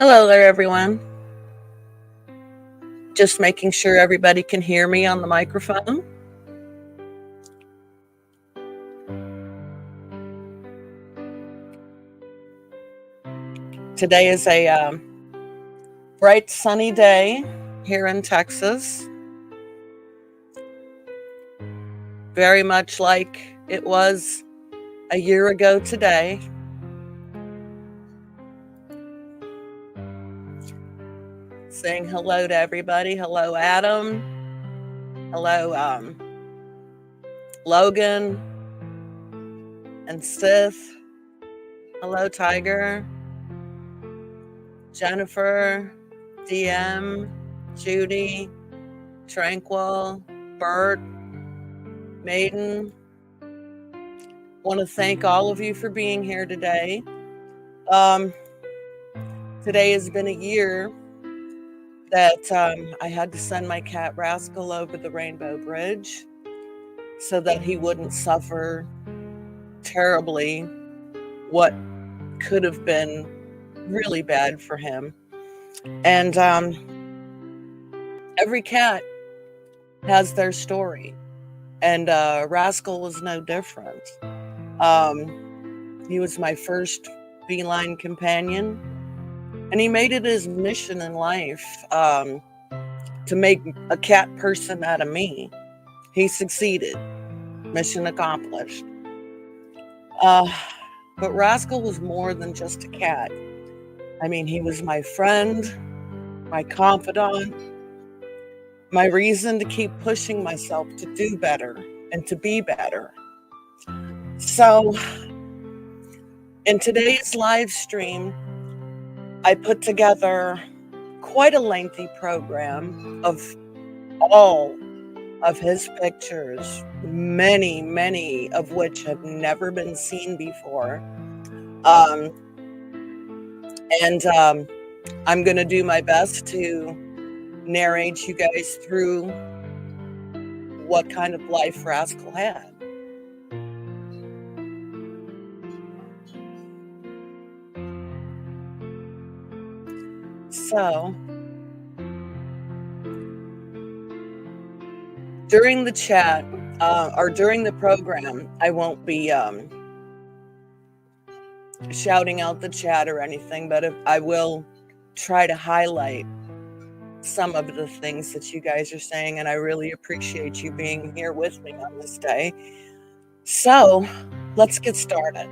Hello there, everyone. Just making sure everybody can hear me on the microphone. Today is a bright, sunny day here in Texas. Very much like it was a year ago today. Saying hello to everybody. Hello, Adam. Hello, Logan and Sith. Hello, Tiger. Jennifer, DM, Judy, Tranquil, Bert, Maiden. Want to thank all of you for being here today. Today has been a year that I had to send my cat Rascal over the Rainbow Bridge so that he wouldn't suffer terribly what could have been really bad for him. And every cat has their story, and Rascal was no different. He was my first feline companion, and he made it his mission in life to make a cat person out of me. He succeeded. Mission accomplished. But Rascal was more than just a cat. I mean, he was my friend, my confidant, my reason to keep pushing myself to do better and to be better. So, in today's live stream, I put together quite a lengthy program of all of his pictures, many of which have never been seen before. I'm going to do my best to narrate you guys through what kind of life Rascal had. So, during the chat, or during the program, I won't be shouting out the chat or anything, but I will try to highlight some of the things that you guys are saying, and I really appreciate you being here with me on this day. So, Let's get started.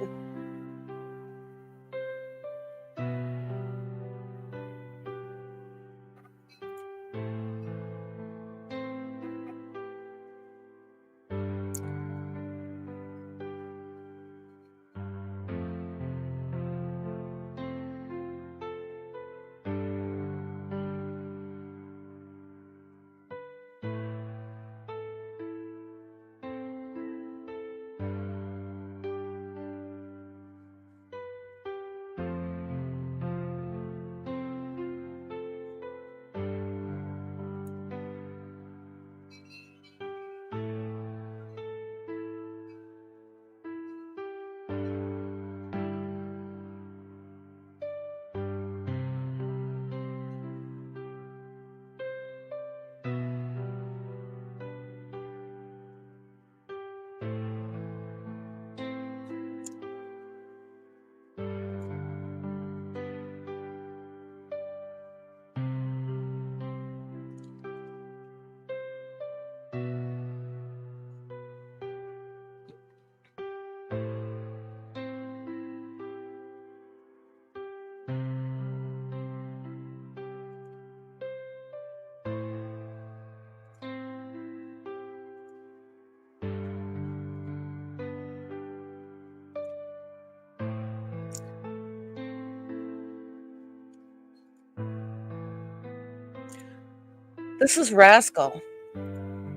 This is Rascal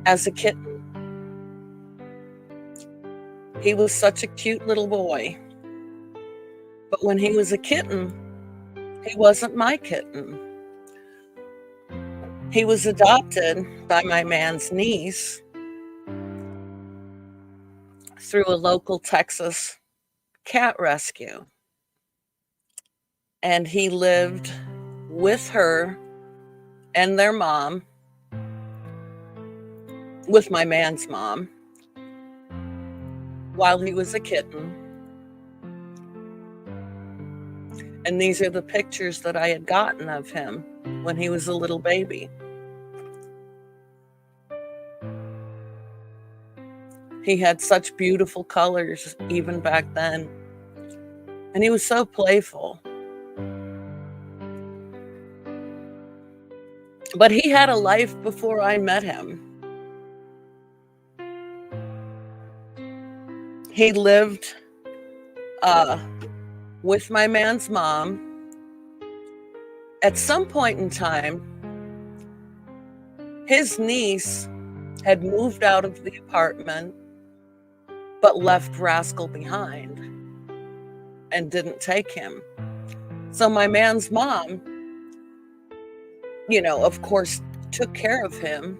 as a kitten. He was such a cute little boy. But when he was a kitten, he wasn't my kitten. He was adopted by my man's niece through a local Texas cat rescue. And he lived with her and their mom, with my man's mom, while he was a kitten. And these are the pictures that I had gotten of him when he was a little baby. He had such beautiful colors even back then. And he was so playful. But he had a life before I met him. He lived with my man's mom. At some point in time, his niece had moved out of the apartment, but left Rascal behind and didn't take him. So my man's mom, of course, took care of him.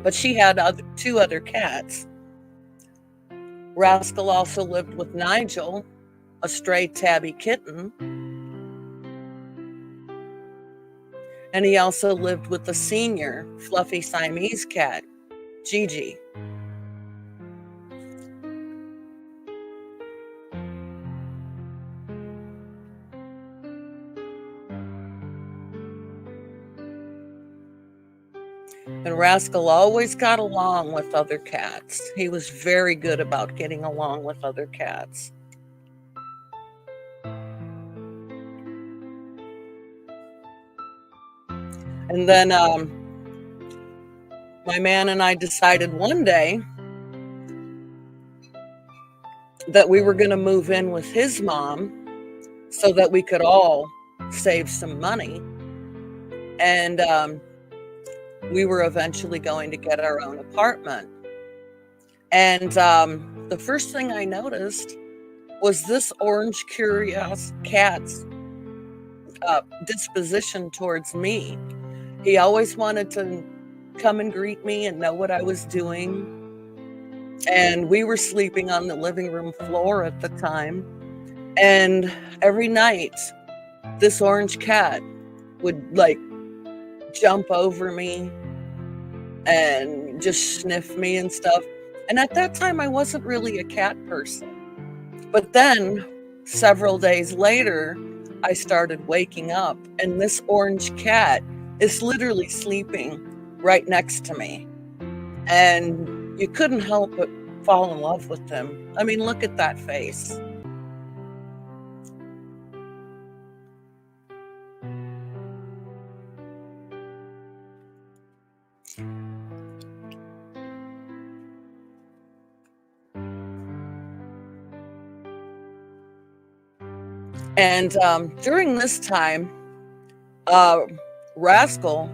But she had two other cats. Rascal also lived with Nigel, a stray tabby kitten. And he also lived with the senior fluffy Siamese cat, Gigi. And Rascal always got along with other cats. He was very good about getting along with other cats. And then my man and I decided one day that we were going to move in with his mom so that we could all save some money. And we were eventually going to get our own apartment. And the first thing I noticed was this orange curious cat's disposition towards me. He always wanted to come and greet me and know what I was doing. And we were sleeping on the living room floor at the time. And every night, this orange cat would jump over me and just sniff me and stuff. And at that time, I wasn't really a cat person. But then several days later, I started waking up, and this orange cat is literally sleeping right next to me. And you couldn't help but fall in love with him. I mean, look at that face. And during this time, uh, Rascal,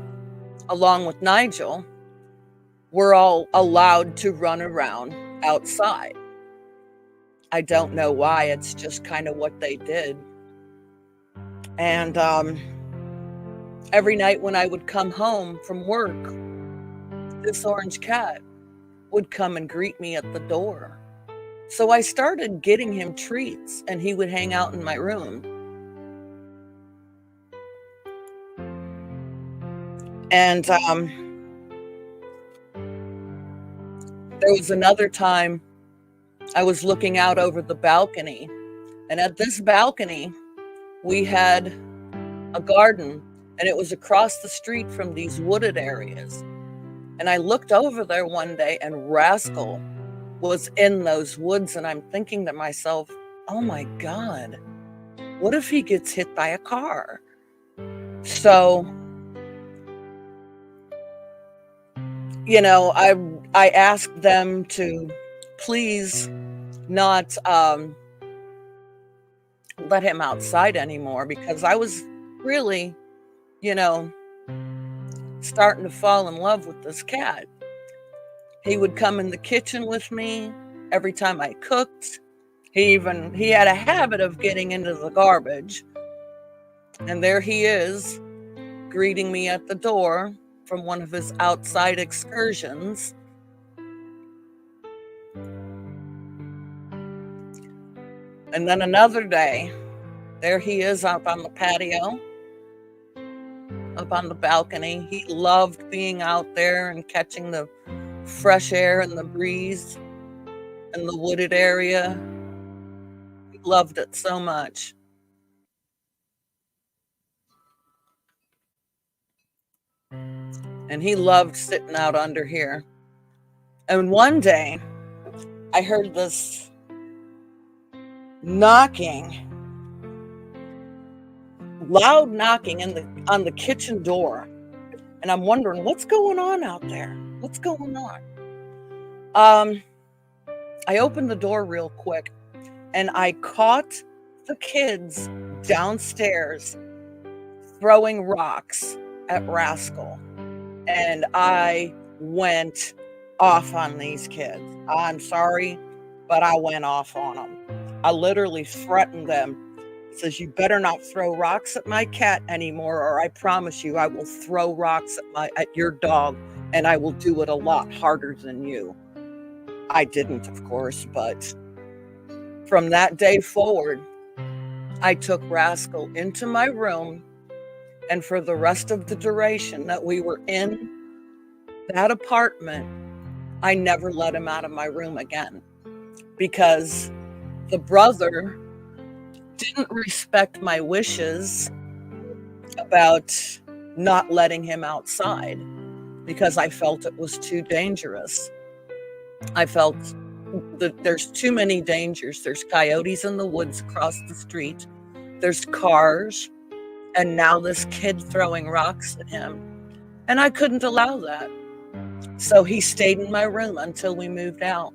along with Nigel, were all allowed to run around outside. I don't know why, it's just kind of what they did. And every night when I would come home from work, this orange cat would come and greet me at the door. So I started getting him treats, and he would hang out in my room. And there was another time I was looking out over the balcony, and at this balcony, we had a garden, and it was across the street from these wooded areas. And I looked over there one day, and Rascal was in those woods, and I'm thinking to myself, oh my God, what if he gets hit by a car? So, you know, I asked them to please not let him outside anymore, because I was really, you know, starting to fall in love with this cat. He would come in the kitchen with me every time I cooked. He had a habit of getting into the garbage. And there he is, greeting me at the door from one of his outside excursions. And then another day, there he is up on the patio, up on the balcony. He loved being out there and catching the fresh air and the breeze in the wooded area. He loved it so much. And he loved sitting out under here. And one day, I heard this knocking, loud knocking on the kitchen door. And I'm wondering, what's going on out there? What's going on? I opened the door real quick, and I caught the kids downstairs throwing rocks at Rascal. And I went off on these kids. I'm sorry, but I went off on them. I literally threatened them. Says, you better not throw rocks at my cat anymore, or I promise you I will throw rocks at your dog, and I will do it a lot harder than you. I didn't, of course, but from that day forward, I took Rascal into my room, and for the rest of the duration that we were in that apartment, I never let him out of my room again, because the brother didn't respect my wishes about not letting him outside, because I felt it was too dangerous. I felt that there's too many dangers. There's coyotes in the woods across the street. There's cars. And now this kid throwing rocks at him. And I couldn't allow that. So he stayed in my room until we moved out.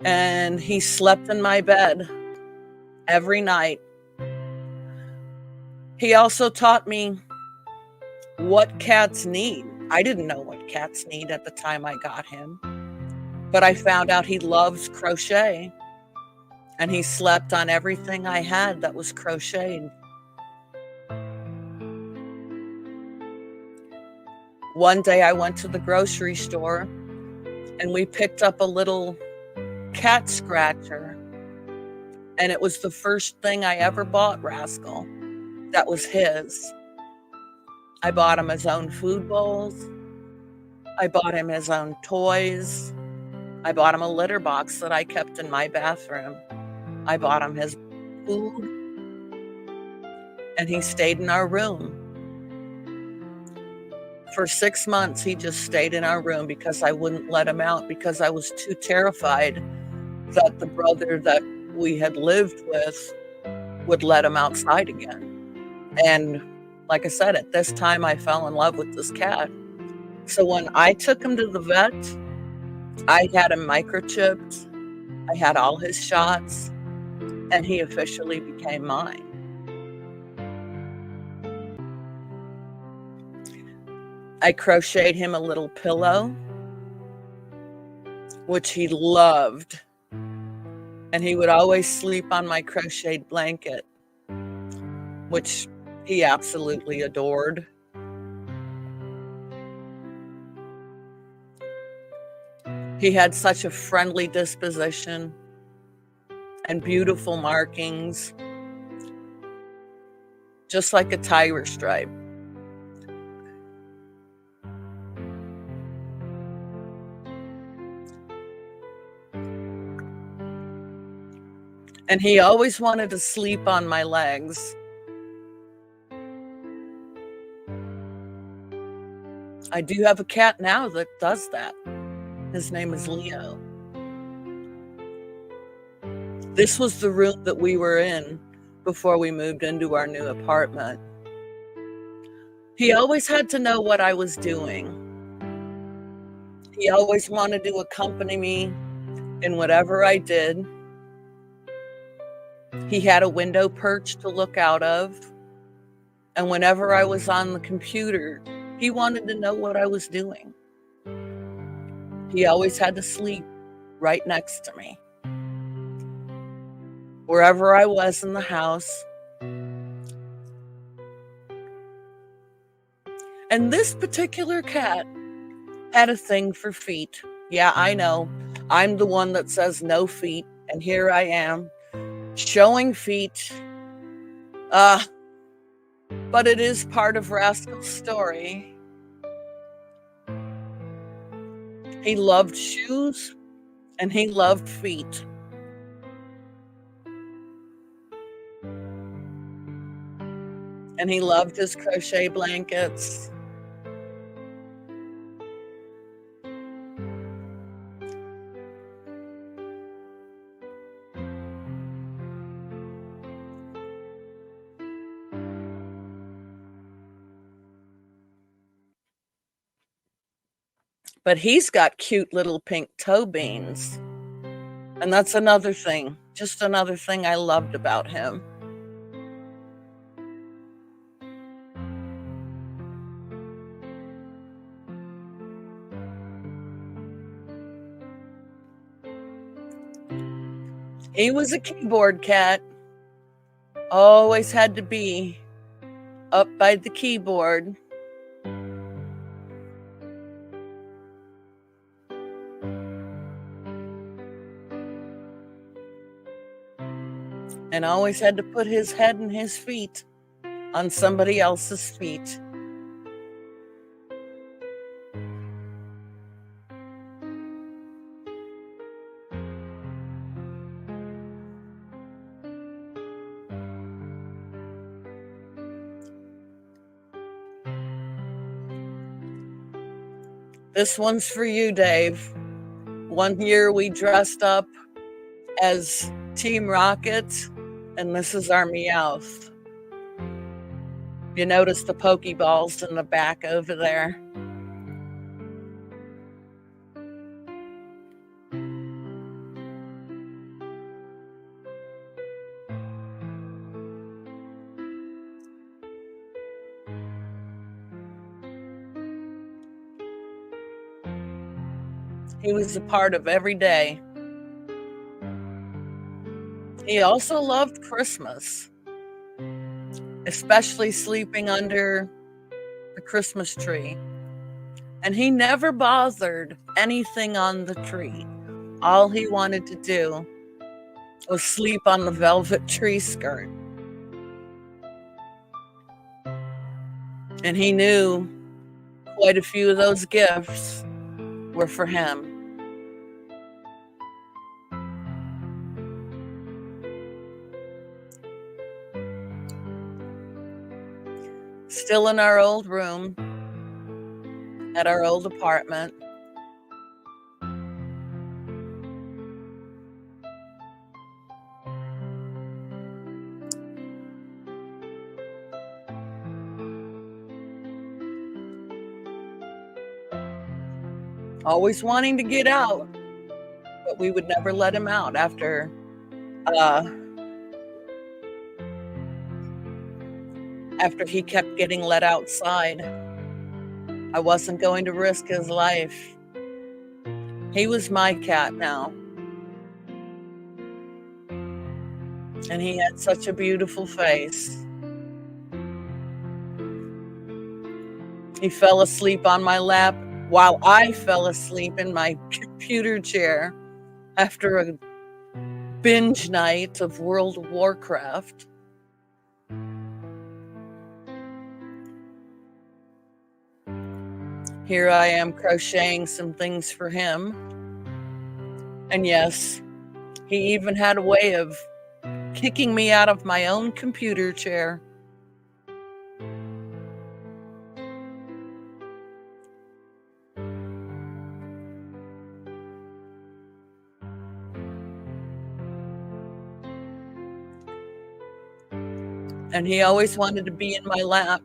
And he slept in my bed every night. He also taught me what cats need. I didn't know what cats need at the time I got him. But I found out he loves crochet. And he slept on everything I had that was crocheted. One day I went to the grocery store, and we picked up a little cat scratcher. And it was the first thing I ever bought Rascal. That was his. I bought him his own food bowls. I bought him his own toys. I bought him a litter box that I kept in my bathroom. I bought him his food. And he stayed in our room For 6 months, he just stayed in our room because I wouldn't let him out because I was too terrified that the brother that we had lived with would let him outside again. And like I said, at this time, I fell in love with this cat. So when I took him to the vet, I had him microchipped, I had all his shots, and he officially became mine. I crocheted him a little pillow, which he loved, and he would always sleep on my crocheted blanket, which he absolutely adored. He had such a friendly disposition and beautiful markings, just like a tiger stripe. And he always wanted to sleep on my legs. I do have a cat now that does that. His name is Leo. This was the room that we were in before we moved into our new apartment. He always had to know what I was doing. He always wanted to accompany me in whatever I did. He had a window perch to look out of. And whenever I was on the computer, he wanted to know what I was doing. He always had to sleep right next to me. Wherever I was in the house. And this particular cat had a thing for feet. Yeah, I know. I'm the one that says no feet. And here I am showing feet. But it is part of Rascal's story. He loved shoes and he loved feet. And he loved his crochet blankets. But he's got cute little pink toe beans. And that's another thing, just another thing I loved about him. He was a keyboard cat. Always had to be up by the keyboard. And always had to put his head and his feet on somebody else's feet. This one's for you, Dave. One year we dressed up as Team Rocket, and this is our Meowth. You notice the Pokeballs in the back over there. He was a part of every day. He also loved Christmas, especially sleeping under the Christmas tree. And he never bothered anything on the tree. All he wanted to do was sleep on the velvet tree skirt. And he knew quite a few of those gifts were for him. Still in our old room, at our old apartment. Always wanting to get out, but we would never let him out after he kept getting let outside. I wasn't going to risk his life. He was my cat now. And he had such a beautiful face. He fell asleep on my lap while I fell asleep in my computer chair after a binge night of World of Warcraft. Here I am crocheting some things for him. And yes, he even had a way of kicking me out of my own computer chair. And he always wanted to be in my lap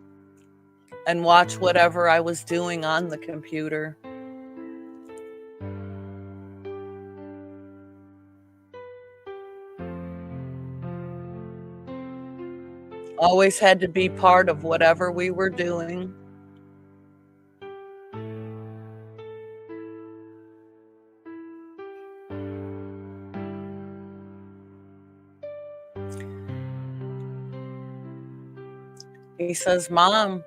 and watch whatever I was doing on the computer. Always had to be part of whatever we were doing. He says, "Mom,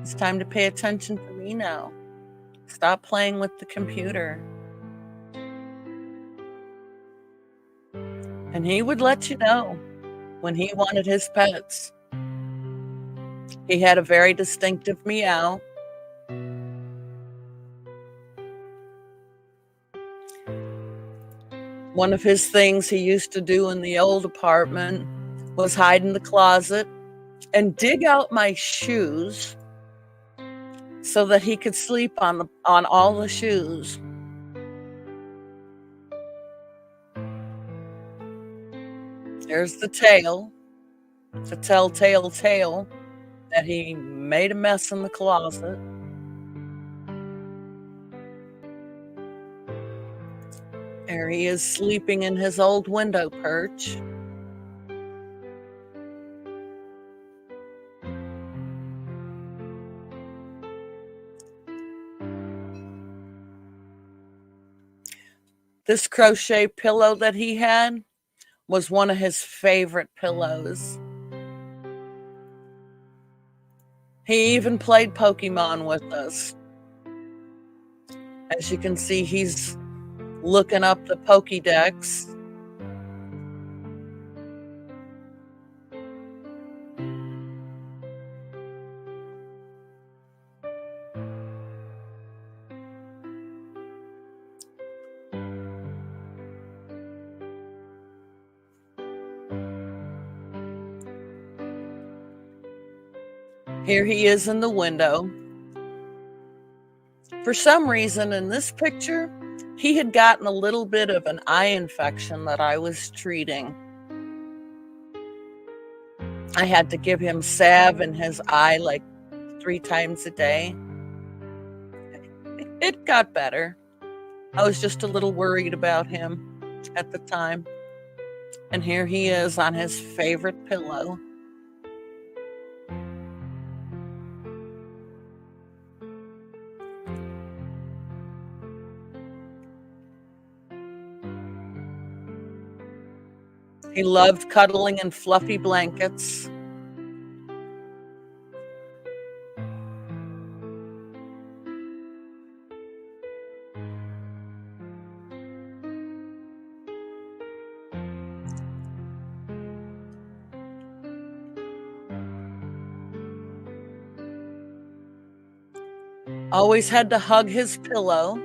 it's time to pay attention to me now. Stop playing with the computer." And he would let you know when he wanted his pets. He had a very distinctive meow. One of his things he used to do in the old apartment was hide in the closet and dig out my shoes so that he could sleep on all the shoes. There's the tail, the telltale tale that he made a mess in the closet. There he is sleeping in his old window perch. This crochet pillow that he had was one of his favorite pillows. He even played Pokemon with us. As you can see, he's looking up the Pokédex. Here he is in the window. For some reason, in this picture, he had gotten a little bit of an eye infection that I was treating. I had to give him salve in his eye like 3 times a day. It got better. I was just a little worried about him at the time. And here he is on his favorite pillow. He loved cuddling in fluffy blankets. Always had to hug his pillow.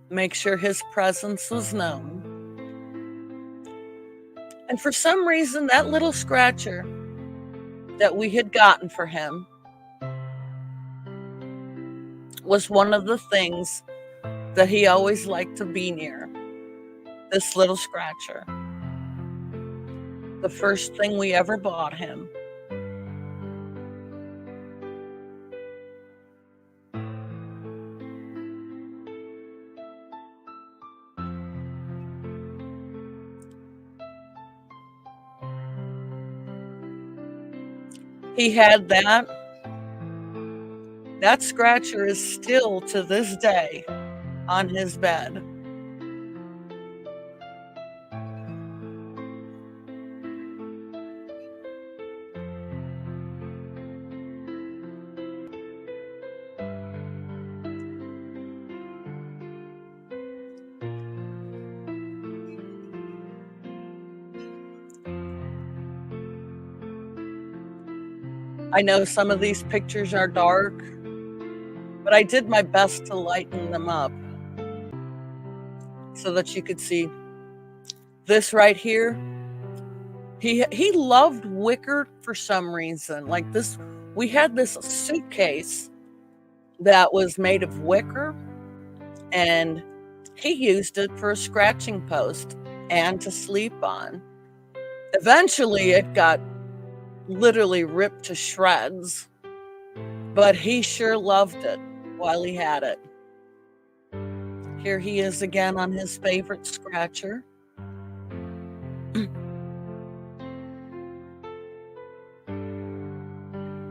Make sure his presence was known. And for some reason, that little scratcher that we had gotten for him was one of the things that he always liked to be near. This little scratcher. The first thing we ever bought him. He had that. That scratcher is still to this day on his bed. I know some of these pictures are dark, but I did my best to lighten them up so that you could see this right here. He loved wicker for some reason. Like this, we had this suitcase that was made of wicker, and he used it for a scratching post and to sleep on. Eventually, it got literally ripped to shreds, but he sure loved it while he had it. Here he is again on his favorite scratcher.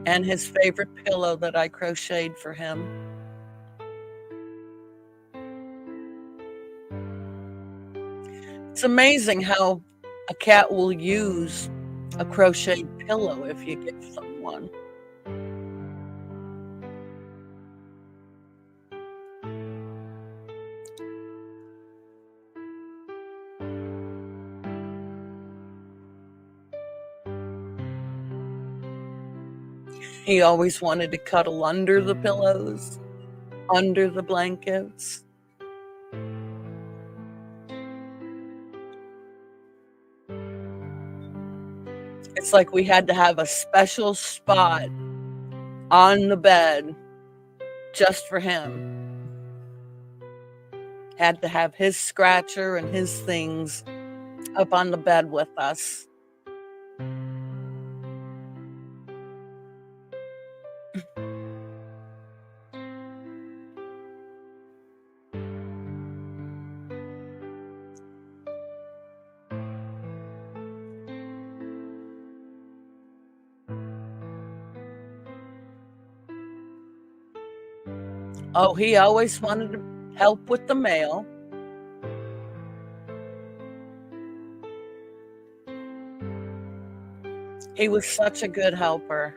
And his favorite pillow that I crocheted for him. It's amazing how a cat will use a crocheted pillow if you give someone. He always wanted to cuddle under the pillows, under the blankets. It's like we had to have a special spot on the bed just for him. Had to have his scratcher and his things up on the bed with us. Oh, he always wanted to help with the mail. He was such a good helper.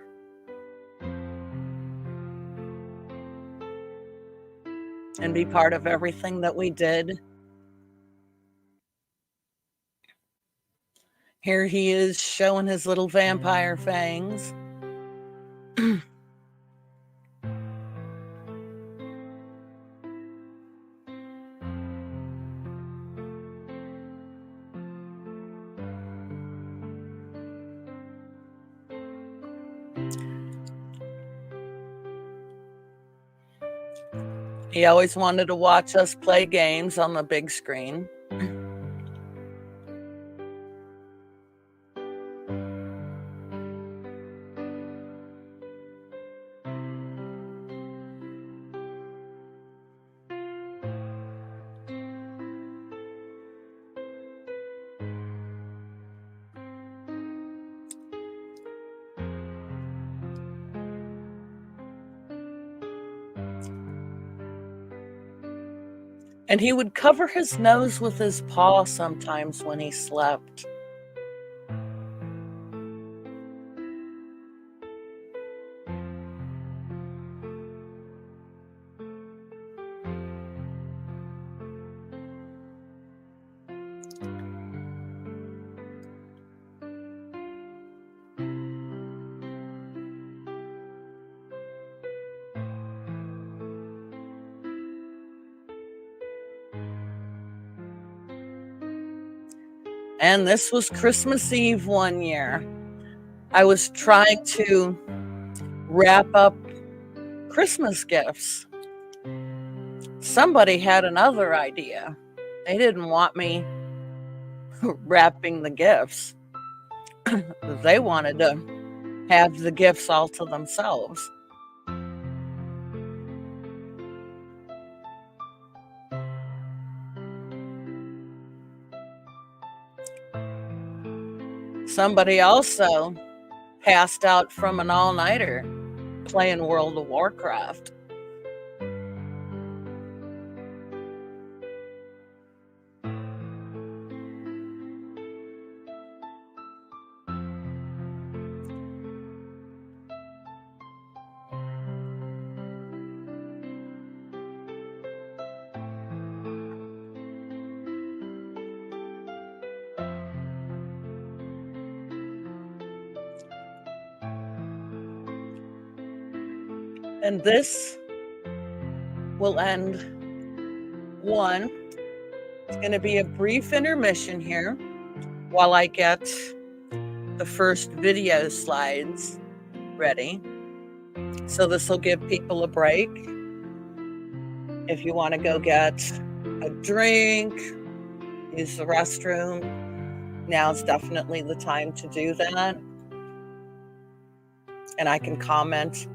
And be part of everything that we did. Here he is showing his little vampire fangs. He always wanted to watch us play games on the big screen. And he would cover his nose with his paw sometimes when he slept. And this was Christmas Eve one year. I was trying to wrap up Christmas gifts. Somebody had another idea. They didn't want me wrapping the gifts. They wanted to have the gifts all to themselves. Somebody also passed out from an all-nighter playing World of Warcraft. And this will end one. It's going to be a brief intermission here while I get the first video slides ready. So this will give people a break. If you want to go get a drink, use the restroom, now's definitely the time to do that. And I can comment.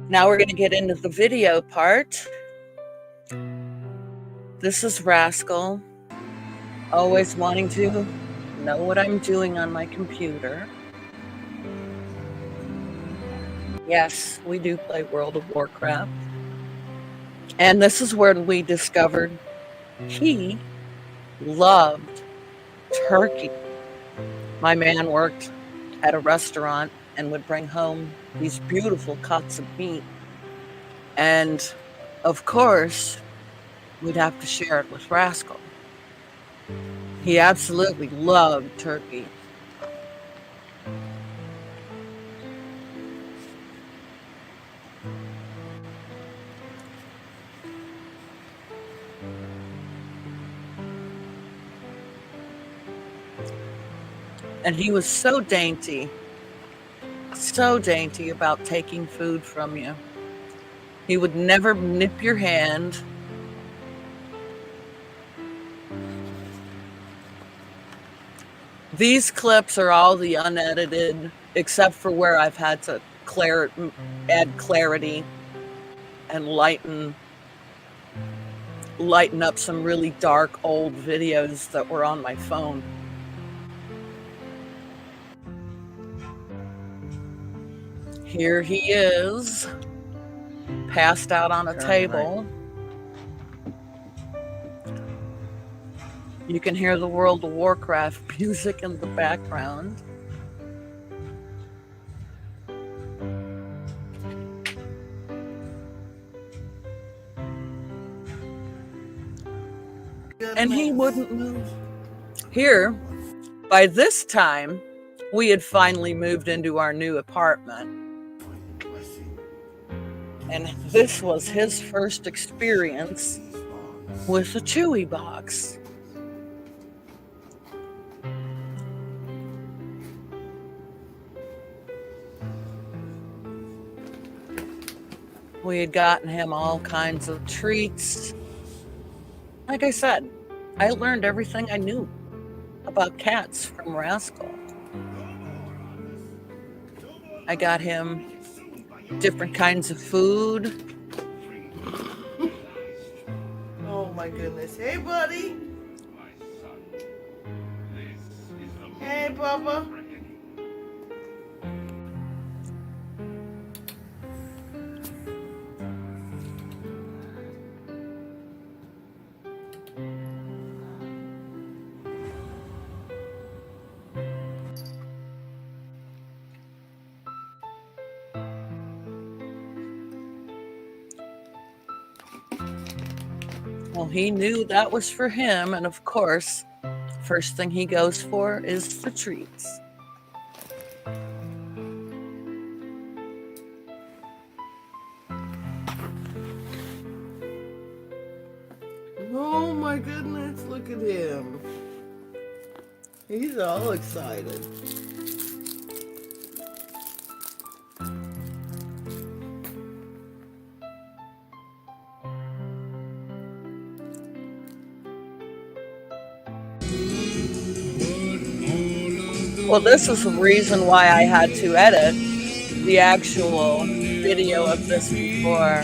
Now we're going to get into the video part. This is Rascal, always wanting to know what I'm doing on my computer. Yes, we do play World of Warcraft. And this is where we discovered he loved turkey. My man worked at a restaurant and would bring home these beautiful cuts of meat. And of course, we'd have to share it with Rascal. He absolutely loved turkey. And he was so dainty about taking food from you. He would never nip your hand. These clips are all the unedited, except for where I've had to add clarity and lighten up some really dark old videos that were on my phone. Here he is, passed out on a table. You can hear the World of Warcraft music in the background. And he wouldn't move. Here, by this time, we had finally moved into our new apartment. And this was his first experience with a Chewy box. We had gotten him all kinds of treats. Like I said, I learned everything I knew about cats from Rascal. I got him different kinds of food. Oh my goodness. Hey, buddy. Hey, Bubba. Well, he knew that was for him, and of course, first thing he goes for is the treats. Oh my goodness, look at him. He's all excited. Well, this is the reason why I had to edit the actual video of this before,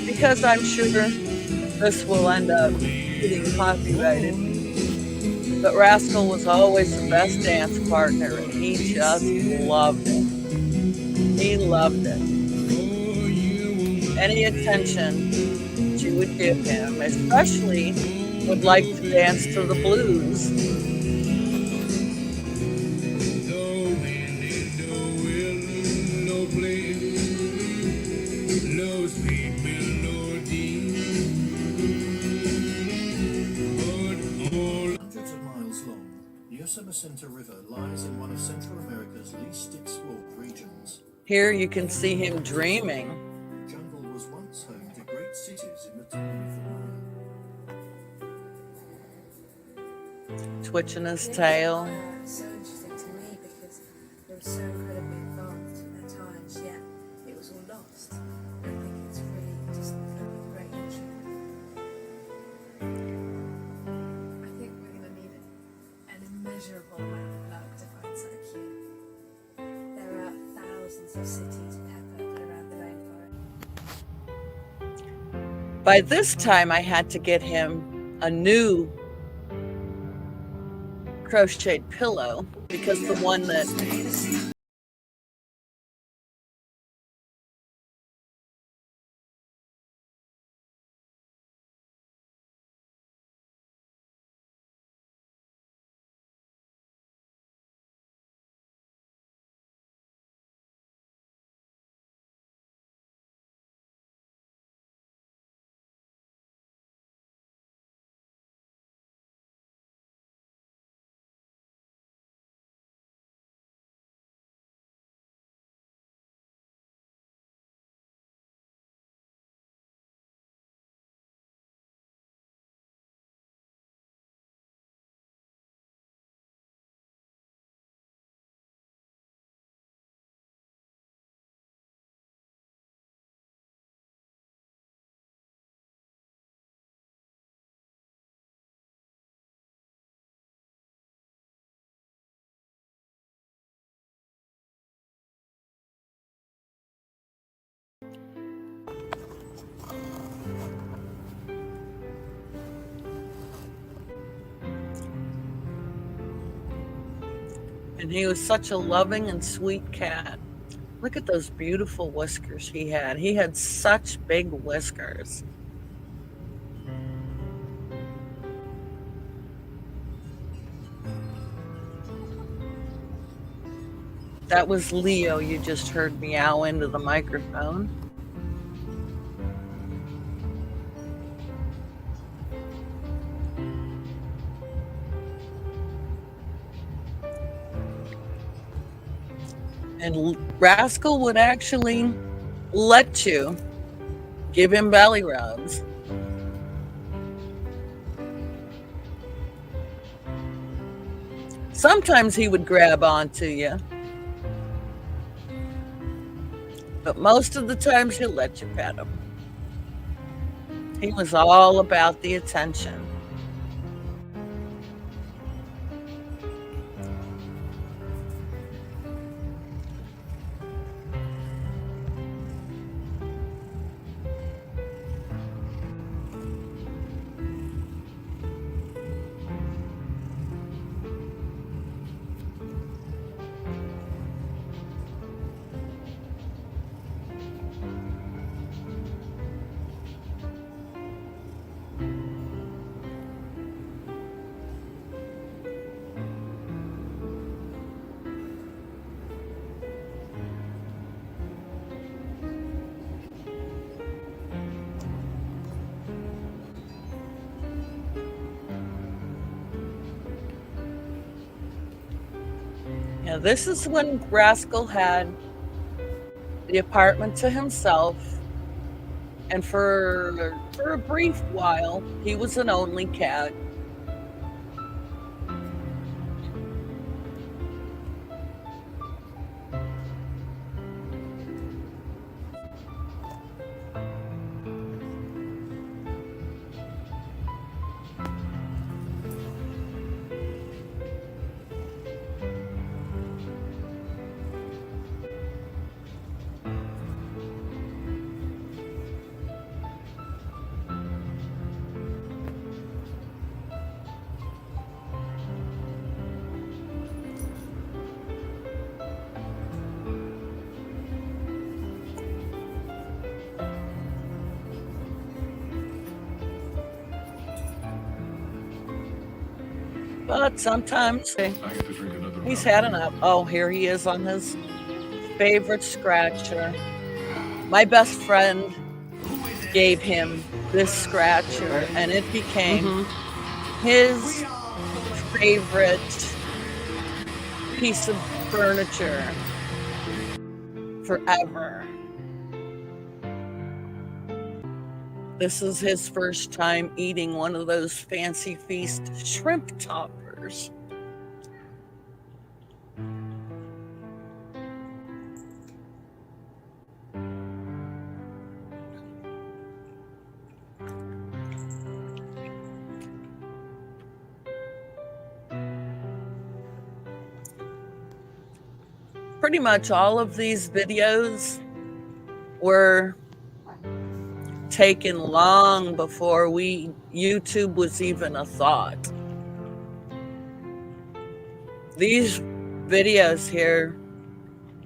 because I'm sure this will end up getting copyrighted. But Rascal was always the best dance partner, and he just loved it. He loved it. Any attention she would give him, especially would like to dance to the blues. Yosemite River lies in one of Central America's least explored regions. Here you can see him dreaming. Jungle was once home to great cities in the time of the world. Twitching his tail. So interesting to me because they were so incredibly advanced in their times, yet it was all lost. I think it's really just a great entry. I think we're going to need an immeasurable amount of luck to find something cute. There are thousands of cities peppered around the rainforest. By this time, I had to get him a new crocheted pillow because the one that and he was such a loving and sweet cat. Look at those beautiful whiskers he had. He had such big whiskers. That was Leo you just heard meow into the microphone. And Rascal would actually let you give him belly rubs. Sometimes he would grab onto you, but most of the times he'll let you pet him. He was all about the attention. Now, this is when Rascal had the apartment to himself, and for a brief while, he was an only cat. But sometimes he's had enough. Oh, here he is on his favorite scratcher. My best friend gave him this scratcher, and it became his favorite piece of furniture forever. This is his first time eating one of those fancy feast shrimp toppers. Pretty much all of these videos were taken long before YouTube was even a thought. These videos here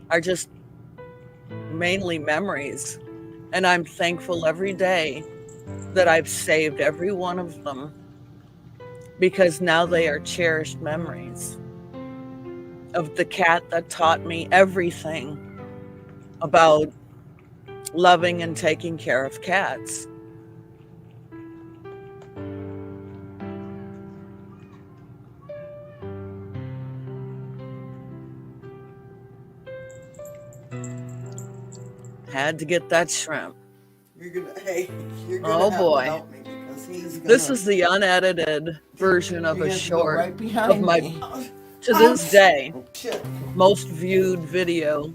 are just mainly memories, and I'm thankful every day that I've saved every one of them, because now they are cherished memories of the cat that taught me everything about loving and taking care of cats. Had to get that shrimp. You're gonna Oh have boy. to help me because he's gonna, This is the unedited version of you're a gonna go short right behind of my, me. to this day, Oh, shit. most viewed video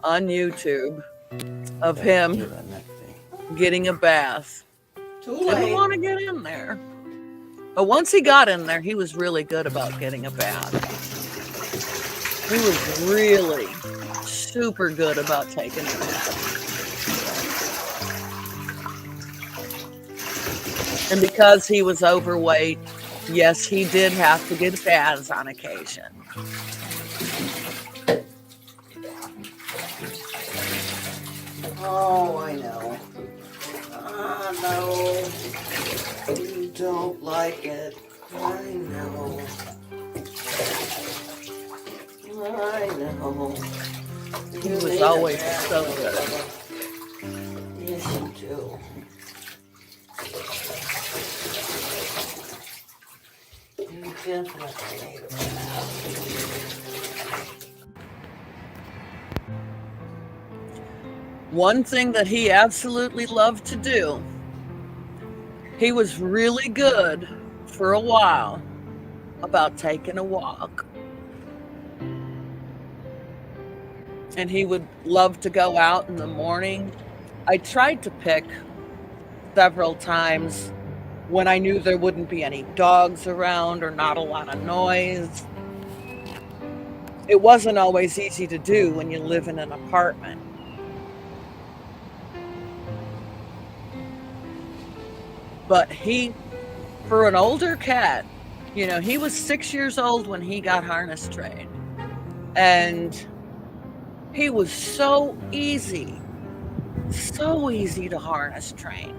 on YouTube of him getting a bath. Too Didn't late. want to get in there. But once he got in there, he was really good about getting a bath. He was really super good about taking a bath. And because he was overweight, yes, he did have to get baths on occasion. Oh, I know. Ah, no. You don't like it. I know. I know. He was always so good. Yes, you do. You definitely need a bath. One thing that he absolutely loved to do, he was really good for a while about taking a walk. And he would love to go out in the morning. I tried to pick several times when I knew there wouldn't be any dogs around or not a lot of noise. It wasn't always easy to do when you live in an apartment. But he, for an older cat, you know, he was 6 years old when he got harness trained. And he was so easy to harness train.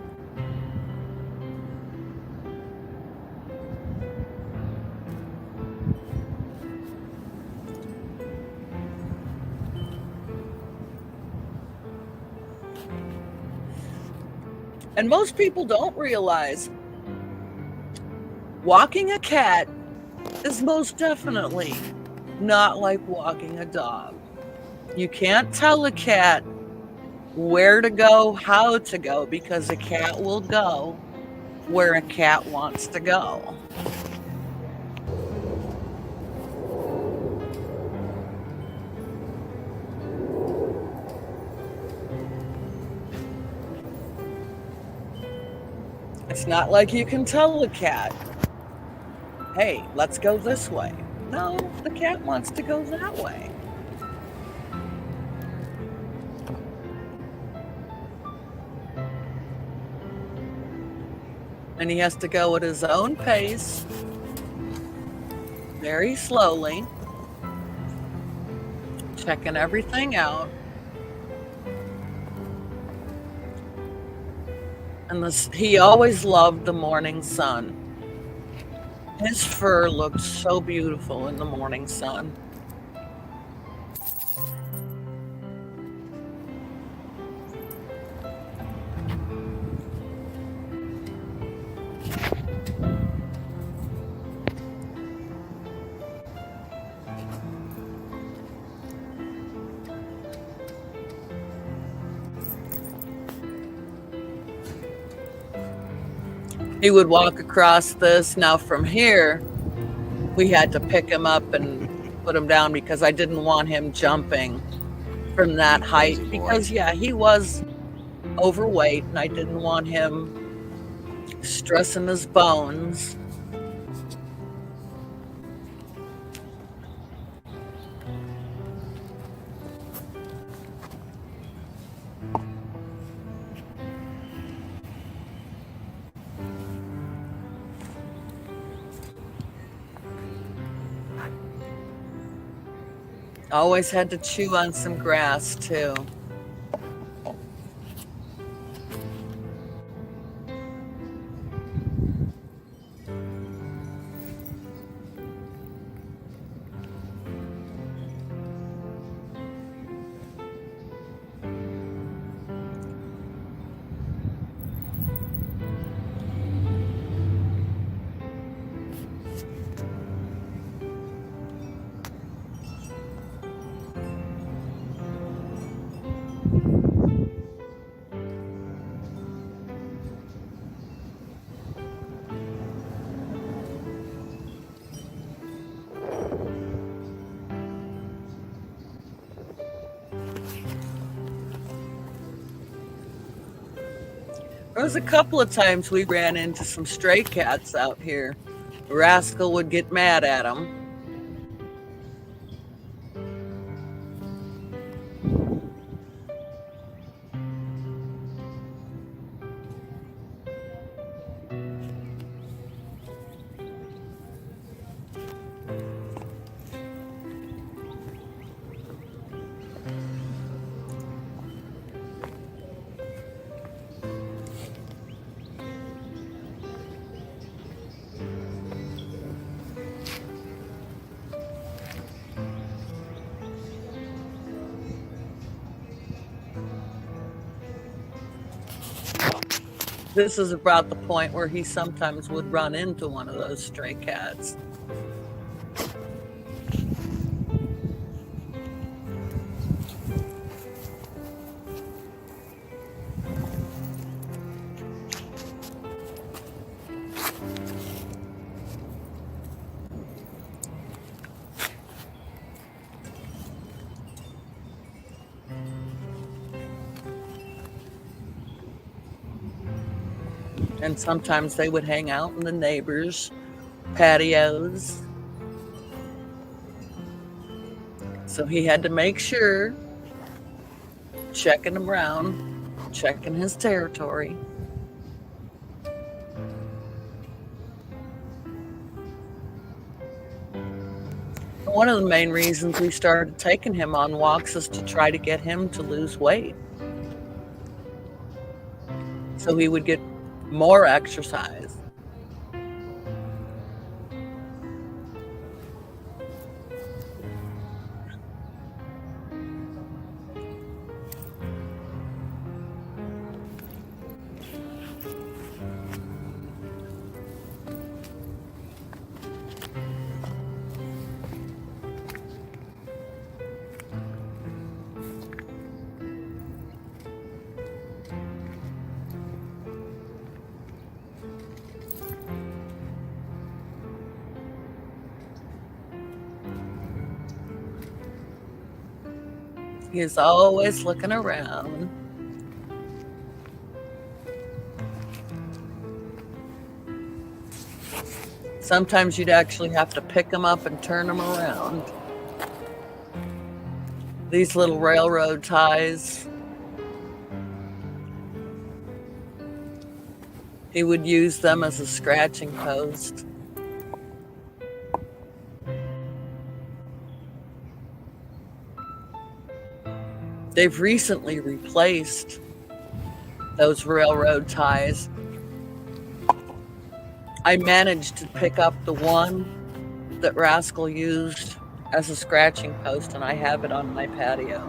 And most people don't realize walking a cat is most definitely not like walking a dog. You can't tell a cat where to go, how to go, because a cat will go where a cat wants to go. It's not like you can tell a cat, hey, let's go this way. No, the cat wants to go that way. And he has to go at his own pace, very slowly, checking everything out. And he always loved the morning sun. His fur looked so beautiful in the morning sun. He would walk across this. Now from here, we had to pick him up and put him down because I didn't want him jumping from that height. Because yeah, he was overweight and I didn't want him stressing his bones. Always had to chew on some grass too. There was a couple of times we ran into some stray cats out here. Rascal would get mad at them. This is about the point where he sometimes would run into one of those stray cats. And sometimes they would hang out in the neighbors' patios. So he had to make sure, checking him around, checking his territory. One of the main reasons we started taking him on walks is to try to get him to lose weight. So he would get more exercise. He's always looking around. Sometimes you'd actually have to pick him up and turn him around. These little railroad ties, he would use them as a scratching post. They've recently replaced those railroad ties. I managed to pick up the one that Rascal used as a scratching post, and I have it on my patio.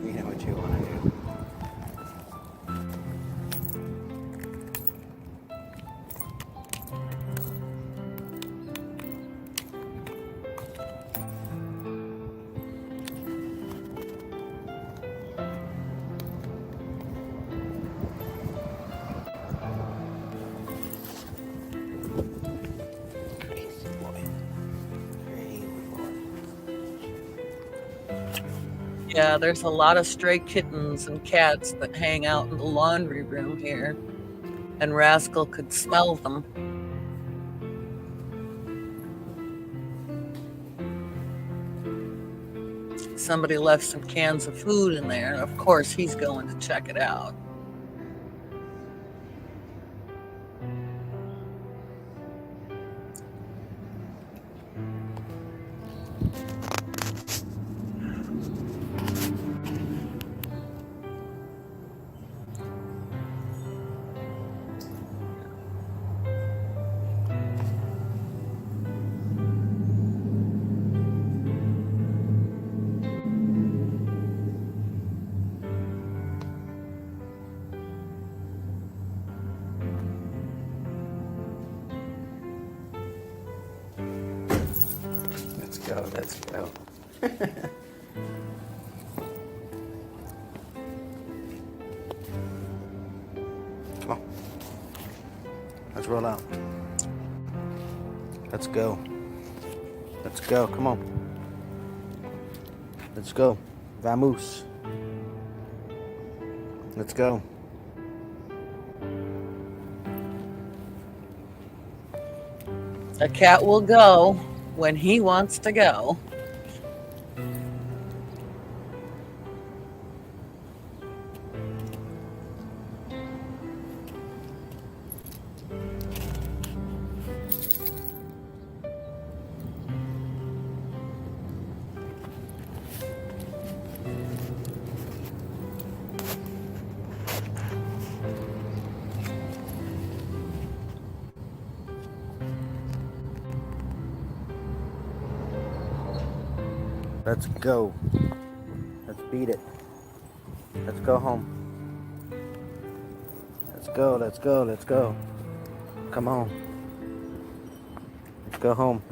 You know what you want to do. Crazy boy. Crazy boy. Yeah, there's a lot of stray kittens and cats that hang out in the laundry room here, and Rascal could smell them. Somebody left some cans of food in there, and of course he's going to check it out. Let's go, let's go. Come on. Let's roll out. Let's go. Let's go, come on. Let's go. Vamos. Let's go. A cat will go when he wants to go. Let's go. Let's beat it. Let's go home. Let's go, let's go, let's go. Come on. Let's go home.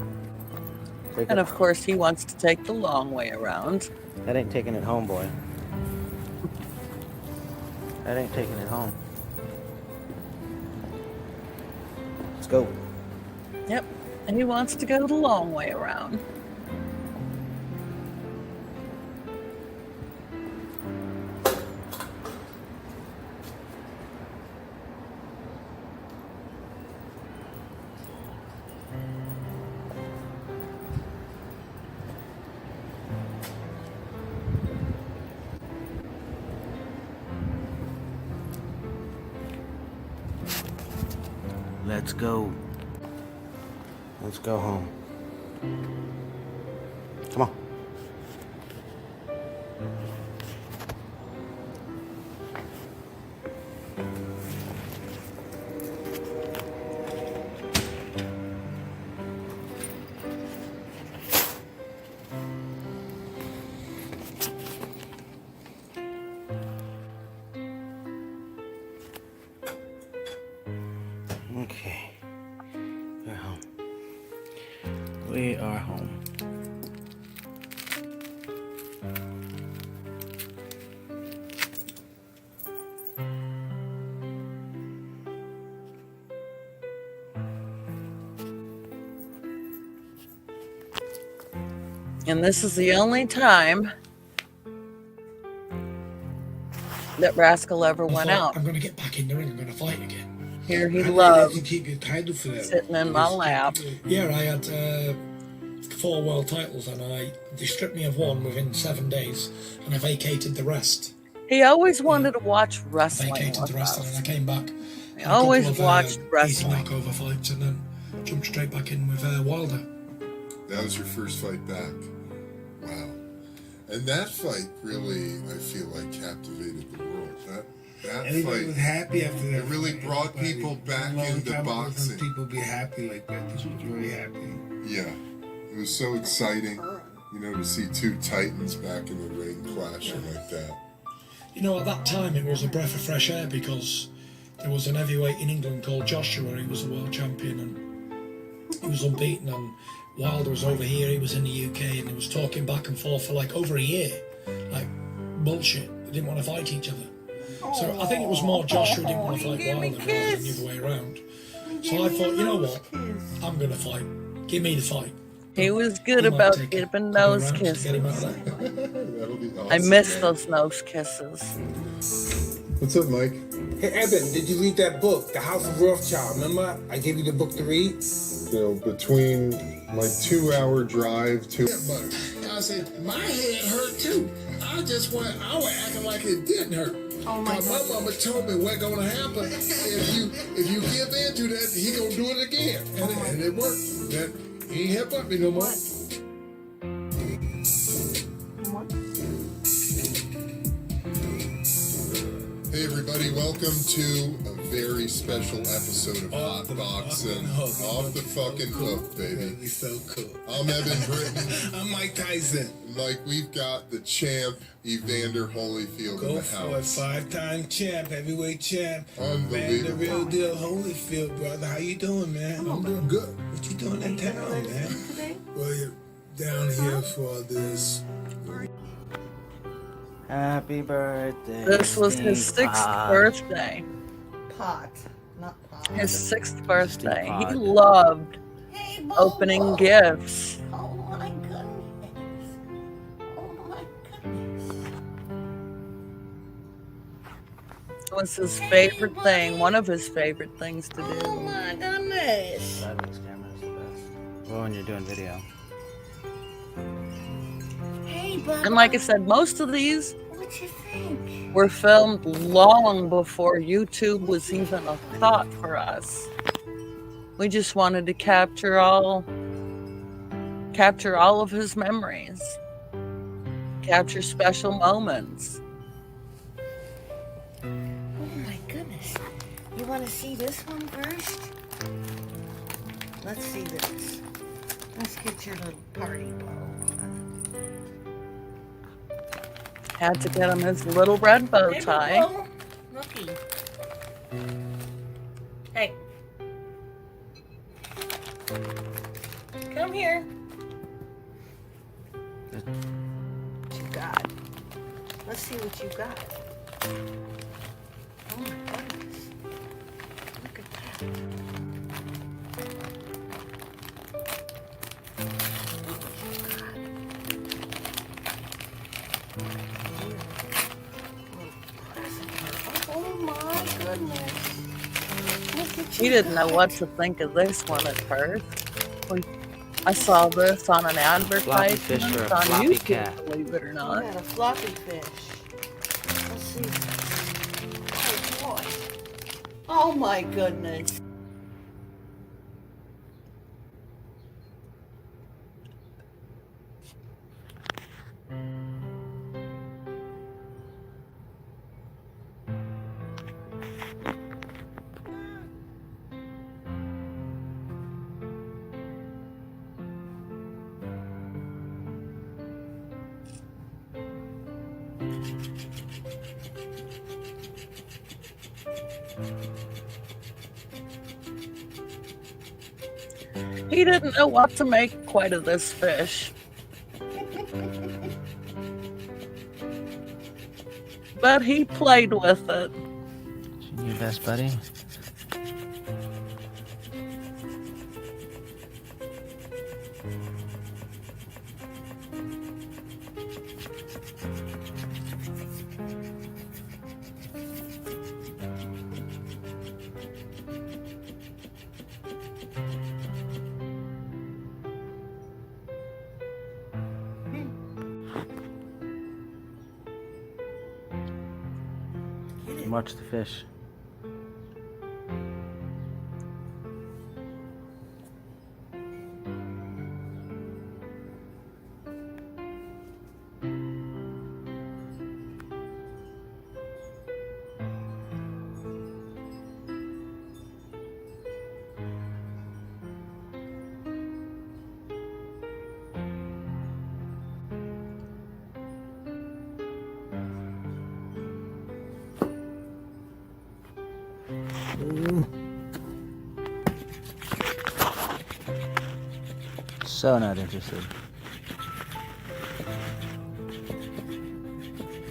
And of course he wants to take the long way around. That ain't taking it home, boy. That ain't taking it home. Let's go. Yep, and he wants to go the long way around. Let's go. Let's go home. Come on. Okay. We're home. We are home. And this is the only time that Rascal ever went out. I'm going to get back in the ring. I'm going to fight again. Here he How do you loved keep your title for that? sitting in my lap. Yeah, I had 4 world titles, and they stripped me of 1 within 7 days, and I vacated the rest. He always wanted to watch I wrestling vacated with the rest, and us. then I came back. He always watched Easy wrestling. knockover fights, and then jumped straight back in with Wilder. That was your first fight back. Wow. And that fight really, I feel like, captivated the world. That Everybody was fight, happy after that. it really fight. brought Everybody- people back a long into time ago, boxing. some people be happy like that. This was really happy. yeah, it was so exciting, to see 2 titans back in the ring clashing like that. You know, at that time it was a breath of fresh air because there was an heavyweight in England called Joshua. He was a world champion and he was unbeaten. And Wilder was over here, he was in the UK, and he was talking back and forth for like over a year. Like bullshit. They didn't want to fight each other. So I think it was more Joshua didn't want to fight Wilder rather than the other way around. So I thought, you know what? I'm going to fight. Give me the fight. He was good He might about take giving a couple nose rounds to get him out kisses. of there. That'll be awesome. I miss those nose kisses. What's up, Mike? Hey, Evan, did you read that book, The House of Rothschild? Remember? I gave you the book to read. Between my 2-hour drive to... I said, my head hurt too. I was acting like it didn't hurt. Oh my My mama told me what's gonna happen if you give in to that, he gonna do it again. And it worked. That he ain't helping me no more. Hey everybody, welcome to a very special episode of Hot Boxing. Off the fucking hook, baby. He's so cool. I'm Evan Britton. I'm Mike Tyson. Like, we've got the champ, Evander Holyfield, in Go the for it, house. 5-time champ, heavyweight champ. Man, the Unbelievable. real deal Holyfield, brother. How you doing, man? I'm doing good. What you doing in town, man? Well, you're down here for this. Happy birthday. This was his Steve 6th Pod. birthday. Pot, not pot. His 6th birthday. He Pod. loved Hey, Bobo. opening gifts. Oh my goodness. Oh my goodness. It was his favorite thing, one of his favorite things to Oh do. my goodness. Sideways camera is the best. Well, when you're doing video. Hey, Bobo. And like I said, most of these What you think? were filmed long before YouTube was even a thought for us. We just wanted to capture all of his memories. Capture special moments. Oh my goodness. You want to see this one first? Let's see this. Let's get your little party bow on. Had to get him his little red bow tie. Bobo, looky. Hey. Come here. What you got? Let's see what you got. Oh my goodness. Look at that. Look what you got. Oh my goodness. Look at He you. didn't know what to think of this one at first. I saw this on an advertisement fish or a on floppy YouTube, cat? believe it or I not. got a floppy fish. Let's see. Oh boy. Oh my goodness. He didn't know what to make quite of this fish. But he played with it. Your best buddy? Watch the fish. So not interested.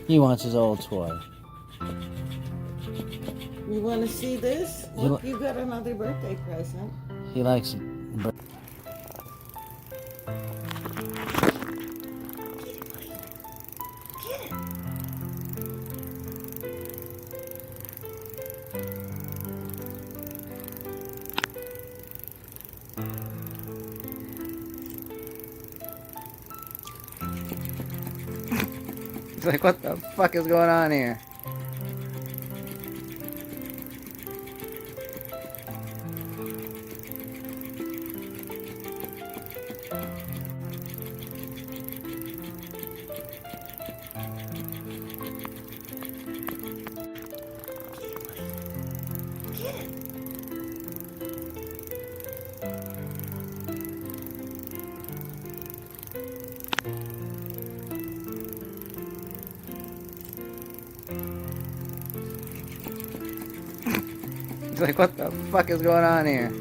He wants his old toy. You want to see this? You Look, you got another birthday present. He likes. He's like, what the fuck is going on here? He's like, what the fuck is going on here?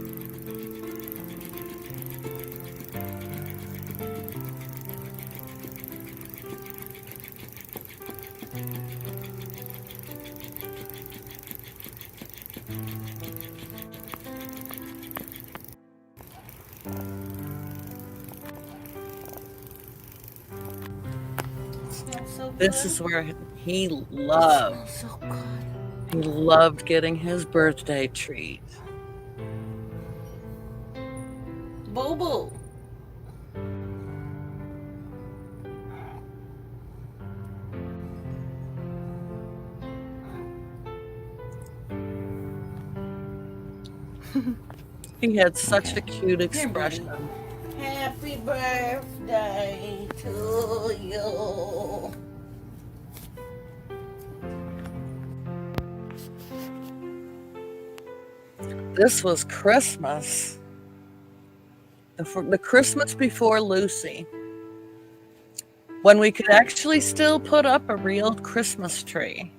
This is where he loves. So good. He loved getting his birthday treat. Boo-boo. He had such a Okay. cute expression. Happy birthday to you. This was Christmas. The Christmas before Lucy. When we could actually still put up a real Christmas tree.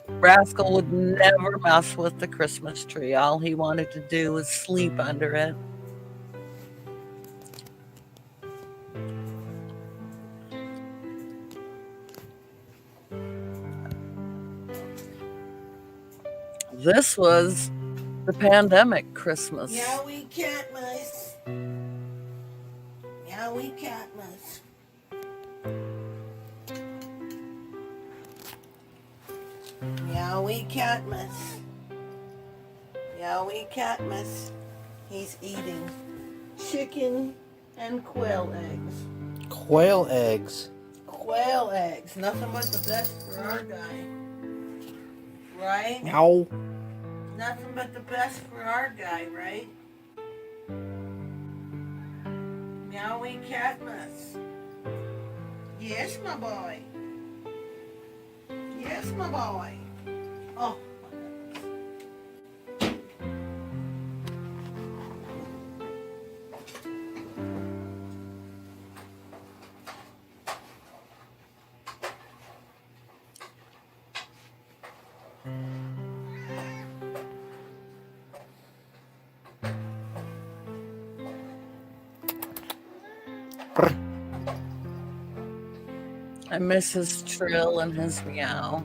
Rascal would never mess with the Christmas tree. All he wanted to do was sleep under it. This was the pandemic Christmas. Yowie Catmas. Yowie Catmas. Yowie Catmas. Yowie Catmas. He's eating chicken and quail eggs. Quail eggs. Quail eggs. Nothing but the best for our guy. Right? No. Nothing but the best for our guy, right? Yowie Catmas. Yes, my boy. Yes, my boy. Oh. I miss his trill and his meow.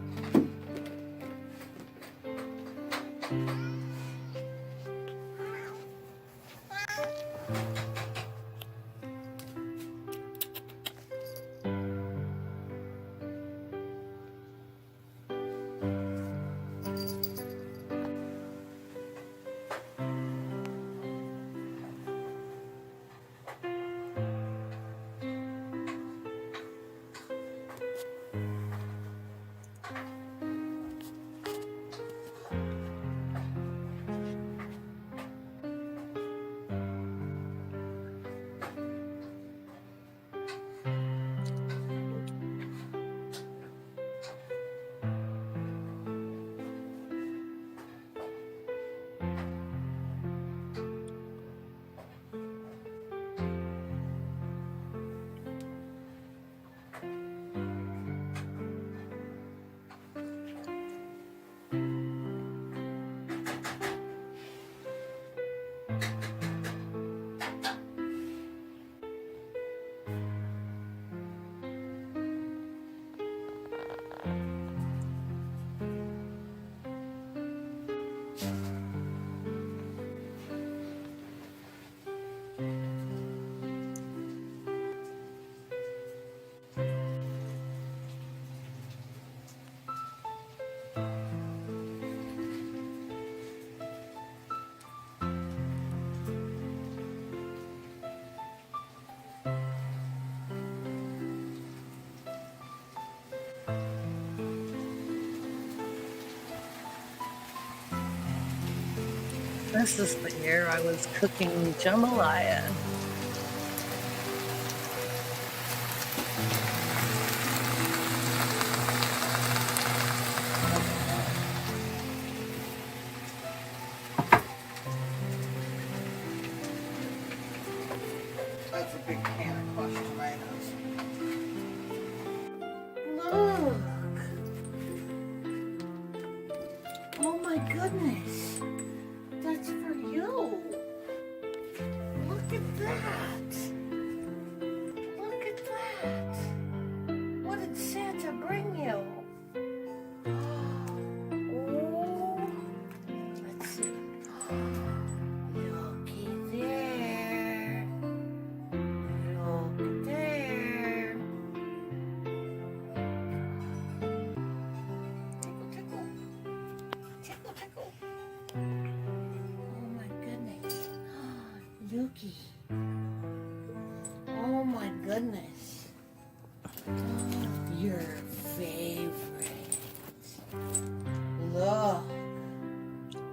this is the year I was cooking jambalaya. That's a big can of crushed tomatoes. Look. Oh my goodness. That's for you. Look at that. Look at that. What did Santa bring you? Oh, let's see. Looky there. Look there. Tickle, tickle. Tickle, tickle. Oh my goodness. Luci. Oh my goodness. Your favorite. Look.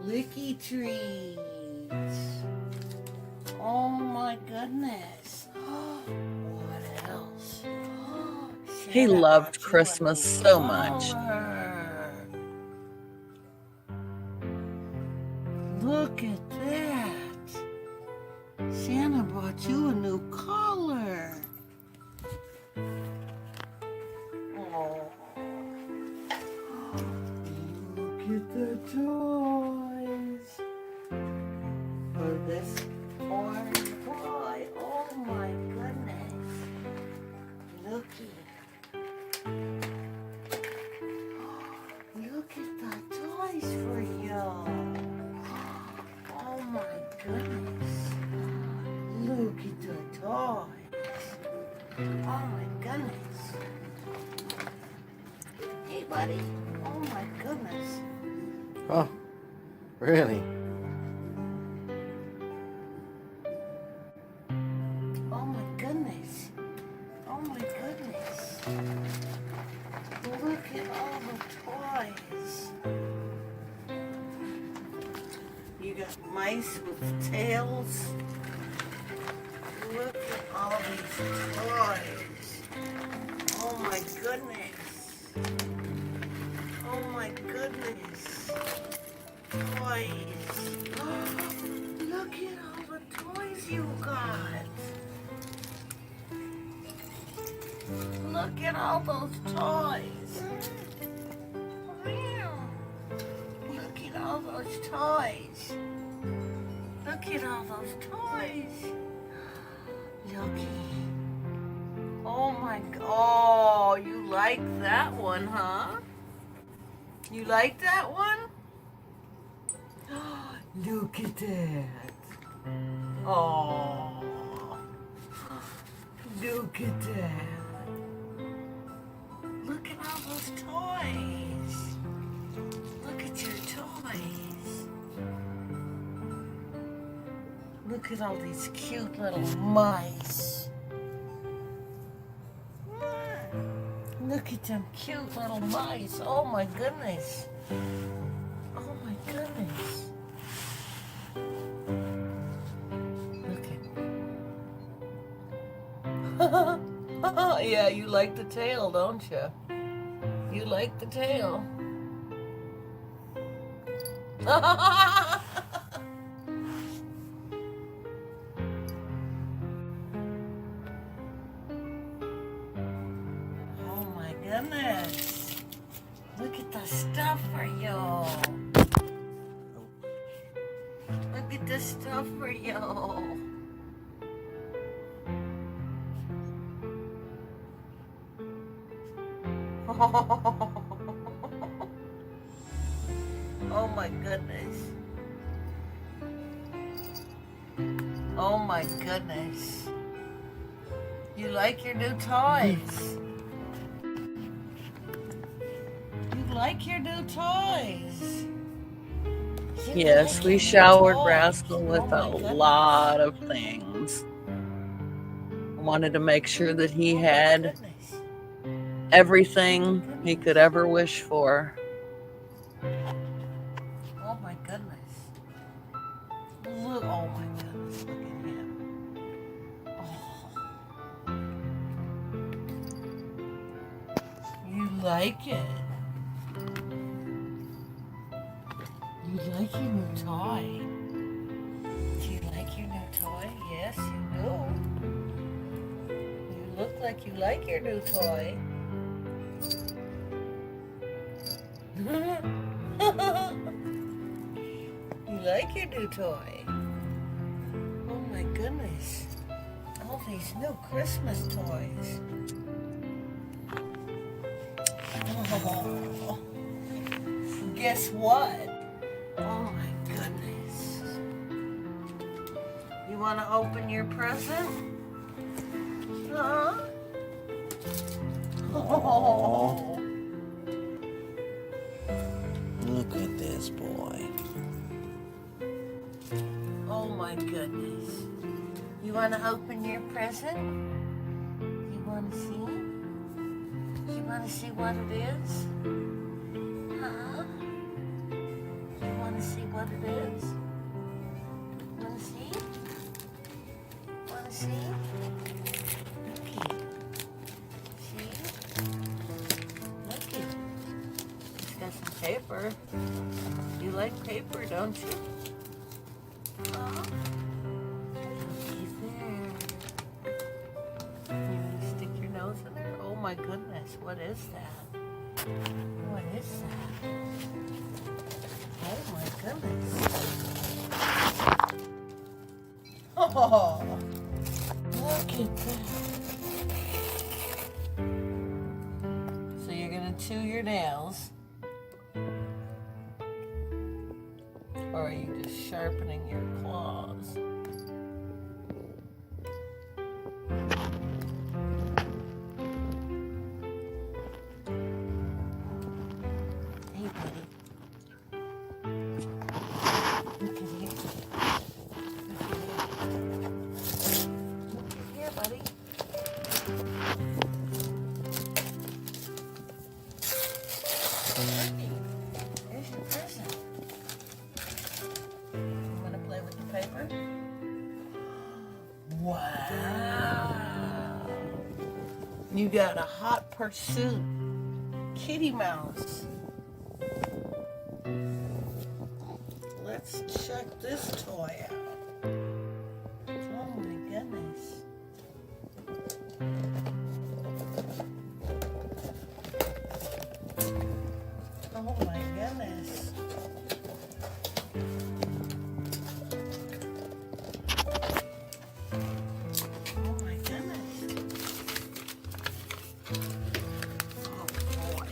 Licky treats. Oh my goodness. What else? He Santa loved brought you a Christmas new so much. collar. Look at that. Santa bought you a new collar. Oh. Look at the toys. For this orange boy. Oh my goodness. Looky. Look at the toys for you. Oh my goodness. Look at the toys. Oh my goodness. Hey buddy. Oh my goodness. Oh, really? Oh my goodness. Oh my goodness. Look at all the toys. You got mice with tails. Look at all these toys. Oh my goodness. Oh my goodness. Toys. Look at all the toys you got. Look at all those toys. Wow. Look at all those toys. Look at all those toys. Looky. Oh my god. Oh, you like that one, huh? You like that one? Look at that. Oh. Look at that. Look at all those toys. Look at your toys. Look at all these cute little mice. Look at them cute little mice. Oh my goodness. Oh my goodness. Look at. Yeah, you like the tail, don't you? You like the tail. Oh my goodness. Look at the stuff for you. Look at the stuff for you. Oh my goodness. Oh my goodness. You like your new toys? You like your new toys? You Yes, like we your new showered toys? Rascal with Oh my a goodness. lot of things. Wanted to make sure that he Oh my had goodness. everything he could ever wish for. Oh my goodness. like it? You like your new toy? Do you like your new toy? Yes, you do. You look like you like your new toy. You like your new toy? Oh my goodness. All these new Christmas toys. Oh, guess what? Oh my goodness. You want to open your present? Huh? Oh. Look at this boy. Oh my goodness. You want to open your present? You want to see? You want to see what it is? Huh? You want to see what it is? Want to see? Want to see? Looky. See? Looky. It's got some paper. You like paper, don't you? Huh? Looky there. You want to stick your nose in there? Oh my goodness, what is that? What is that? Oh my goodness. Oh, look at that. So you're gonna chew your nails? Or are you just sharpening your claws? Hey, buddy. Look at here. Look at here, buddy. Here's your present. You want to play with the paper? Wow. You got a hot pursuit kitty mouse. Let's check this toy out. Oh my goodness. Oh my goodness. Oh my goodness. Oh boy.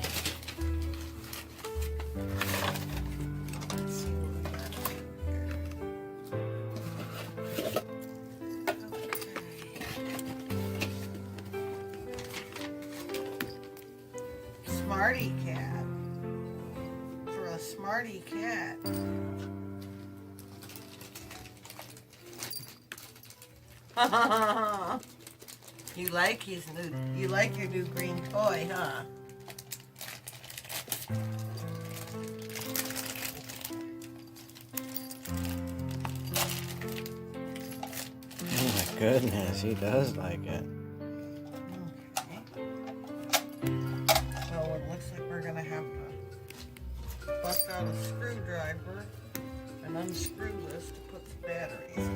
Let's see what we got here. Okay. Smarty cat. For a smarty cat. You like your new green toy, huh? Oh my goodness, he does like it. Okay. So it looks like we're gonna have to bust out a screwdriver and unscrew this to put the batteries in.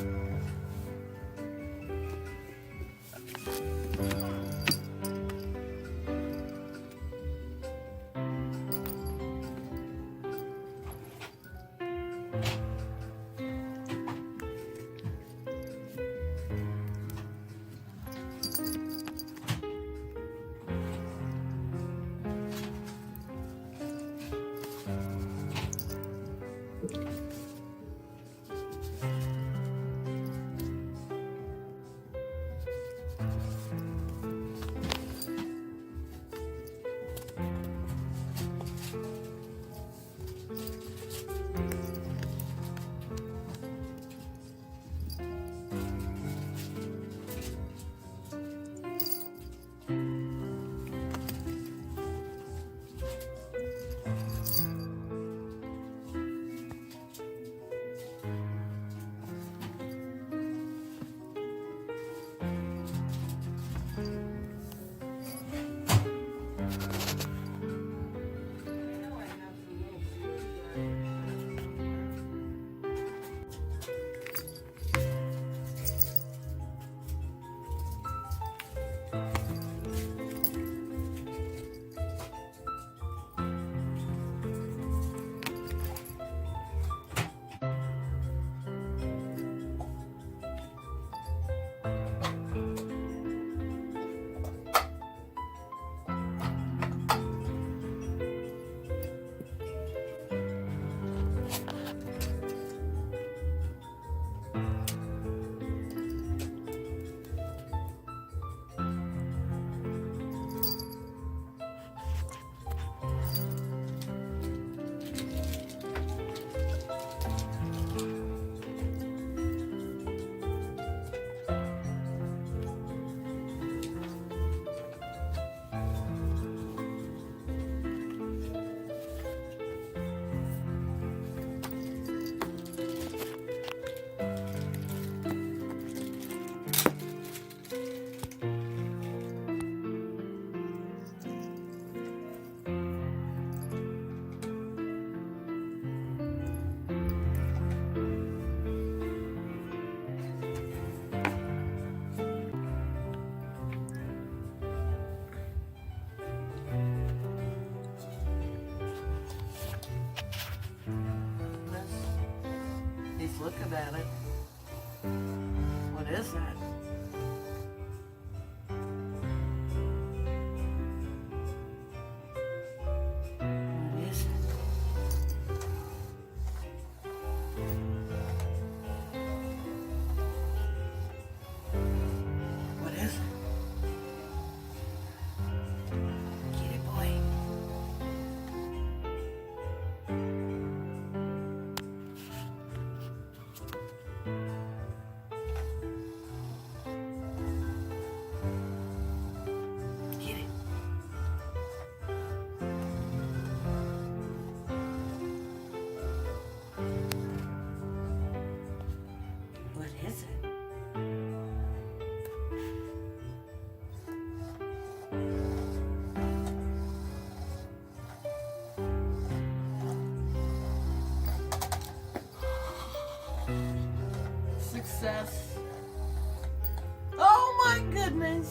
looking at it. What is that? What is it? What is it? Kitty boy. Get it. What is it? Success. Oh my goodness.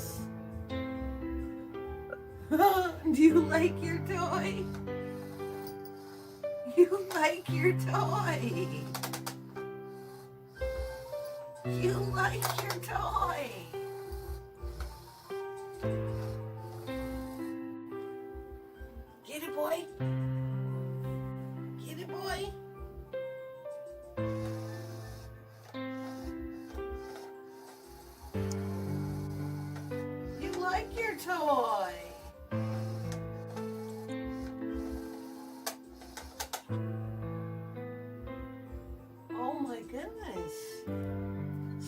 Do you like your toy? You like your toy. You like your toy. Get it, boy. Get it, boy. You like your toy. Oh my goodness.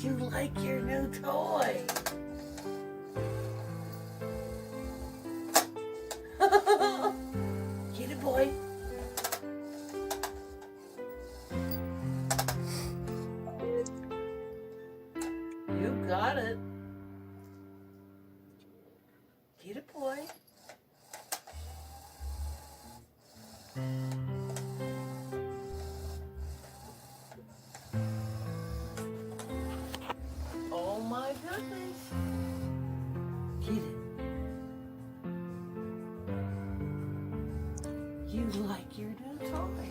You like your new toy. Get it, boy. You got it. Get it, boy. Oh my goodness. Get it. You like your new toy.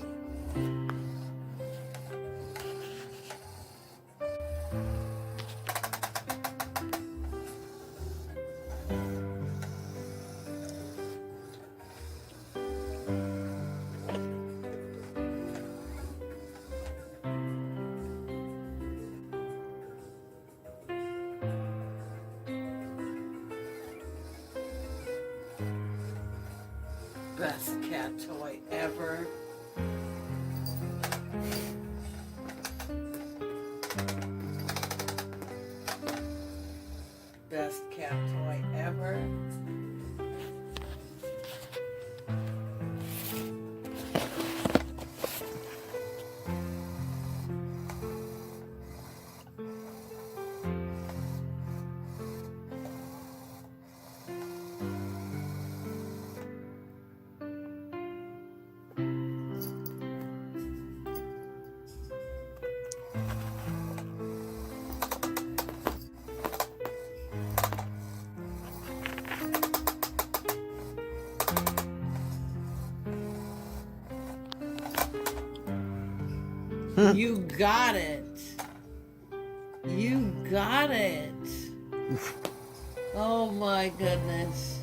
Best cat toy ever. Best cat toy ever. You got it. You got it. Oh my goodness.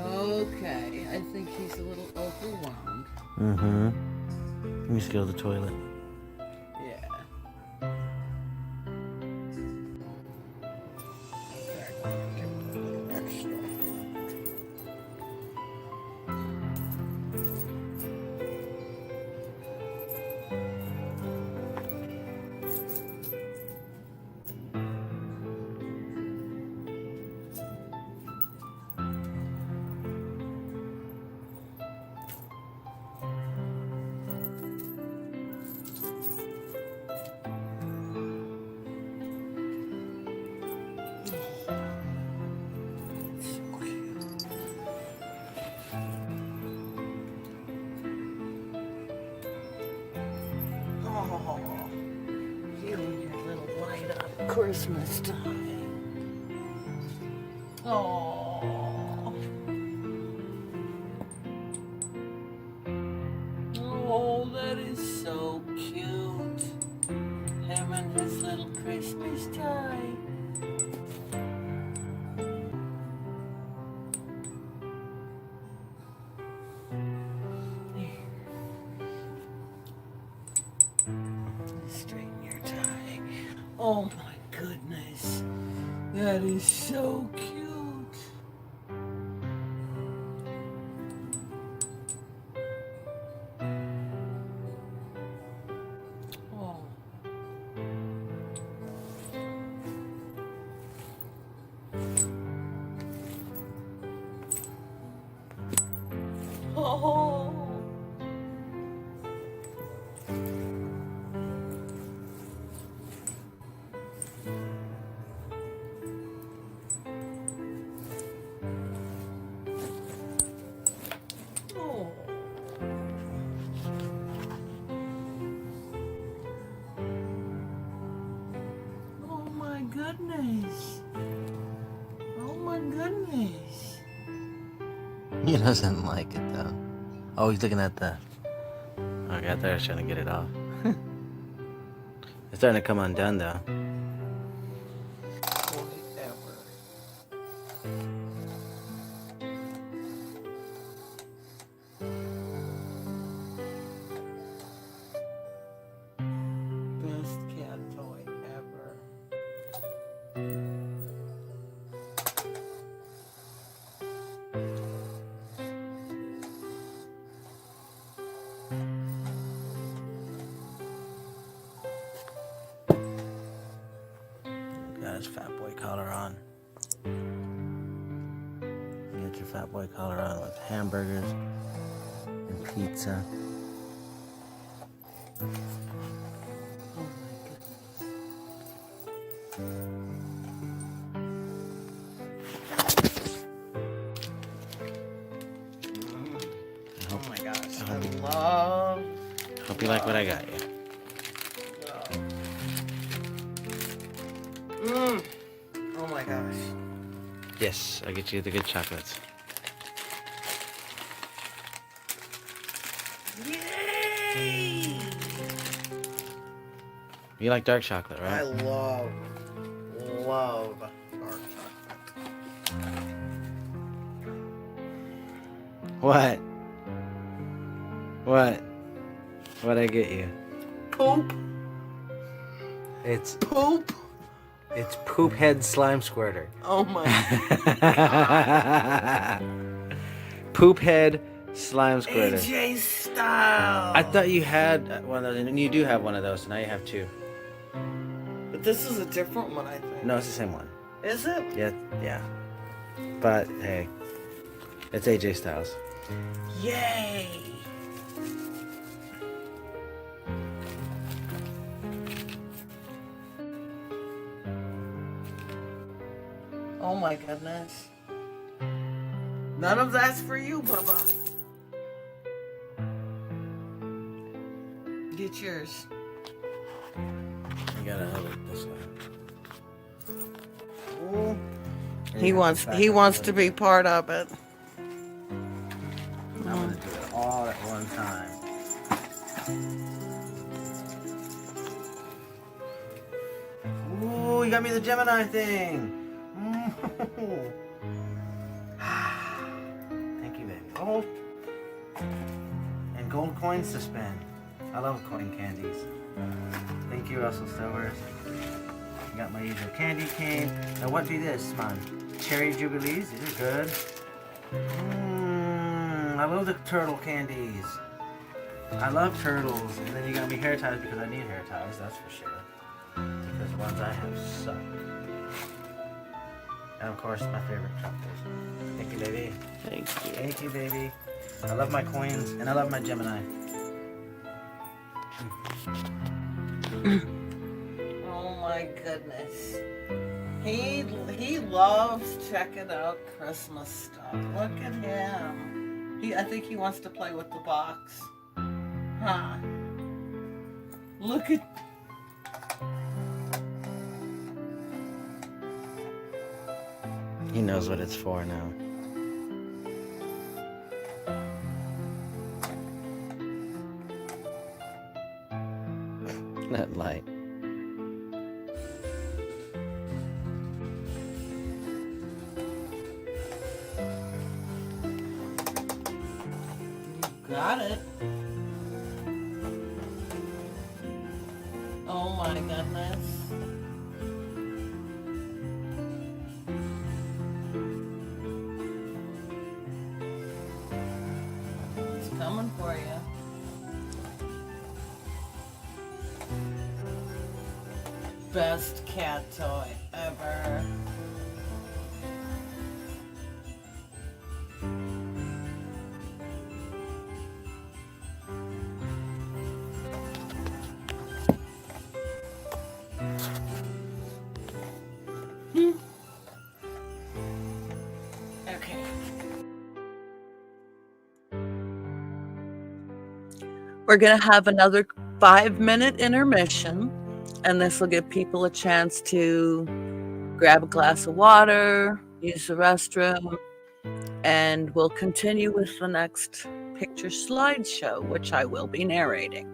Okay, I think he's a little overwhelmed. Mm-hmm. He needs to go to the toilet. Yeah. Oh, you and your little light up Christmas time. Oh. Oh. and his little Christmas toy. Straighten your tie. Oh my goodness. That is so cute. Oh. Oh. Oh. Oh my goodness. Oh my goodness. He doesn't like it though. Oh, he's looking at the. Okay, I thought I was trying to get it off. It's starting to come undone though. Whatever. Best cat toy ever. Got his fat boy collar on. Get your fat boy collar on with hamburgers and pizza. Oh my goodness. Oh my gosh. I Hope you like what I got you. Oh my gosh. Yes, I'll get you the good chocolates. Yay! You like dark chocolate, I right? love dark chocolate. What? What? What'd I get you? Poop. It's Poop. poop head slime squirter. Oh my. Poop head slime squirter. AJ style. I thought you had one of those, and you do have one of those, so now you have two. But this is a different one, I think. No, it's the same one. Is it? Yeah. But hey, it's AJ Styles. Yay. Oh my goodness. None of that's for you, Bubba. Get yours. You gotta hold it this way. Ooh. And He you have wants to back he up wants a to little be part of it. bit. I'm gonna do it all at one time. Ooh, you got me the Gemini thing. Thank you, baby. Oh, and gold coins to spend. I love coin candies. Thank you, Russell Stowers. You got my usual candy cane. Now what be this, man? Cherry Jubilees, these are good. I love the turtle candies. I love turtles. And then you got me hair ties because I need hair ties, that's for sure. Because the ones I have suck. And of course, my favorite chocolates. Thank you, baby. Thank you. Thank you, baby. I love my coins and I love my Gemini. Oh my goodness. He loves checking out Christmas stuff. Look at him. I think he wants to play with the box. Huh. Look at He knows what it's for now. That light. got it. Oh my goodness. It's coming for you. Best cat toy ever. Okay. We're going to have another 5-minute intermission, and this will give people a chance to grab a glass of water, use the restroom, and we'll continue with the next picture slideshow, which I will be narrating.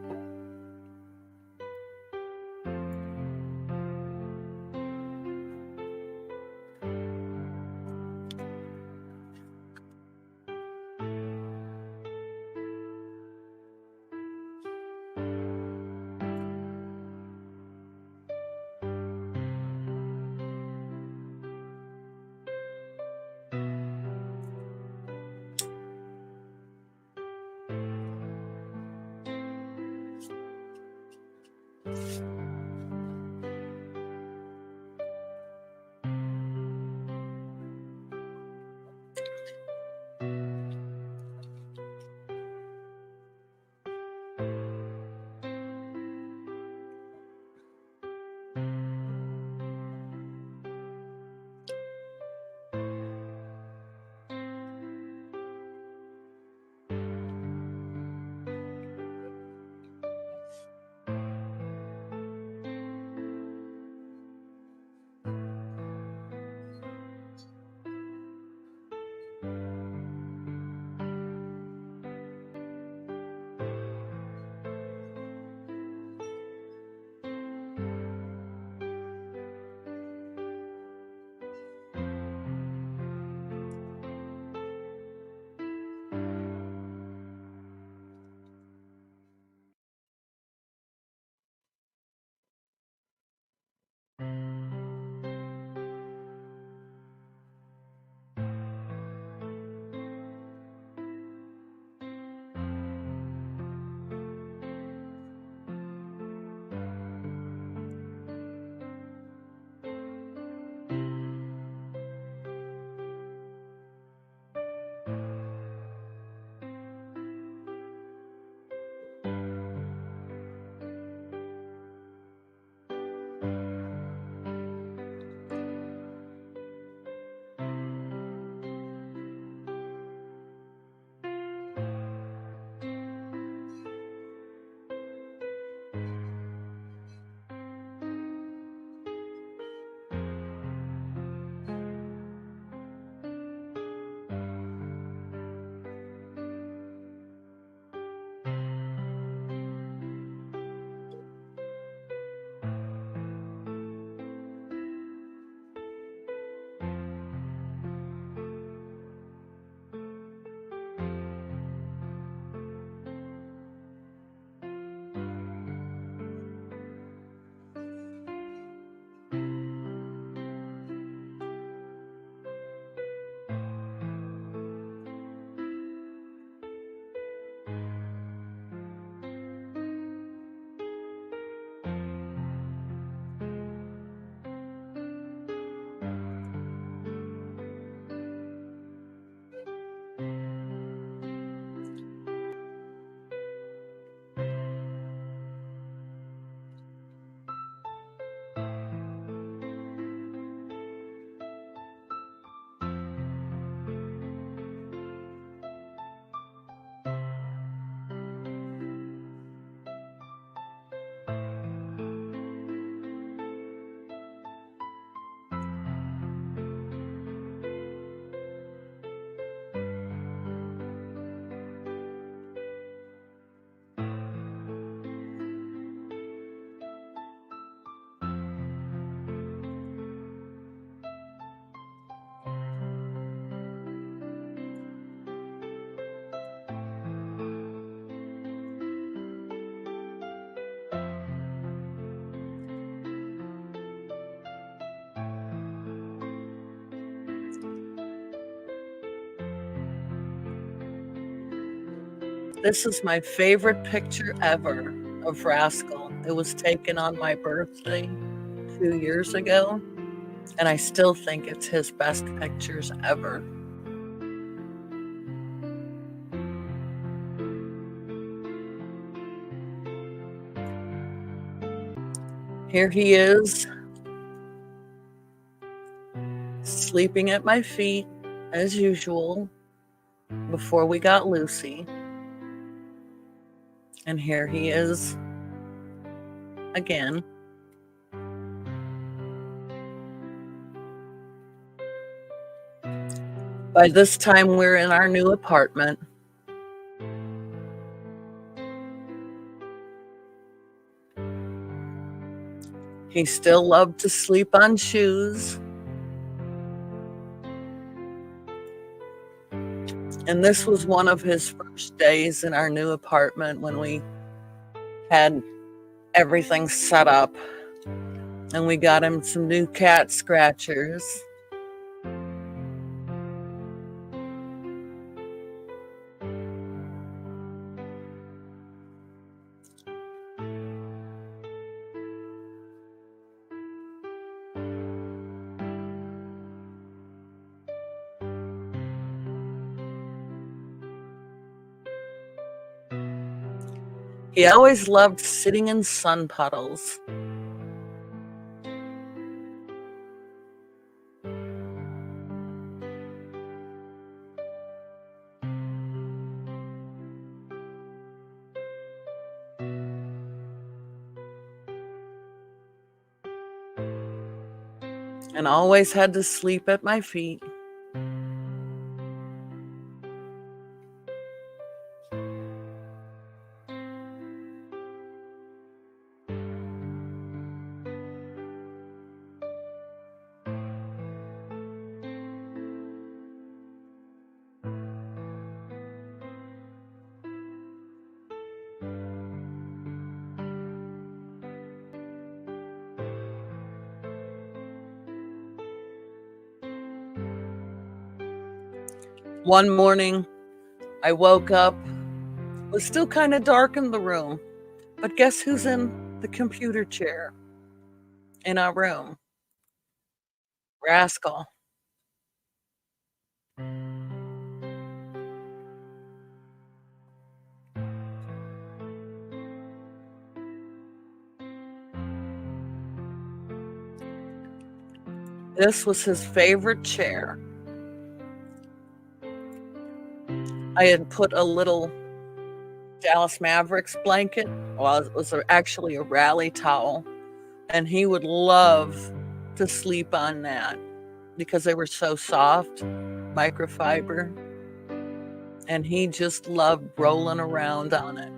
This is my favorite picture ever of Rascal. It was taken on my birthday 2 years ago, and I still think it's his best pictures ever. Here he is, sleeping at my feet as usual before we got Luci. And here he is again. By this time, we're in our new apartment. He still loved to sleep on shoes. And this was one of his first days in our new apartment when we had everything set up. And we got him some new cat scratchers. He always loved sitting in sun puddles. And always had to sleep at my feet. One morning, I woke up. It was still kind of dark in the room, but guess who's in the computer chair in our room? Rascal. This was his favorite chair. I had put a little Dallas Mavericks blanket. Well, it was actually a rally towel. And he would love to sleep on that because they were so soft, microfiber. And he just loved rolling around on it.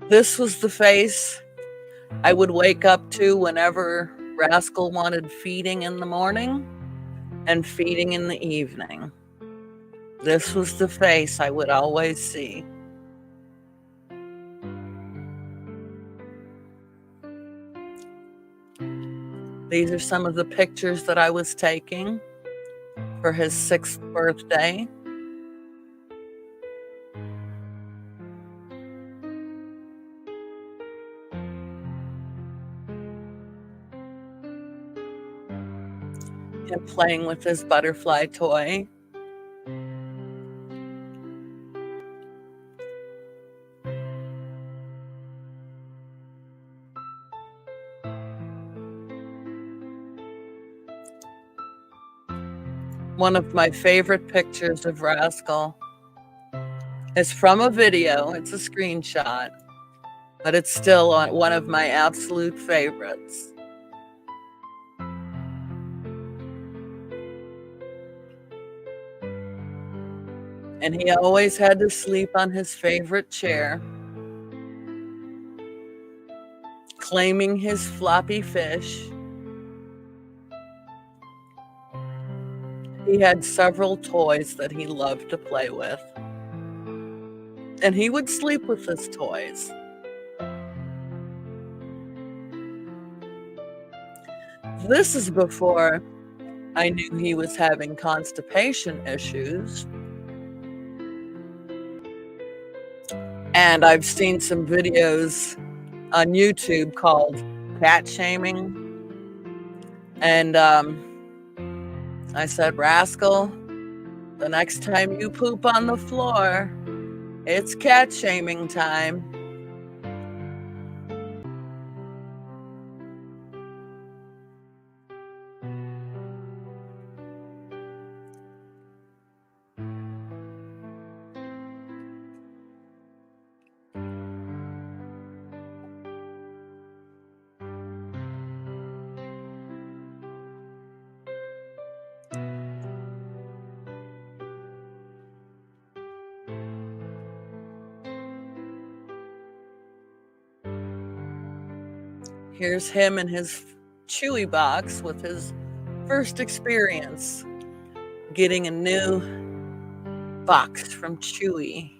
This was the face I would wake up to whenever Rascal wanted feeding in the morning and feeding in the evening. This was the face I would always see. These are some of the pictures that I was taking for his 6th birthday. And playing with his butterfly toy. One of my favorite pictures of Rascal is from a video. It's a screenshot, but it's still one of my absolute favorites. And he always had to sleep on his favorite chair, claiming his floppy fish. He had several toys that he loved to play with, and he would sleep with his toys. This is before I knew he was having constipation issues. And I've seen some videos on YouTube called cat shaming. And I said, Rascal, the next time you poop on the floor, it's cat shaming time. Here's him in his Chewy box with his first experience getting a new box from Chewy.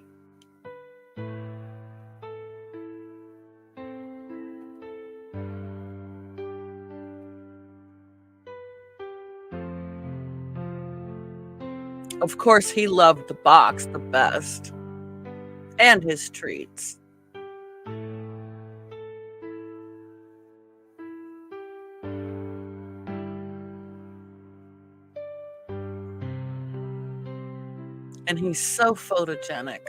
Of course, he loved the box the best, and his treats. And he's so photogenic.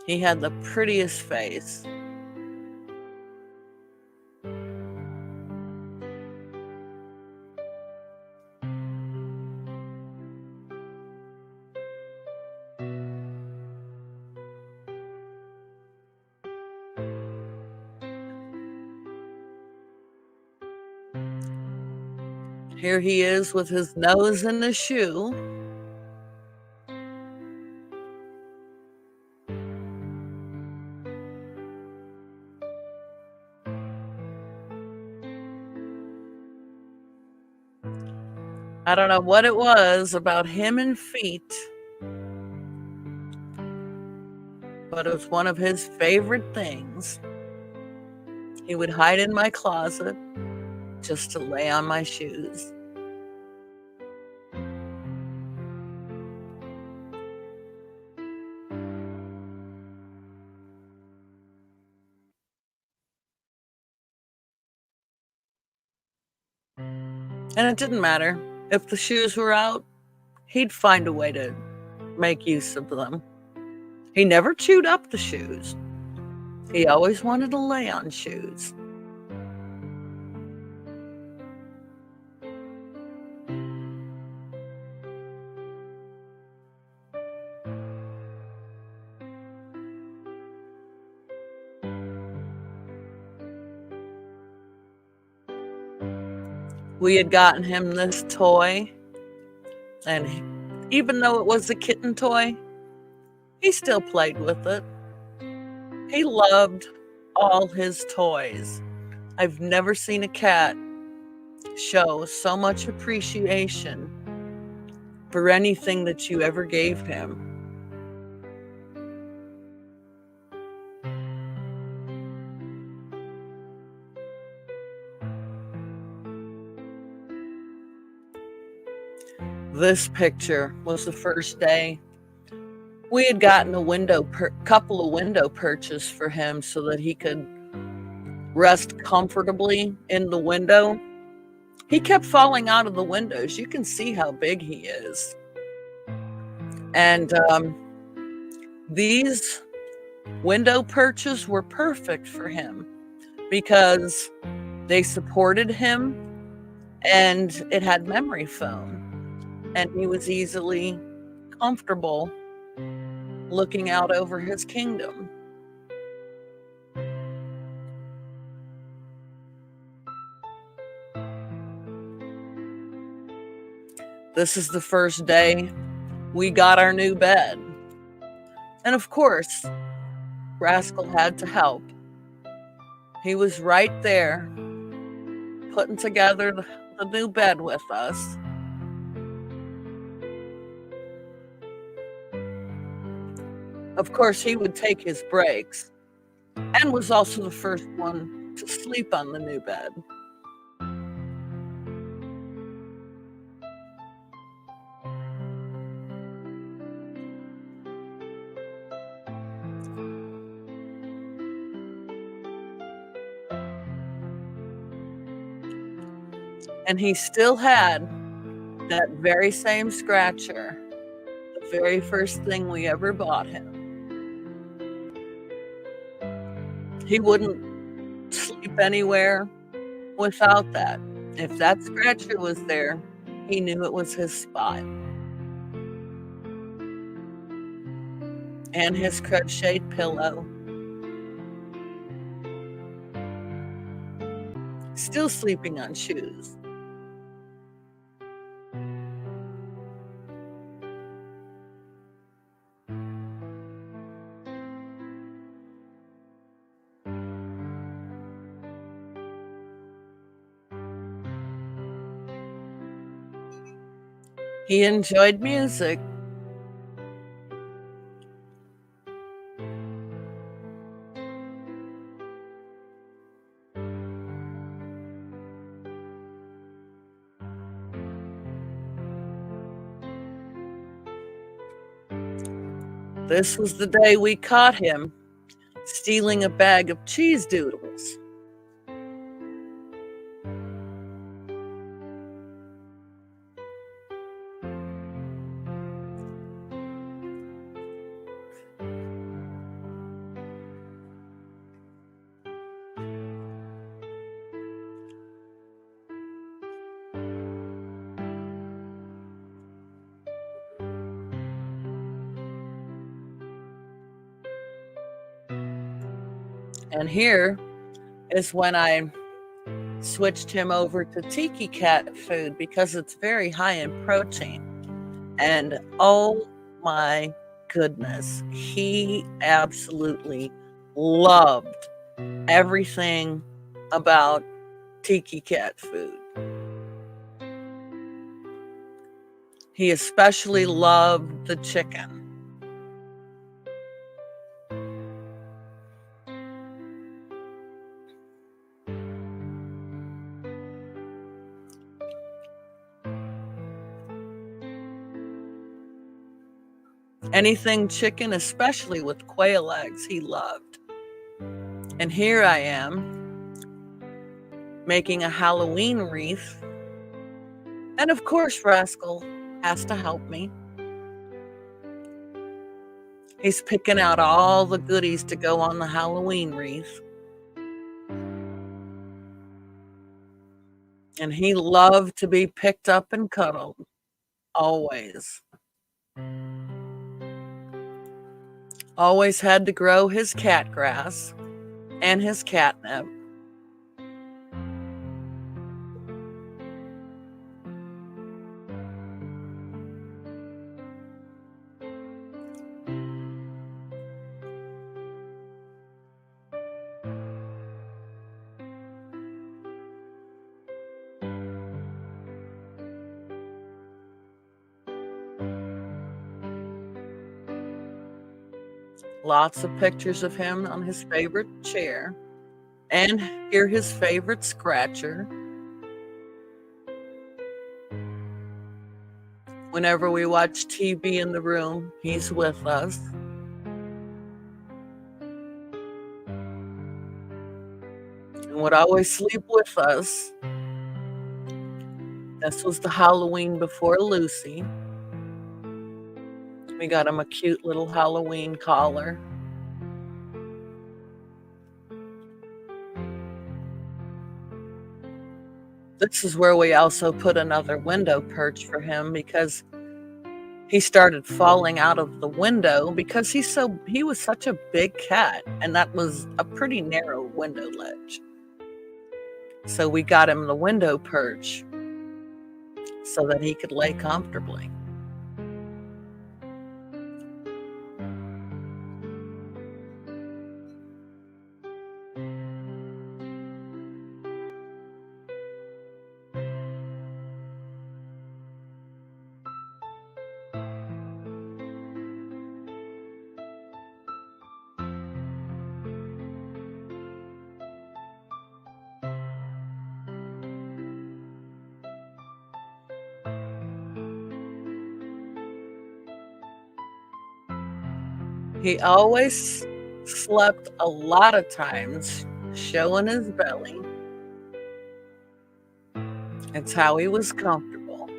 He had the prettiest face. Here he is with his nose in the shoe. I don't know what it was about him and feet, but it was one of his favorite things. He would hide in my closet just to lay on my shoes. And it didn't matter. If the shoes were out, he'd find a way to make use of them. He never chewed up the shoes. He always wanted to lay on shoes. We had gotten him this toy, and even though it was a kitten toy, he still played with it. He loved all his toys. I've never seen a cat show so much appreciation for anything that you ever gave him. This picture was the first day we had gotten a couple of window perches for him so that he could rest comfortably in the window. He kept falling out of the windows. You can see how big he is. And these window perches were perfect for him because they supported him and it had memory foam. And he was easily comfortable looking out over his kingdom. This is the first day we got our new bed. And of course, Rascal had to help. He was right there, putting together the new bed with us. Of course, he would take his breaks and was also the first one to sleep on the new bed. And he still had that very same scratcher, the very first thing we ever bought him. He wouldn't sleep anywhere without that. If that scratcher was there, he knew it was his spot. And his crocheted pillow. Still sleeping on shoes. He enjoyed music. This was the day we caught him stealing a bag of cheese doodles. And here is when I switched him over to tiki cat food because it's very high in protein. And oh my goodness, he absolutely loved everything about tiki cat food. He especially loved the chicken. Anything chicken, especially with quail eggs, he loved. And here I am making a Halloween wreath. And of course, Rascal has to help me. He's picking out all the goodies to go on the Halloween wreath. And he loved to be picked up and cuddled, always. Always had to grow his cat grass and his catnip. Lots of pictures of him on his favorite chair. And here his favorite scratcher. Whenever we watch TV in the room, he's with us. And would always sleep with us. This was the Halloween before Luci. We got him a cute little Halloween collar. This is where we also put another window perch for him because he started falling out of the window because he was such a big cat, and that was a pretty narrow window ledge. So we got him the window perch so that he could lay comfortably. He always slept a lot of times, showing his belly. It's how he was comfortable.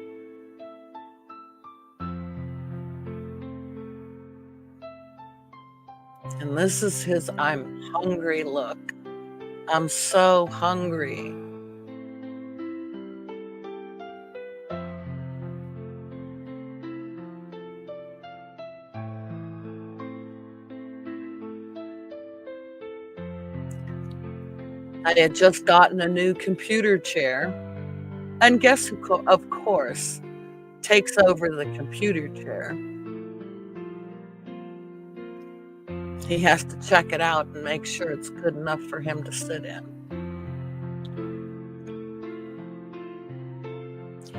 And this is his I'm hungry look. I'm so hungry. I had just gotten a new computer chair. And guess who, of course, takes over the computer chair? He has to check it out and make sure it's good enough for him to sit in.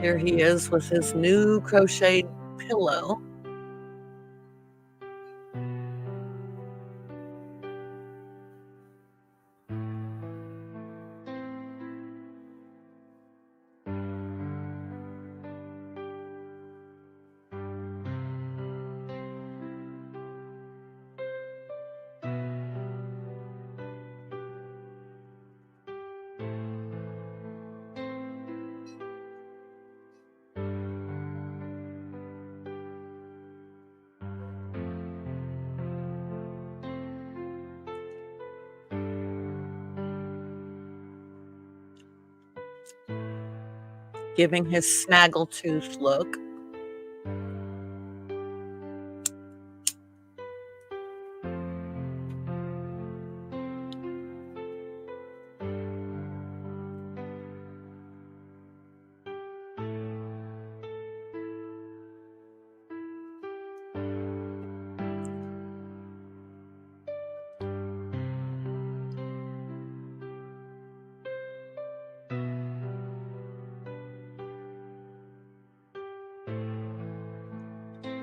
Here he is with his new crocheted pillow. Giving his snaggletooth look.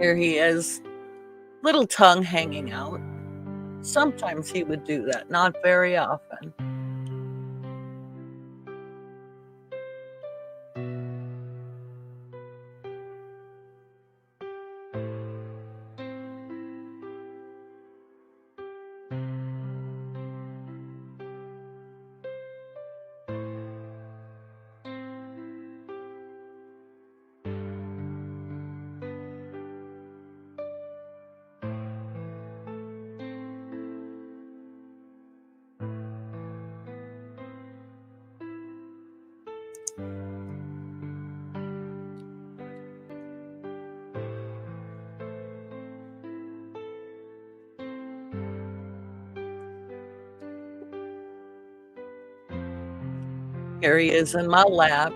Here he is, little tongue hanging out. Sometimes he would do that, not very often. Here he is in my lap,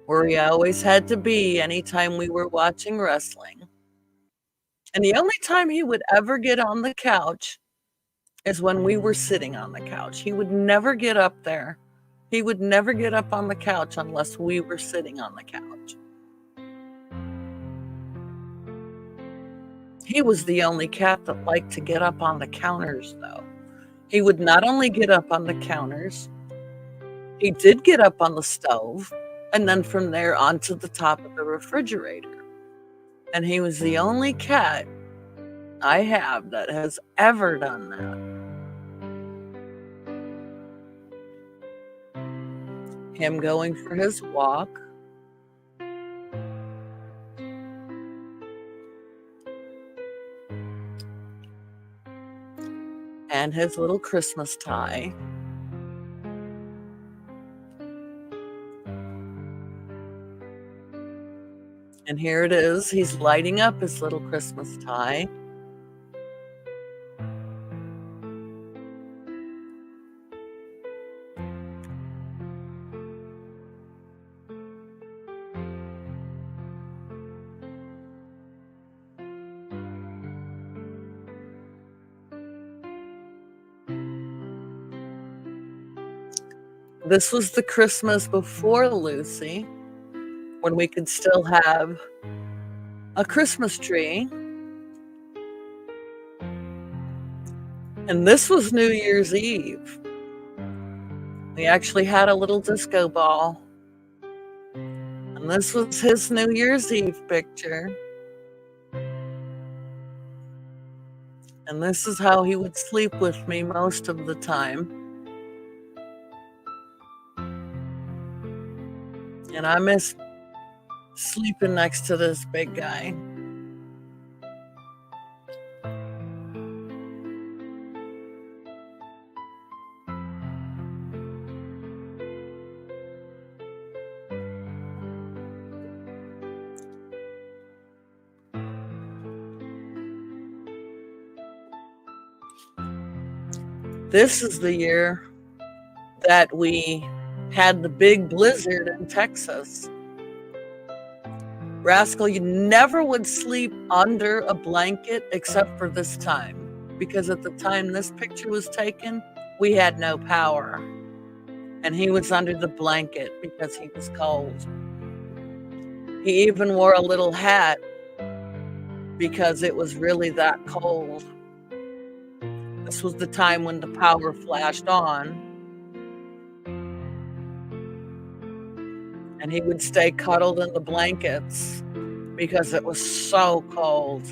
where he always had to be anytime we were watching wrestling. And the only time he would ever get on the couch is when we were sitting on the couch. He would never get up there. He would never get up on the couch unless we were sitting on the couch. He was the only cat that liked to get up on the counters, though. He would not only get up on the counters, he did get up on the stove, and then from there onto the top of the refrigerator. And he was the only cat I have that has ever done that. Him going for his walk. And his little Christmas tie. And here it is. He's lighting up his little Christmas tie. This was the Christmas before Luci, when we could still have a Christmas tree. And this was New Year's Eve. We actually had a little disco ball. And this was his New Year's Eve picture. And this is how he would sleep with me most of the time. And I miss sleeping next to this big guy. This is the year that we had the big blizzard in Texas. Rascal, you never would sleep under a blanket except for this time, because at the time this picture was taken, we had no power. And he was under the blanket because he was cold. He even wore a little hat because it was really that cold. This was the time when the power flashed on. And he would stay cuddled in the blankets because it was so cold.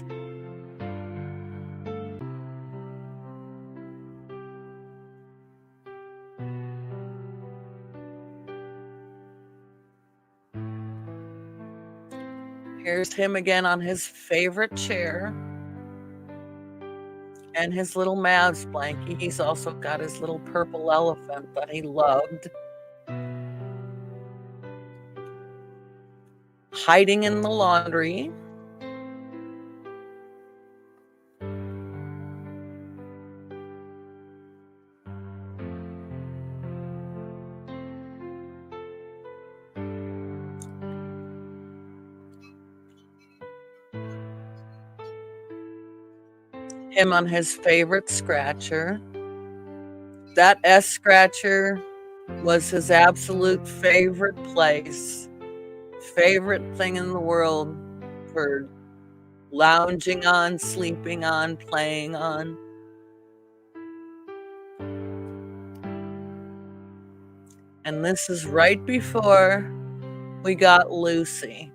Here's him again on his favorite chair and his little Mavs blankie. He's also got his little purple elephant that he loved. Hiding in the laundry. Him on his favorite scratcher. That S scratcher was his absolute favorite place, favorite thing in the world for lounging on, sleeping on, playing on. And this is right before we got Luci.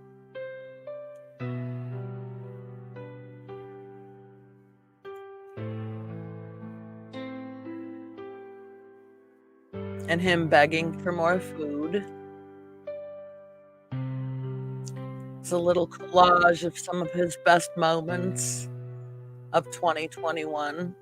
And him begging for more food. It's a little collage of some of his best moments of 2021.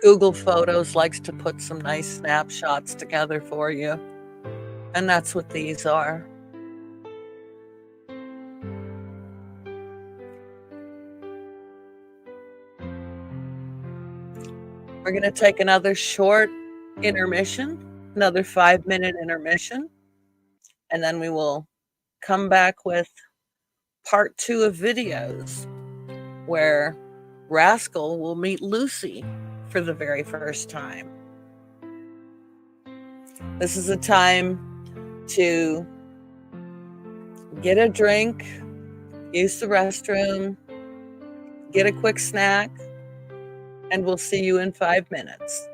Google Photos likes to put some nice snapshots together for you. And that's what these are. We're going to take another short intermission, another 5-minute intermission, and then we will come back with part 2 of videos where Rascal will meet Luci for the very first time. This is a time to get a drink, use the restroom, get a quick snack, and we'll see you in 5 minutes.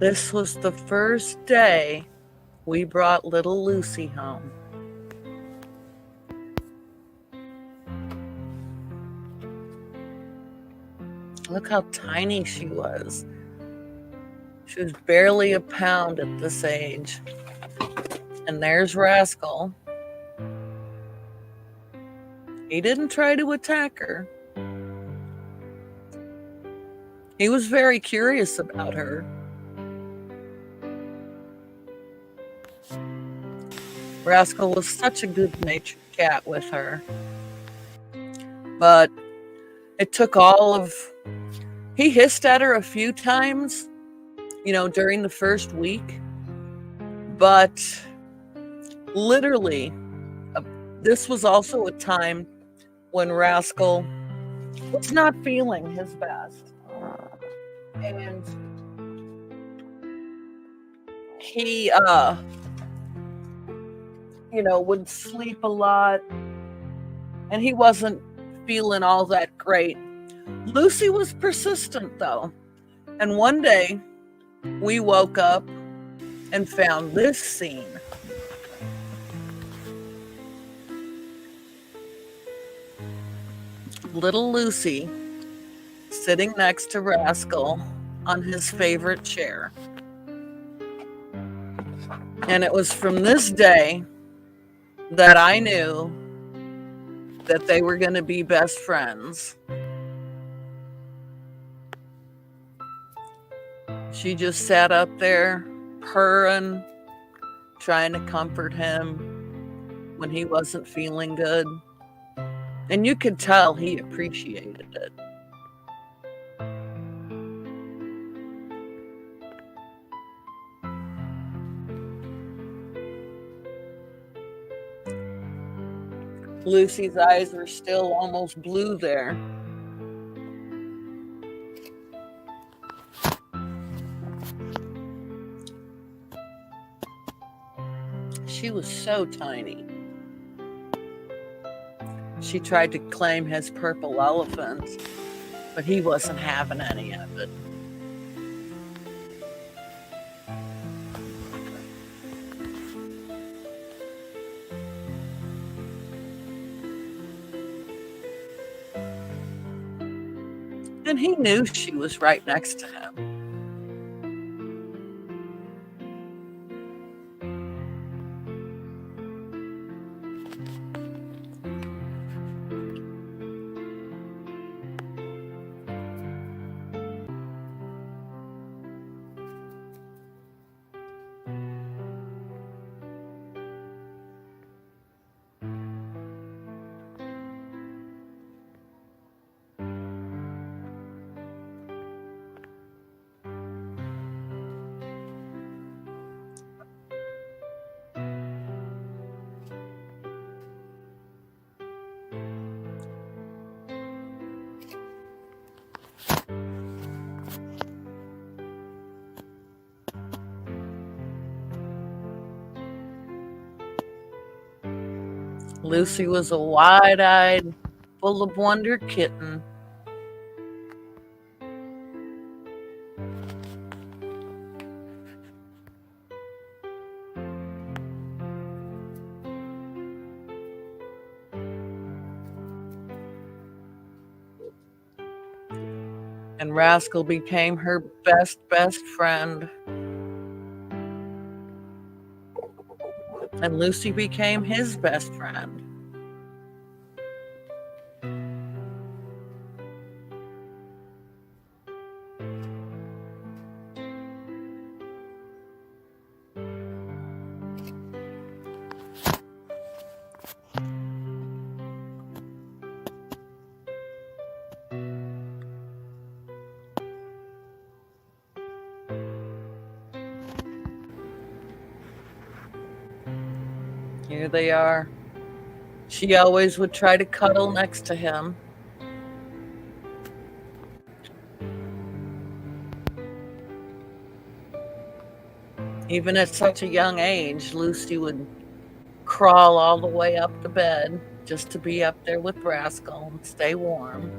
This was the first day we brought little Lucy home. Look how tiny she was. She was barely a pound at this age. And there's Rascal. He didn't try to attack her. He was very curious about her. Rascal was such a good-natured cat with her. But it took all of... He hissed at her a few times, during the first week. But literally, this was also a time when Rascal was not feeling his best. And he, would sleep a lot. And he wasn't feeling all that great. Lucy was persistent, though. And one day, we woke up and found this scene. Little Lucy sitting next to Rascal on his favorite chair. And it was from this day that I knew that they were going to be best friends. She just sat up there, purring, trying to comfort him when he wasn't feeling good. And you could tell he appreciated it. Lucy's eyes were still almost blue there. She was so tiny. She tried to claim his purple elephant, but he wasn't having any of it. And he knew she was right next to him. Lucy was a wide-eyed, full of wonder kitten. And Rascal became her best friend. And Lucy became his best friend. Here they are. She always would try to cuddle next to him. Even at such a young age, Lucy would crawl all the way up the bed just to be up there with Rascal and stay warm.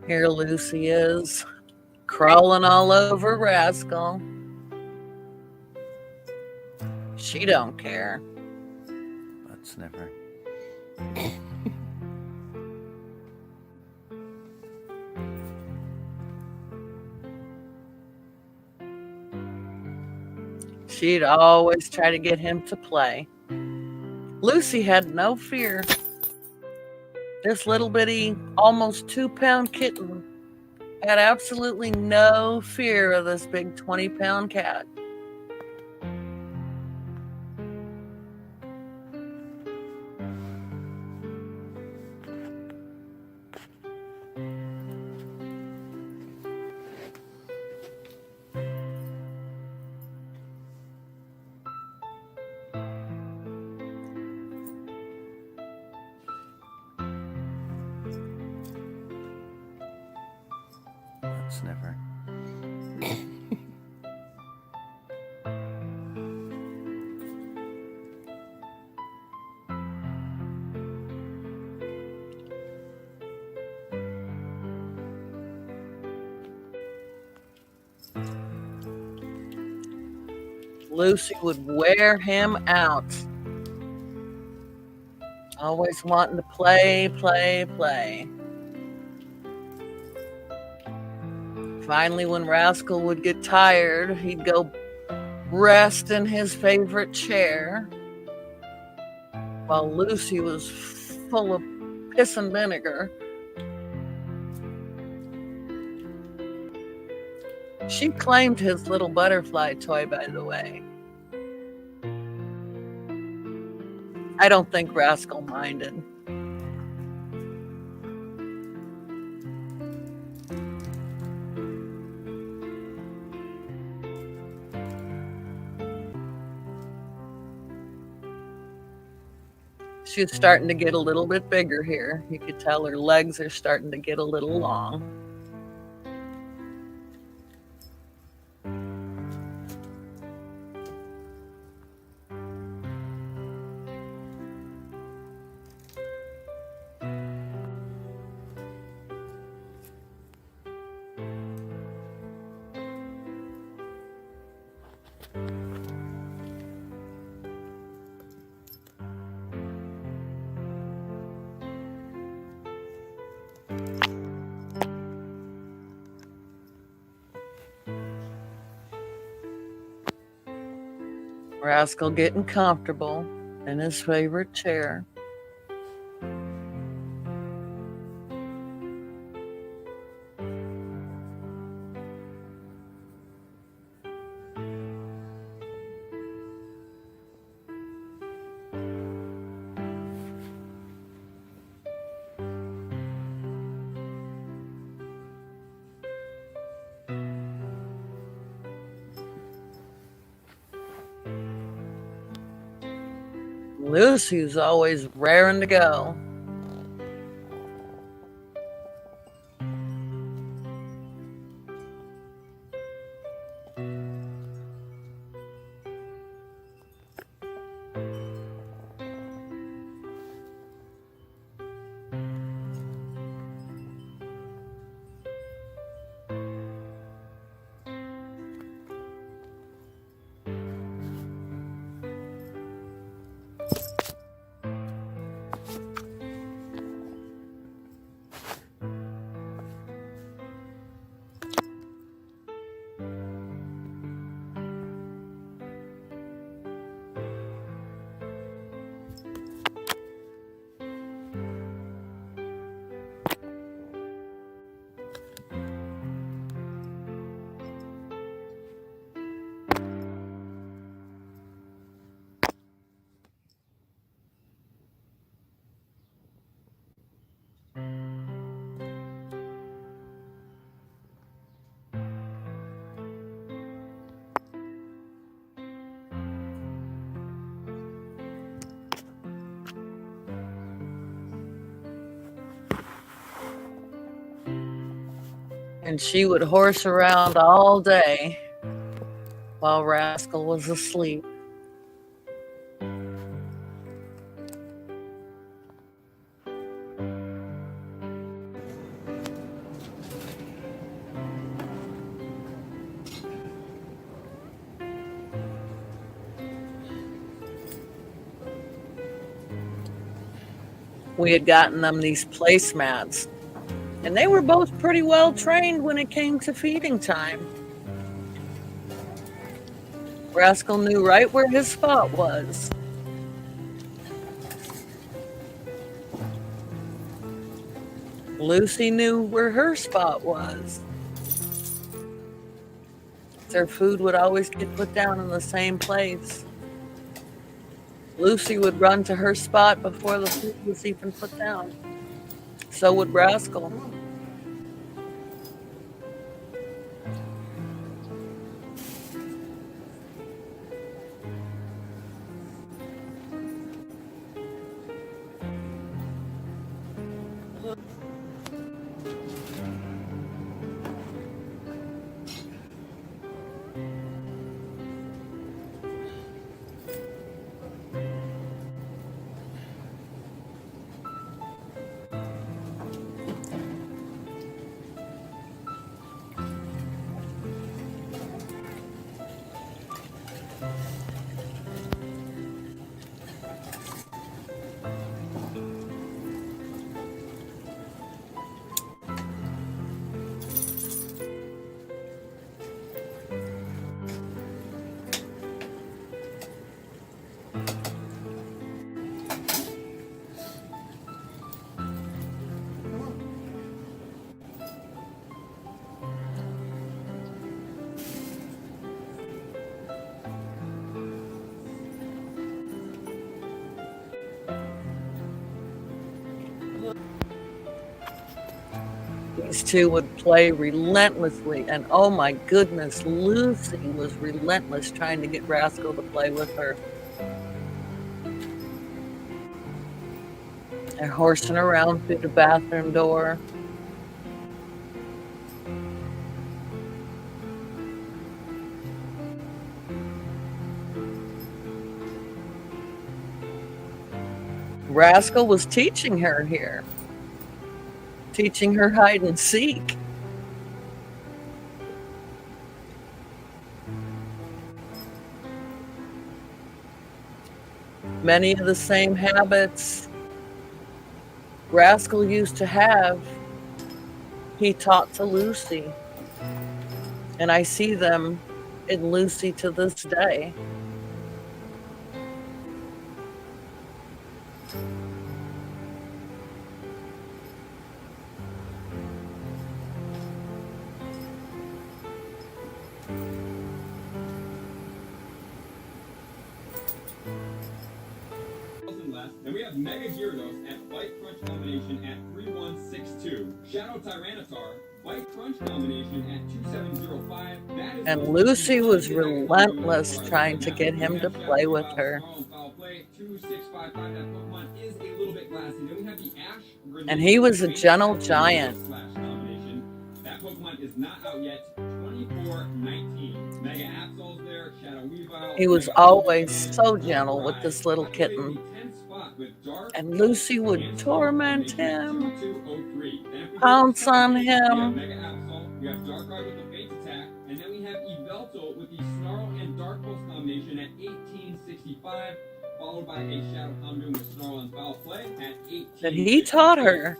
Here Lucy is, crawling all over Rascal. She don't care. Butt sniffer. She'd always try to get him to play. Lucy had no fear. This little bitty, almost 2-pound kitten had absolutely no fear of this big 20-pound cat. Butt sniffer. Lucy would wear him out. Always wanting to play, play, play. Finally, when Rascal would get tired, he'd go rest in his favorite chair while Lucy was full of piss and vinegar. She claimed his little butterfly toy, by the way. I don't think Rascal minded. She's starting to get a little bit bigger here. You could tell her legs are starting to get a little long. Rascal getting comfortable in his favorite chair. Lucy's always raring to go. And she would horse around all day while Rascal was asleep. we had gotten them these placemats, and they were both pretty well trained when it came to feeding time. Rascal knew right where his spot was. Lucy knew where her spot was. Their food would always get put down in the same place. Lucy would run to her spot before the food was even put down. So would Rascal. These two would play relentlessly, and oh my goodness, Lucy was relentless trying to get Rascal to play with her. They're horsing around through the bathroom door. Rascal was teaching her here. Teaching her hide and seek. Many of the same habits Rascal used to have, he taught to Lucy. And I see them in Lucy to this day. And we have Mega Gyarados at Bite Crunch combination at 3162. Shadow Tyranitar, Bite Crunch combination at 2705. And Lucy was relentless trying to get him to play with her. 2655. That Pokemon is a little bit glassy. Then we have the Ash Grenade. And he was a gentle giant. That Pokemon is not out yet. 2419. Mega Absol's there. Shadow Weavile. He was always so gentle with this little kitten. And Lucy would torment him, pounce on him. We have Darkrai with the Faint Attack, and then we have Yveltal with the Snarl and Dark Pulse combination at 1865, followed by a Shadow Houndoom with Snarl and Foul Play at 18. And he taught her.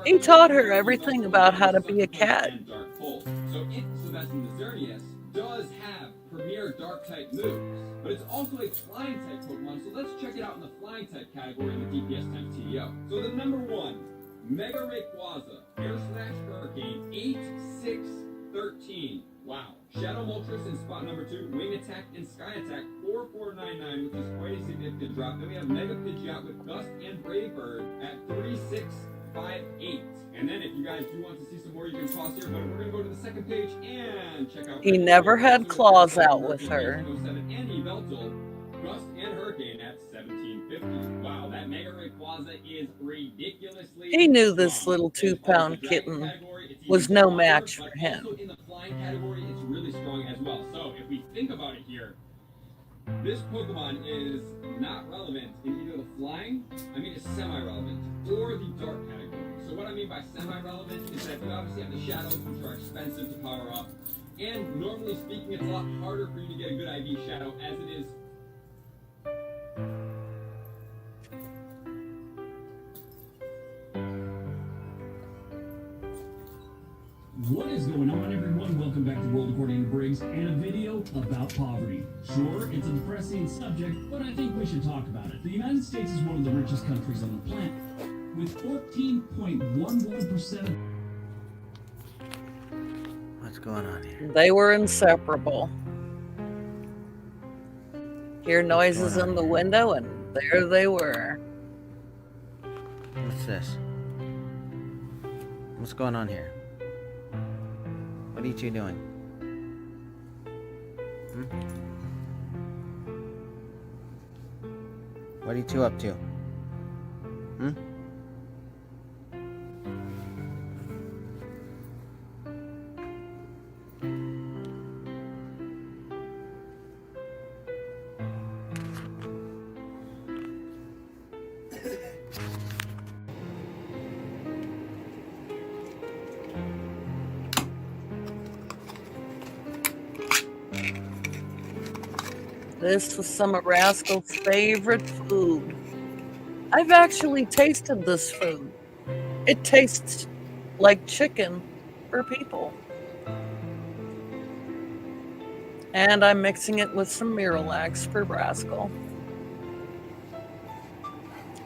He taught her everything about how to be a cat. So Sylvester Xerneas does have premier dark type moves, but it's also a flying type Pokemon, so let's check it out in the flying type category in the DPS times TDO. So the number one, Mega Rayquaza, Air Slash Hurricane, 8613. Wow. Shadow Moltres in spot number 2, Wing Attack and Sky Attack, 4499, which is quite a significant drop. Then we have Mega Pidgeot with Gust and Brave Bird at 3658. And then if you guys do want to see some more, you can pause here, but we're going to go to the second page and check out... He never had claws out with her. And Yveltal, Gust and Hurricane at 1750. Wow, that Mega Rayquaza is ridiculously... He knew this little 2-pound kitten was no match for him. Also in the flying category, it's really strong as well. So if we think about it here, this Pokemon is not relevant in either the flying, it's semi-relevant, or the dark category. So what I mean by semi-relevant is that you obviously have the shadows, which are expensive to power up, and normally speaking, it's a lot harder for you to get a good IV shadow as it is. welcome back to World According to Briggs and a video about poverty. Sure, it's a depressing subject, but I think we should talk about it. The United States is one of the richest countries on the planet, with 14.11%. What's going on here? They were inseparable. Hear noises in the window, and there they were. What's this? What's going on here? What are you two doing? What are you two up to? This was some of Rascal's favorite food. I've actually tasted this food. It tastes like chicken for people. And I'm mixing it with some Miralax for Rascal,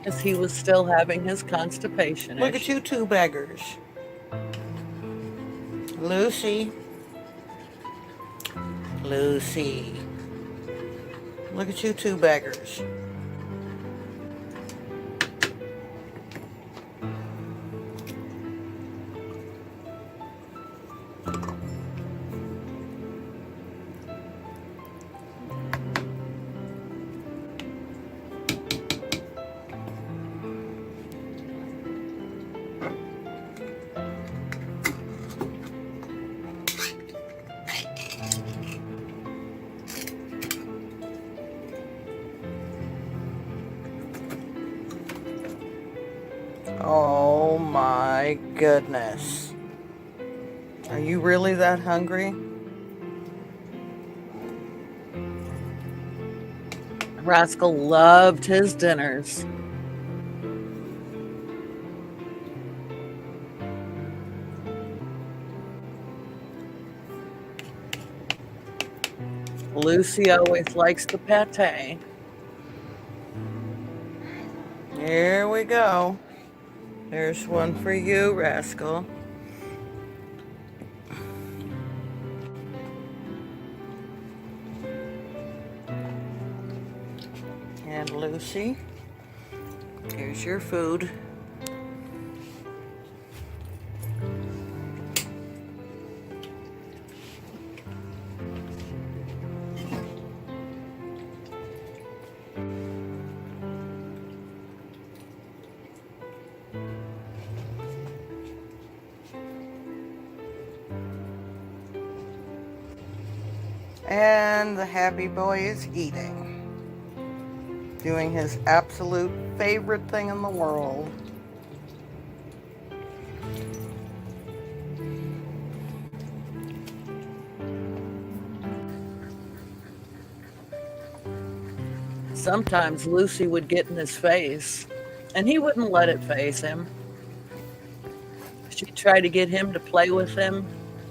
as he was still having his constipation Look issue. at you two beggars. Lucy. Lucy. Look at you two beggars. Oh my goodness. Are you really that hungry? Rascal loved his dinners. Lucy always likes the pate. Here we go. There's one for you, Rascal. And Lucy, here's your food. And the happy boy is eating. Doing his absolute favorite thing in the world. Sometimes Lucy would get in his face, and he wouldn't let it faze him. She'd try to get him to play with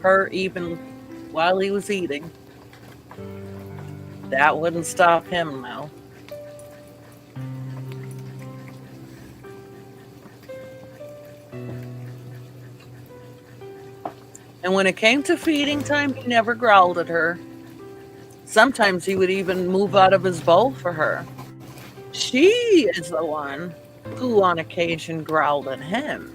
her even while he was eating. That wouldn't stop him now. And when it came to feeding time, he never growled at her. Sometimes he would even move out of his bowl for her. She is the one who on occasion growled at him.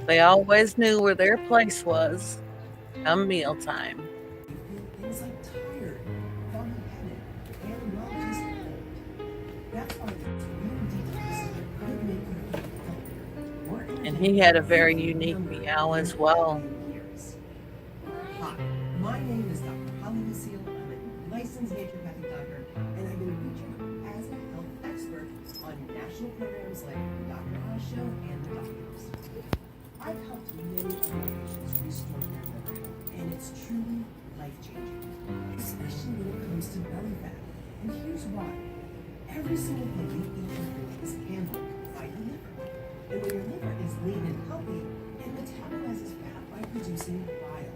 They always knew where their place was come mealtime. Things like tired, foggy-headed, and well just cold. That's why these weird details could make you feel healthier. And he had a very unique meow as well. Hi, my name is Dr. Holly Lucille. I'm a licensed naturopathic doctor, and I've been featured as a health expert on national programs like The Dr. Oz Show and The Doctors. I've helped many other patients restore their liver health, and it's truly life-changing, especially when it comes to belly fat. And here's why. Every single thing you eat and drink is handled by your liver. And when your liver is lean and healthy, it metabolizes fat by producing bile.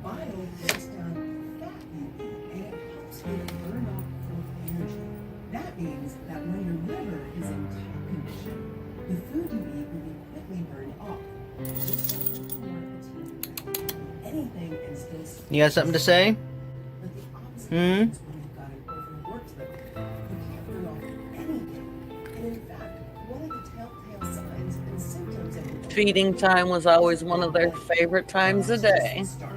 Bile breaks down fat you eat, and it helps it burn off full of energy. That means that when your liver is in top condition, the food you eat will be quickly burned off. Just like you want a team anything and still. You got something to say? But the opposite happens when you've got an overworked liver. You can't burn off anything. And in fact, one of the telltale signs and symptoms of an Feeding time was always one of their favorite times of day. start.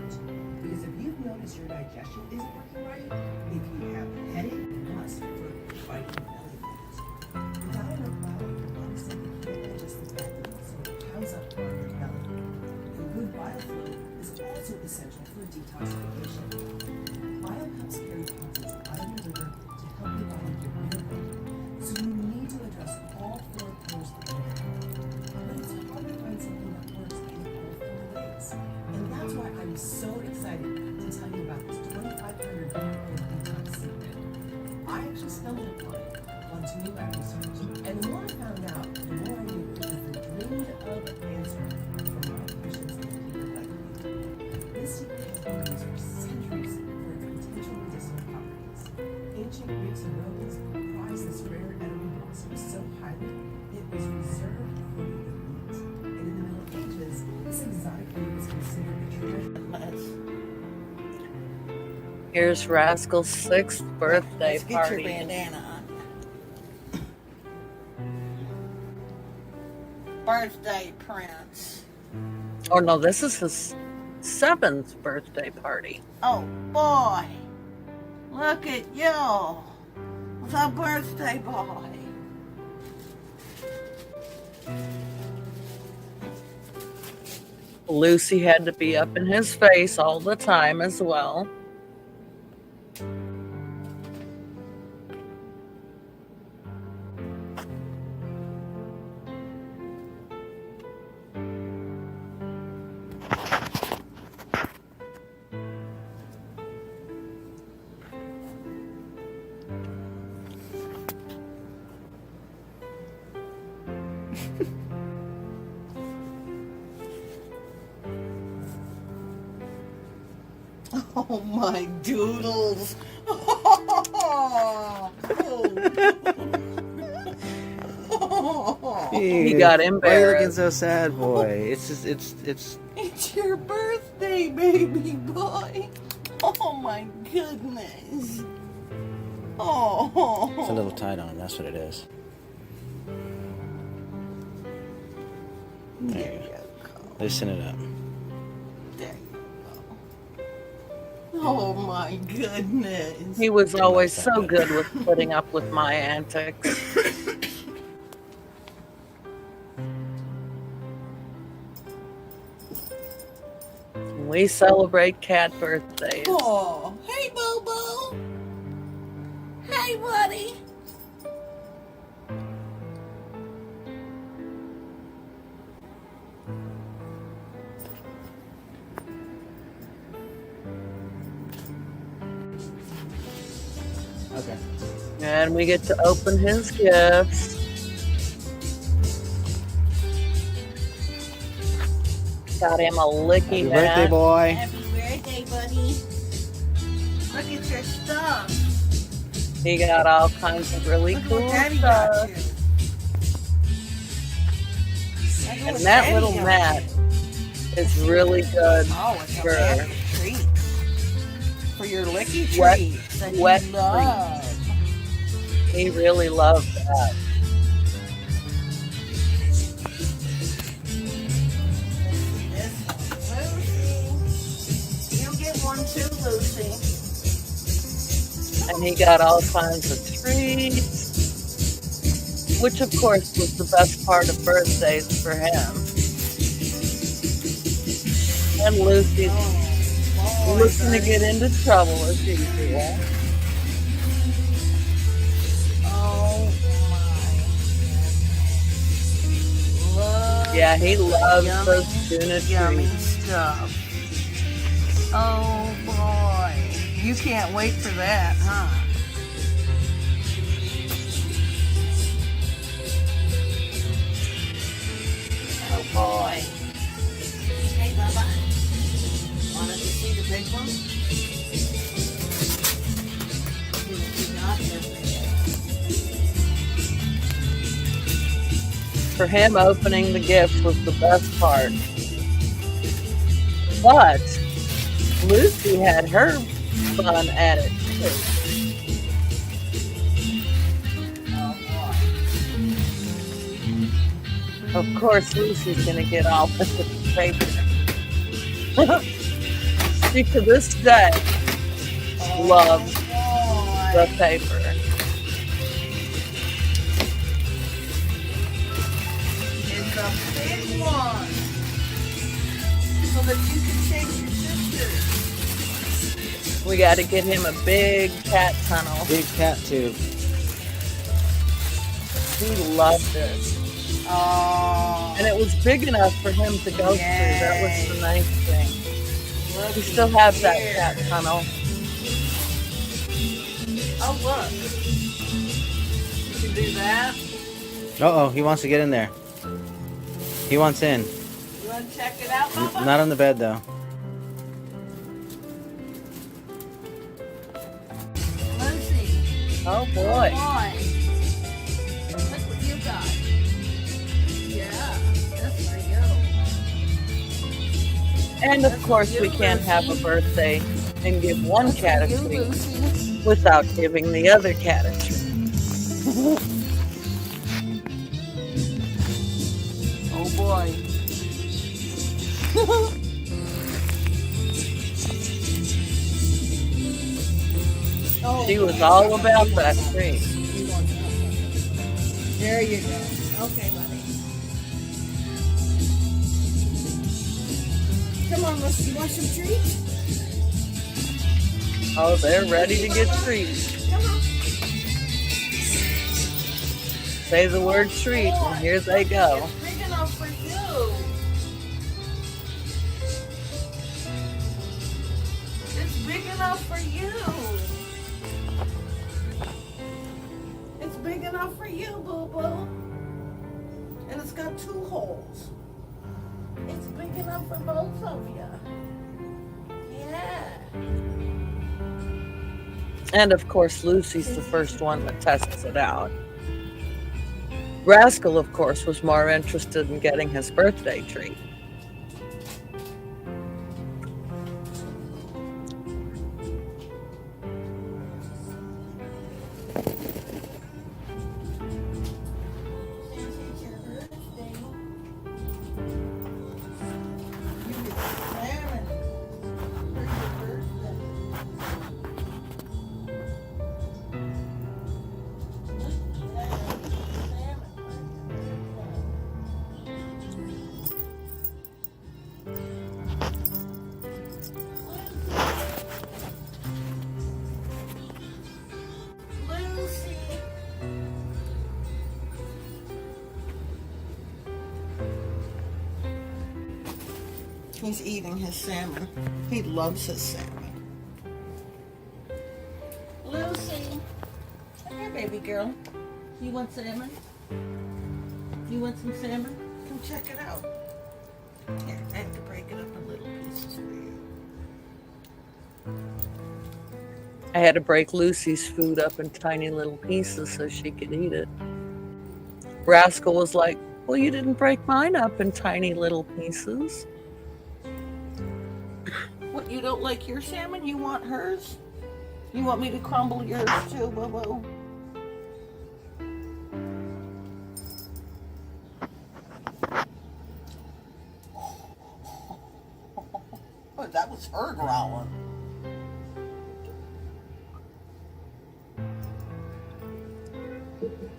Because if you've noticed your digestion isn't working right, if you have a headache, you must for fighting belly fat. Without enough bile, your body simply can't digest the fat you eat, so it piles up on your belly. And good bile flow is also essential for detoxification. Bile helps carry toxins out of your liver to help your body get rid of them. So you need to address all four pillars of the liver. But it's hard to find something that works in all four ways. And that's why I'm so excited to tell you about this 2,500 detox secret. I actually stumbled upon it while doing my research. And the more I found out, the more I knew it was the dreamed of answer for my patients and people like me. This secret has been used for centuries for its potential medicinal properties. Ancient Greeks and Romans prized this rare edible blossom so highly it was reserved for the elite. And in the Middle Ages, this exotic fruit was considered a treasure. Here's Rascal's 6th birthday Let's get your party. bandana on. Birthday prince. Oh no, this is his 7th birthday party. Oh boy, look at you, the birthday boy. Lucy had to be up in his face all the time as well. Oh my doodles. He got Why are you looking embarrassed. so sad, boy? It's just, it's. It's your birthday, baby boy. Oh my goodness. Oh. It's a little tight on him, that's what it is. There you go. Loosen it up. There you go. Oh my goodness. He was always so good with putting up with my antics. We celebrate cat birthdays. Oh, hey Bobo. Hey buddy. Okay. And we get to open his gifts. Got him a licky Happy birthday, mat. boy. Happy birthday, buddy. Look at your stuff. He got all kinds of really Look cool what Daddy got stuff. you. Look And what that Daddy little got mat you. is really good Oh, it's a for magic treat. For your licky Wet- treats that wet you love. He really loved that. Lucy. And he got all kinds of treats, which of course was the best part of birthdays for him. And Lucy's looking to get into trouble as usual. Oh my. Look Yeah, he at the loves yummy, those tuna yummy treats. stuff. Oh boy. You can't wait for that, huh? Oh boy. Hey, Bubba. Wanted to see the big one? You got your big For him, opening the gift was the best part. But Lucy had her fun at it too. Oh boy. Of course, Lucy's gonna get all this with the paper. She to this day loves the paper. It's a big one. So that you can chase your sister. We got to get him a big cat tunnel. Big cat tube. He loved it. Oh. And it was big enough for him to go through. That was the nice thing. We still have that cat tunnel. Oh, look. You can do that. Uh-oh, he wants to get in there. He wants in. You want to check it out, Papa? Not on the bed, though. Lucy. Oh, boy. Boy. Look what you got. Yeah, that's for you. And of course, we can't have a birthday and give one cat a You, treat Lucy. without giving the other cat a treat. Oh boy. She was all about that treat. There you go. Okay, buddy. Come on, Lucy. You want some treats? Oh, they're ready to get treats. Come on. Say the word treat, and here they go. It's big enough for you. It's big enough for you. It's big enough for you, boo-boo. And it's got 2 holes. It's big enough for both of you. Yeah. And of course, Lucy's the first one that tests it out. Rascal, of course, was more interested in getting his birthday treat. He's eating his salmon. He loves his salmon. Lucy. Come here, baby girl. You want salmon? You want some salmon? Come check it out. Here, I have to break it up in little pieces for you. I had to break Lucy's food up in tiny little pieces so she could eat it. Rascal was like, well, you didn't break mine up in tiny little pieces. What, you don't like your salmon? You want hers? You want me to crumble yours too, boo-boo? Oh, that was her growling. You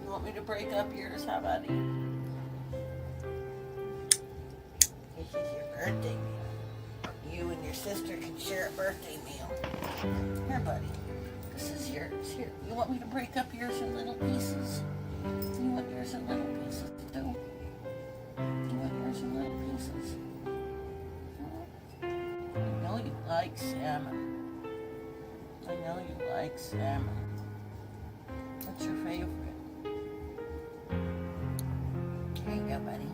want me to break up yours? How about you? This is your birthday meal. You and your sister can share a birthday meal. Here, buddy. This is yours. Here. You want me to break up yours in little pieces? You want yours in little pieces too? You want yours in little pieces? I know you like salmon. I know you like salmon. What's your favorite? Here you go, buddy.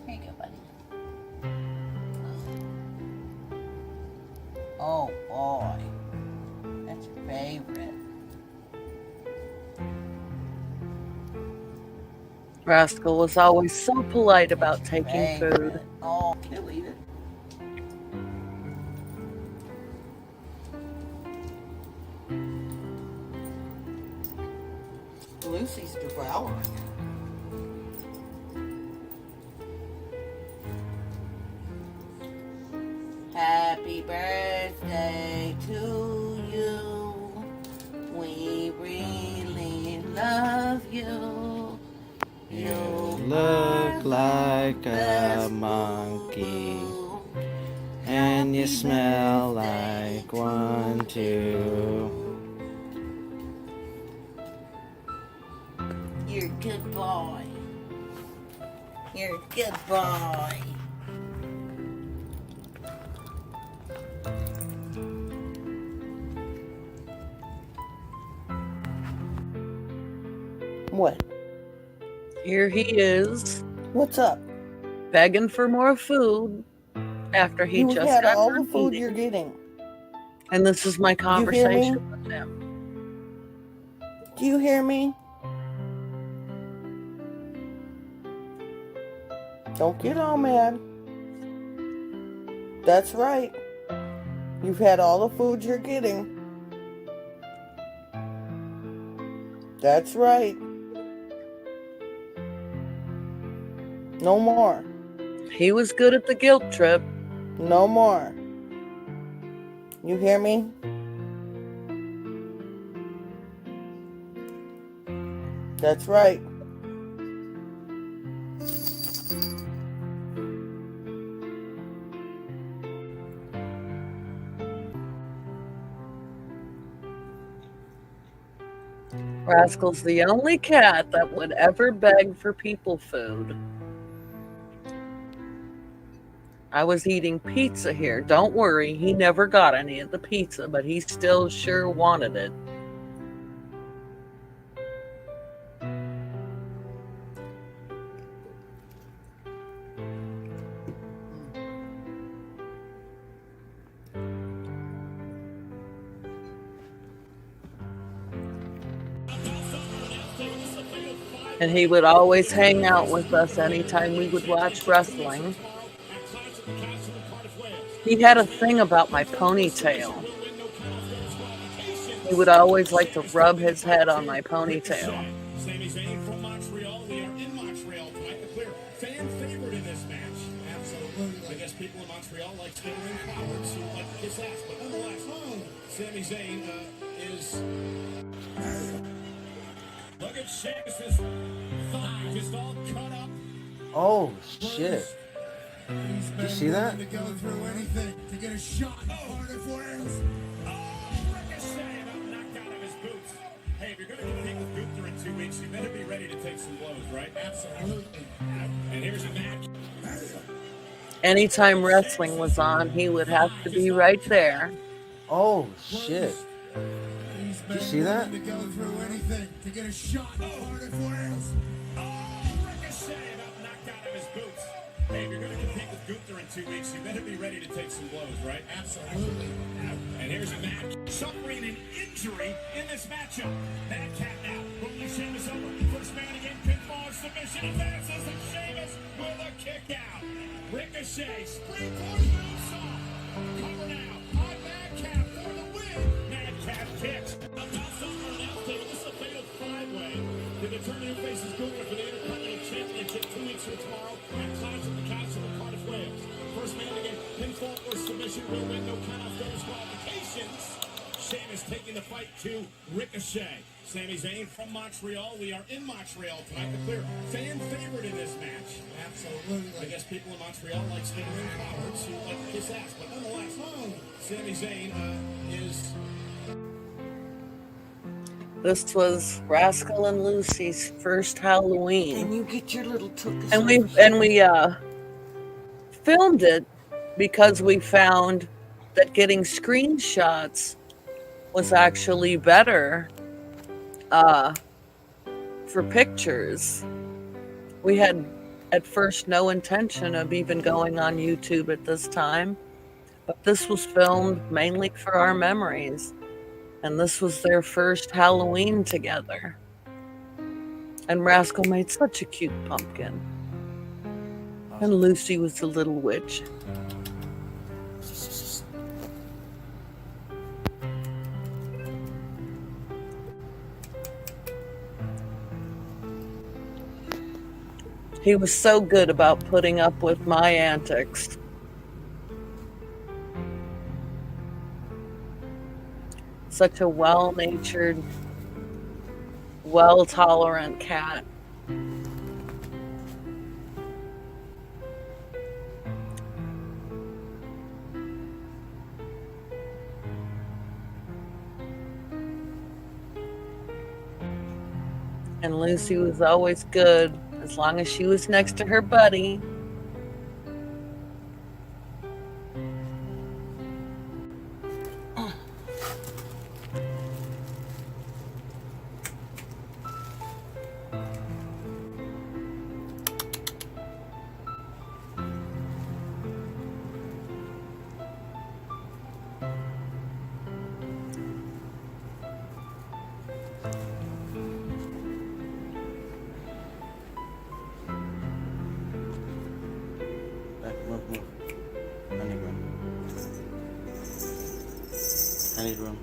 Here you go, buddy. Oh boy, that's your favorite. Rascal was always so polite about taking food. Oh, he'll eat it. Lucy's devouring it. Happy birthday to you. We really love you. You Look like a monkey, and you smell like one too. You're a good boy. You're a good boy. What? Here he is, What's up? begging for more food after he You just had got all the done food eating. you're getting. And this is my hear me? conversation with him. Do you hear me? Don't get all mad. That's right. You've had all the food you're getting. That's right. No more. He was good at the guilt trip. No more. You hear me? That's right. Rascal's the only cat that would ever beg for people food. I was eating pizza here. Don't worry, he never got any of the pizza, but he still sure wanted it. And he would always hang out with us anytime we would watch wrestling. He had a thing about my ponytail. He would always like to rub his head on my ponytail. Sami Zayn from Montreal. We are in Montreal tonight. The clear fan favorite in this match. Absolutely. I guess people in Montreal like Sterling cowards who like to kiss ass. But nonetheless, Sami Zayn is... Look at Sheamus's thigh just all cut up. Oh, shit. Did you see that? To go through anything to get a shot. Ricochet about knocked out of his boots. Hey, if you're going to compete with Gunther in 2 weeks, you better be ready to take some blows, right? Absolutely. And here's a match. Anytime wrestling was on, he would have to be right there. Oh, shit. Did you see that? To go through anything to get a shot. Ricochet about knocked out of his boots. Hey, if you're going to compete with Gunther in 2 weeks, you better be ready to take some blows, right? Absolutely. And here's a match. Suffering an injury in this matchup. Madcap now. Rolling Sheamus over. First man again. Pinfall submission. Advances and Sheamus with a kick out. Ricochet. Springboard moonsault. Cover now. On Madcap for the win. Madcap kicks. This is a fatal five-way to determine who faces Gunther for the Intercontinental Championship. boxer tomorrow at Clash of the Castle in Cardiff, Wales. First man to get pinfall or submission will win. No count-off disqualifications. Sheamus taking the fight to Ricochet. Sami Zayn from Montreal. We are in Montreal tonight. The clear fan favorite in this match. Absolutely. I guess people in Montreal like Sting cowards who like to kiss ass. But nonetheless, Sami Zayn is... This was Rascal and Luci's first Halloween. And you get your little tuchus. And we filmed it because we found that getting screenshots was actually better for pictures. We had at first no intention of even going on YouTube at this time, but this was filmed mainly for our memories, and this was their first Halloween together. And Rascal made such a cute pumpkin, and Luci was the little witch. He was so good about putting up with my antics. Such a well-natured, well-tolerant cat. And Luci was always good, as long as she was next to her buddy. Move. I need room. I need room.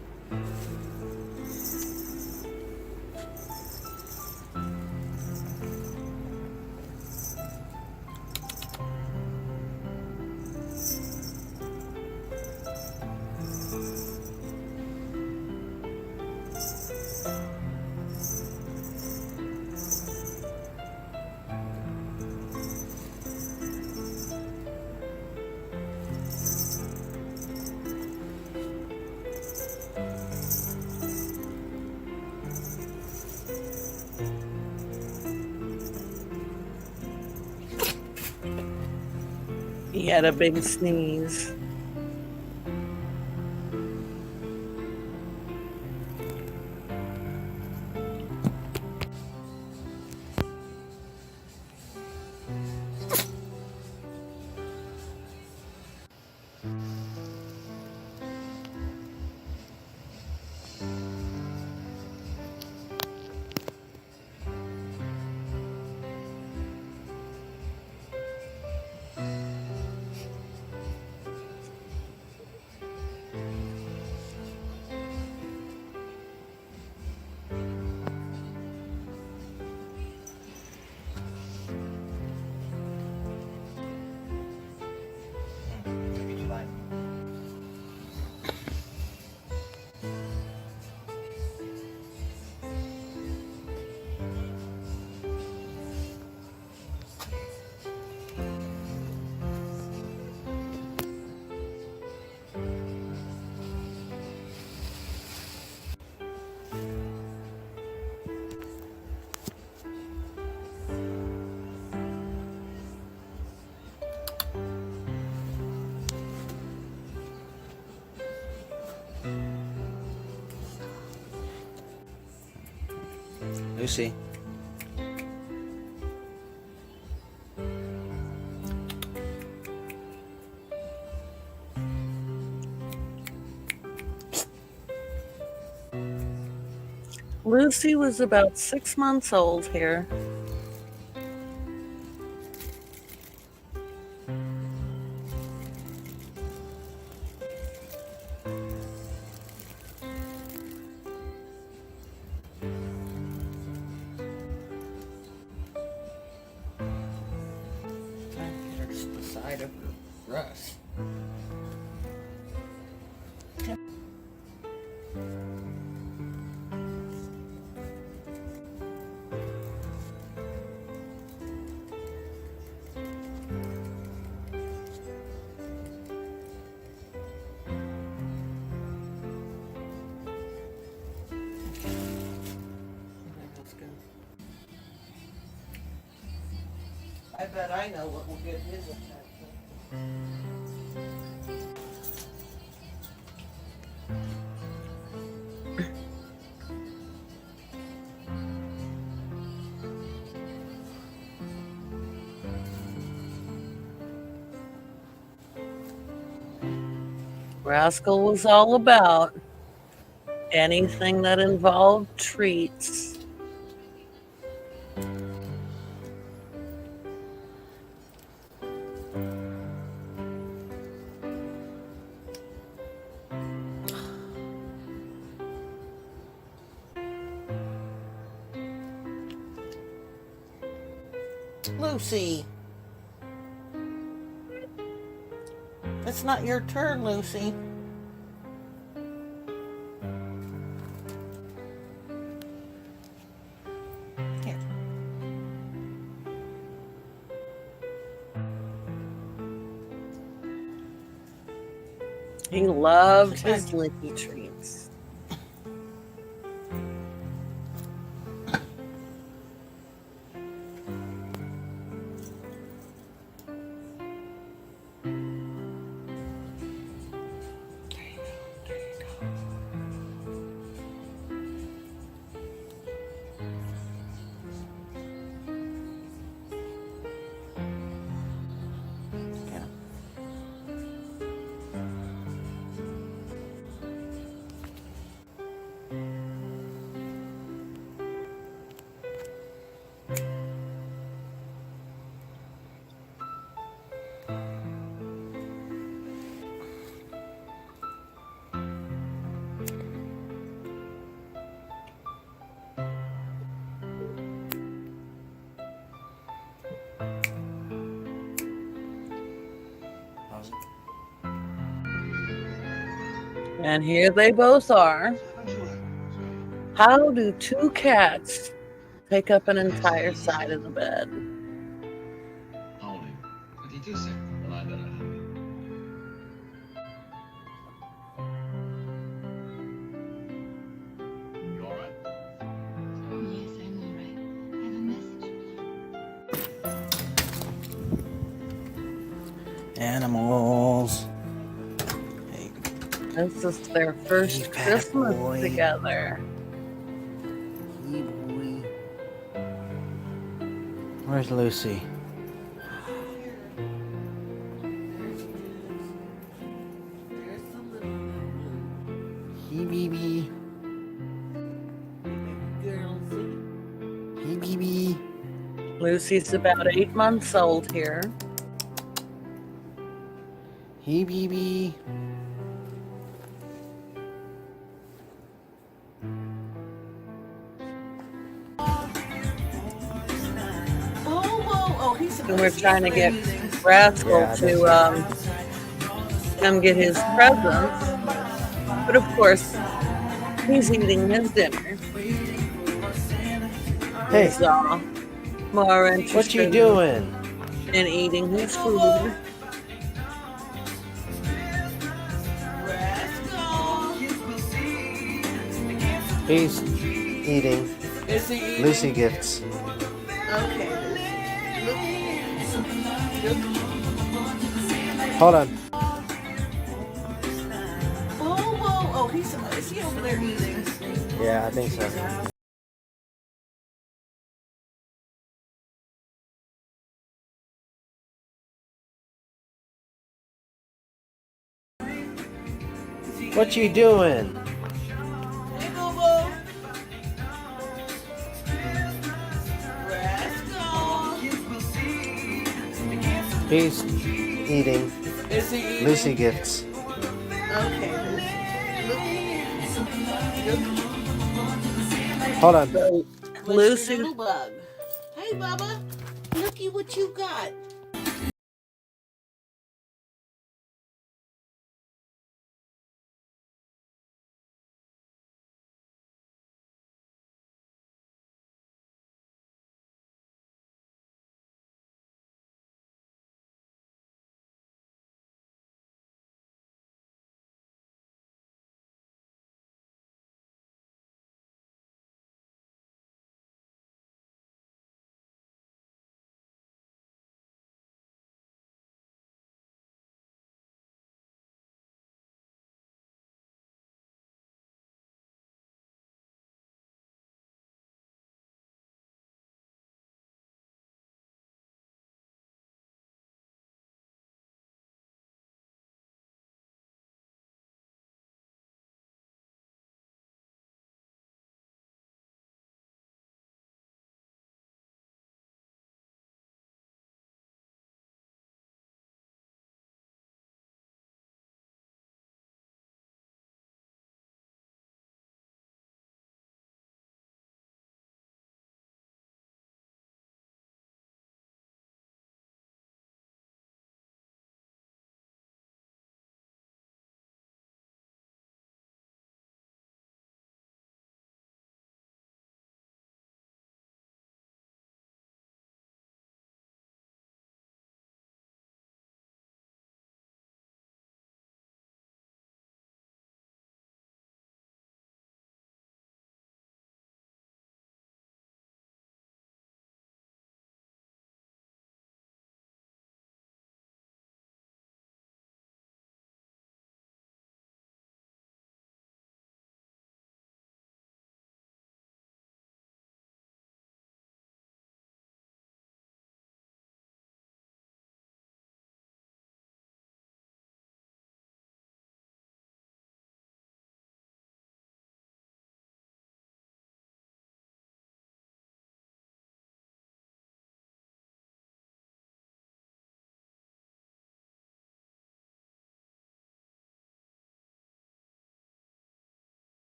He had a big sneeze. Luci. Luci was about 6 months old here. side of her dress. I bet I know what will get his attention. Rascal was all about anything that involved treats. Lucy. It's not your turn, Lucy. Here. He loved his licky treats. And here they both are. How do two cats take up an entire side of the bed? Animals. This is their first Christmas together. Hey, boy. Where's Lucy? Hey, baby. Hey, baby. Lucy's about 8 months old here. Hey, baby. And we're trying to get Rascal to come get his presents. But of course, he's eating his dinner. Hey. He's more interested What you doing? in eating his food. He's eating Lucy gifts. Okay. Hold on. Oh, is he over there eating? Yeah, I think so. What you doing? Hey, Boo-Boo. Rascal. He's eating Is he eating? Lucy gifts. Okay. Hold on. Lucy. Little bug. Hey, Bubba. Looky what you got.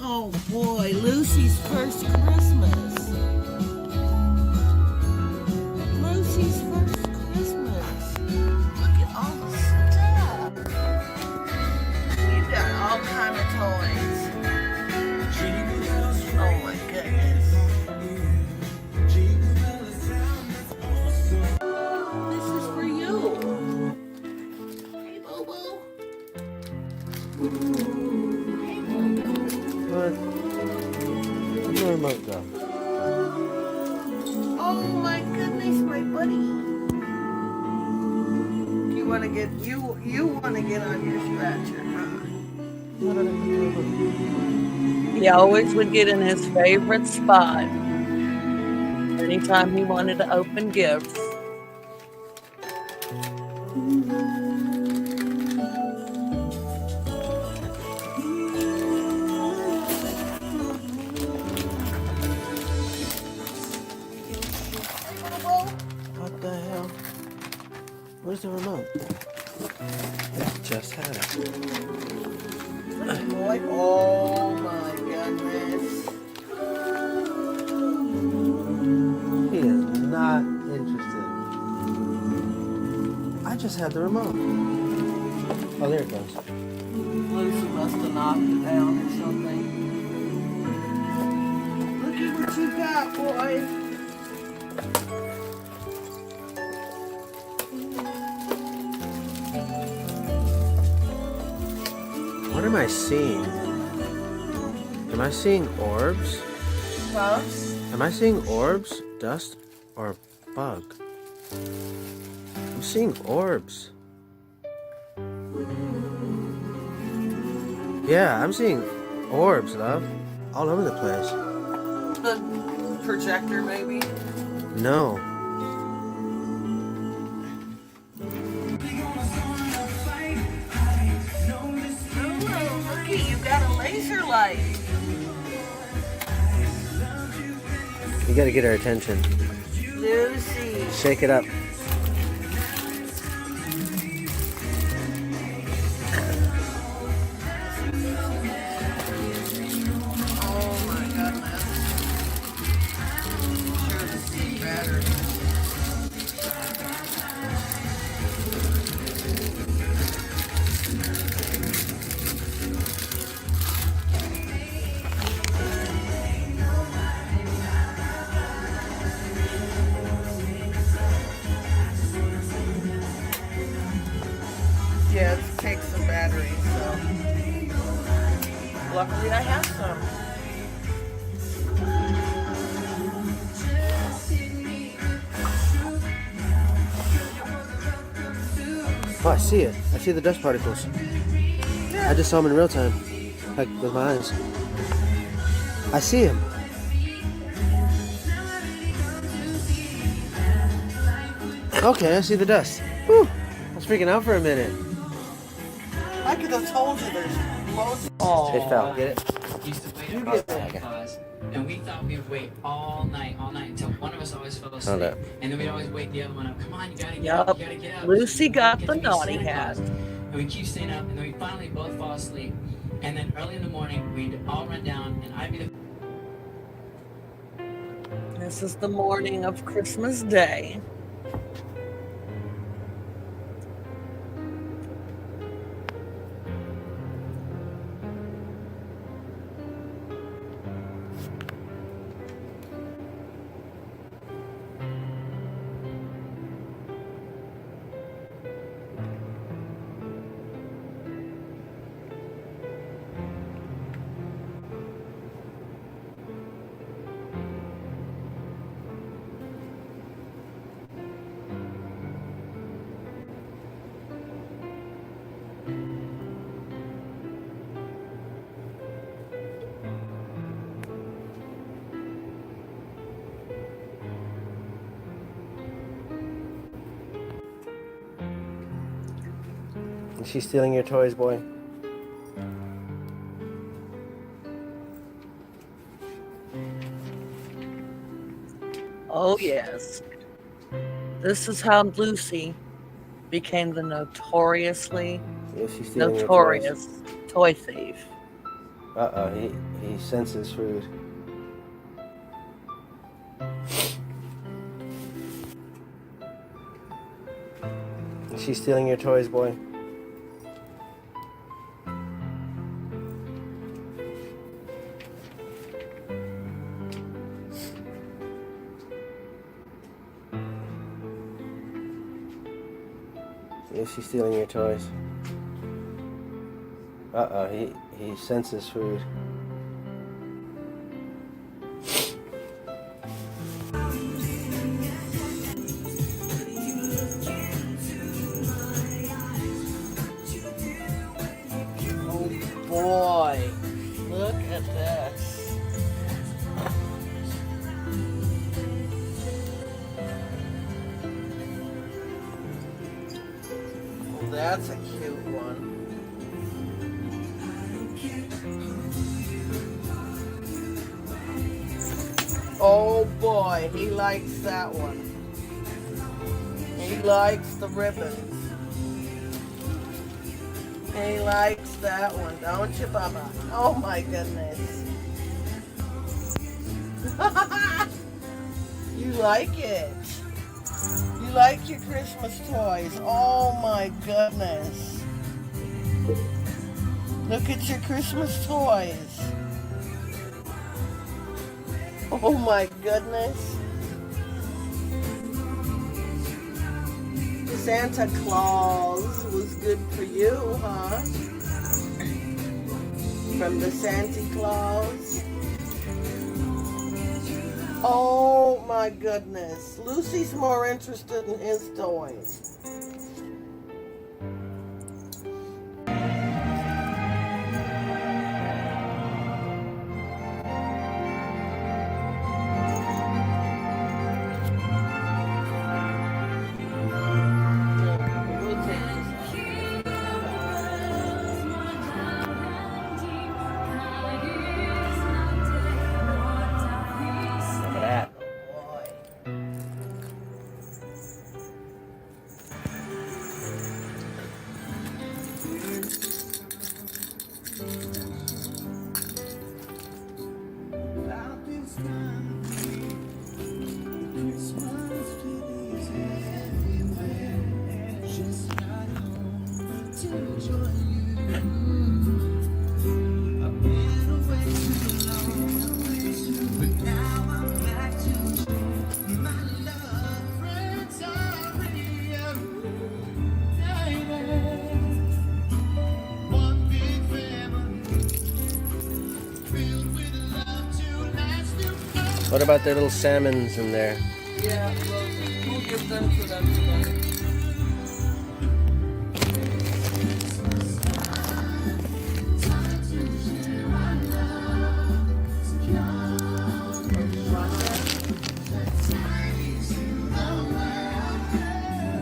Oh boy, Lucy's first Christmas. Lucy's first Christmas. Look at all the stuff. You've got all kind of toys. Oh my goodness. This is for you. Hey, Bobo. What? Where's the remote go? Oh my goodness, my buddy. You want to get on your scratcher, huh? He always would get in his favorite spot anytime he wanted to open gifts. What the hell? Where's the remote? I just had it. Boy, oh my goodness. He is not interested. I just had the remote. Oh, there it goes. Lucy must have knocked it down or something. Look at what you got, boy. What am I seeing? Am I seeing orbs? Puffs? Am I seeing orbs, dust, or bug? I'm seeing orbs. Yeah, I'm seeing orbs, love. All over the place. The projector, maybe? No. Looky, you got a laser light. You gotta get her attention. Lucy. Shake it up. Oh my goodness. Sure this is battery. Yeah, it takes some batteries, so luckily I have some. Oh, I see it. I see the dust particles. I just saw them in real time. Like, with my eyes. I see him. Okay, I see the dust. Whew. I was freaking out for a minute. I could have told you there's loads. It fell. Get it? Used to wait for the pause, and we thought we would wait all night until one of us always fell asleep, that. and then we'd always wake the other one up. Come on, you gotta get Yup. up, you gotta get up. Lucy got Get the to be naughty Santa hat. Claus. And we keep staying up, and then we finally both fall asleep, and then early in the morning we'd all run down, and I'd be the This is the morning of Christmas Day. Is she stealing your toys, boy? Oh, yes. This is how Lucy became the notoriously Is she stealing your toys? notorious toy thief. Uh-oh, he senses food. Is she stealing your toys, boy? Is she stealing your toys? Uh-oh, he senses food. Oh boy, look at this. Well, that's a cute one. Oh boy, he likes that one. He likes the ribbons. He likes that one, don't you, Bubba? Oh my goodness. You like it. You like your Christmas toys. Oh my goodness. Look at your Christmas toys. Oh my goodness. Santa Claus was good for you, huh? From the Santa Claus. Oh my goodness. Lucy's more interested in his toys. Look at that. What about the little salmons in there? Yeah, well, we'll give them to them today.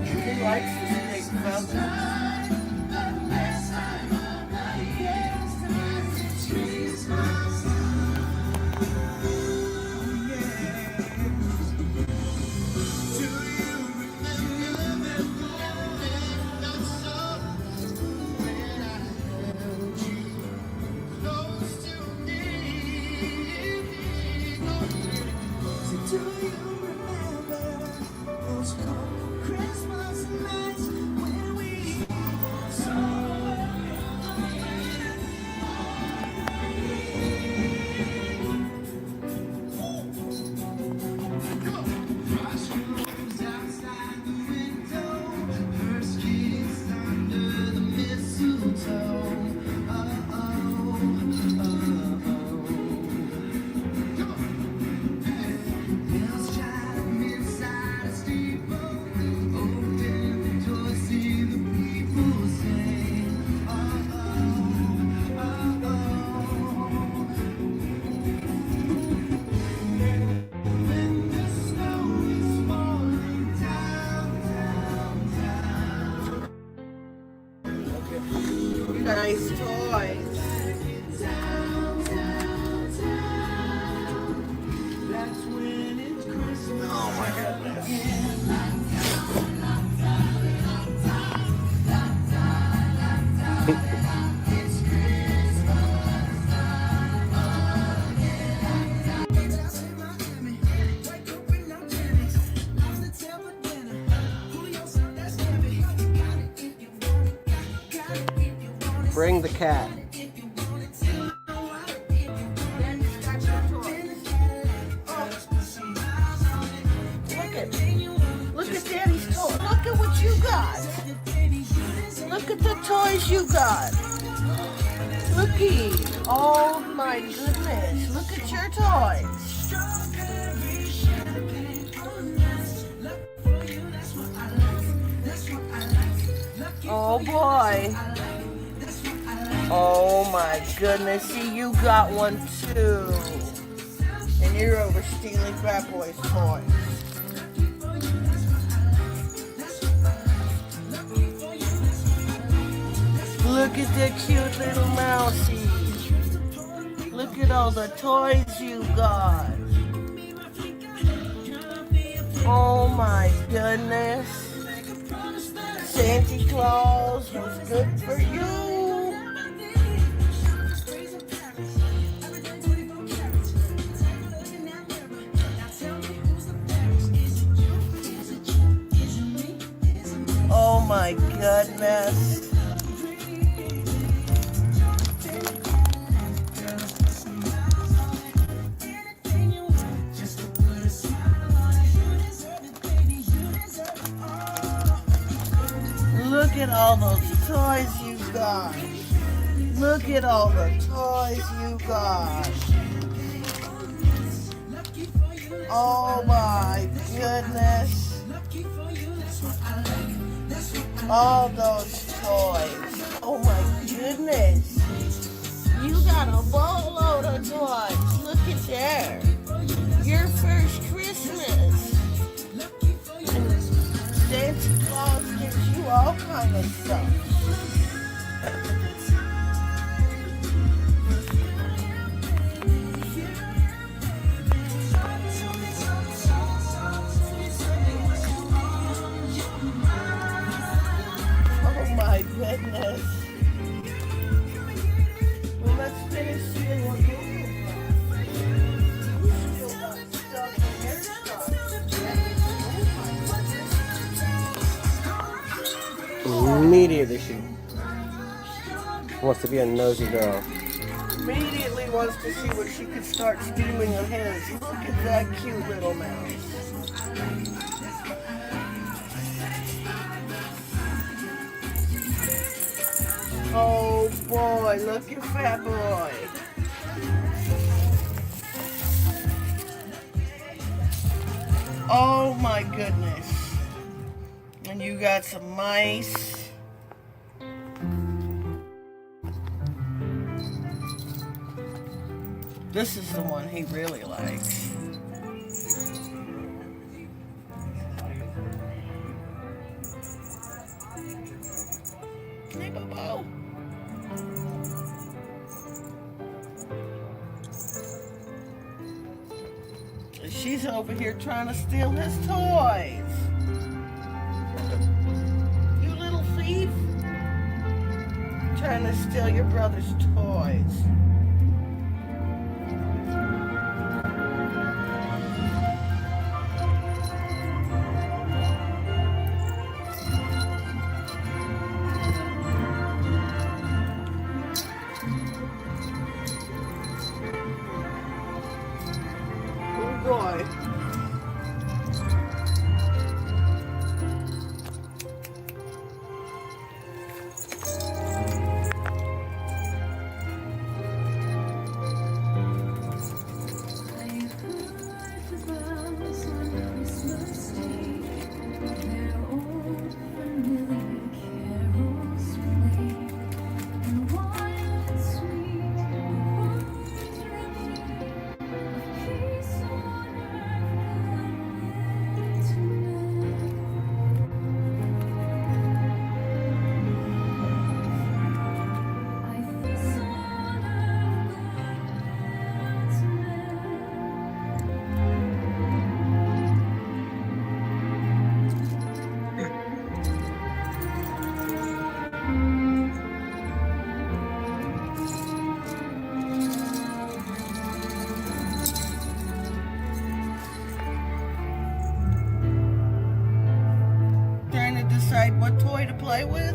He likes this big feather. Bring the cat. Look at Daddy's toy. Look at what you got. Look at the toys you got. Looky. Oh my goodness. Look at your toys. Oh boy. Oh my goodness. See, you got one too. And you're over stealing Fat Boy's toys. Look at the cute little mousey. Look at all the toys you got. Oh my goodness. Santa Claus was good for you. Oh my goodness. Look at all those toys you got. Look at all the toys you got. Oh my goodness. All those toys. Oh my goodness. You got a boatload of toys. Look at there. Your first Christmas. Santa Claus gives you all kind of stuff. Oh my goodness. Well, let's finish seeing what you still got stuff in your stuff. Immediately she wants to be a nosy girl. Immediately wants to see what she could start stealing of his. Look at that cute little mouse. Oh boy, look at Fat Boy. Oh my goodness. And you got some mice. This is the one he really likes. Hey, Bobo. She's over here trying to steal his toys. You little thief. Trying to steal your brother's toys. Oh boy. Trying to decide what toy to play with.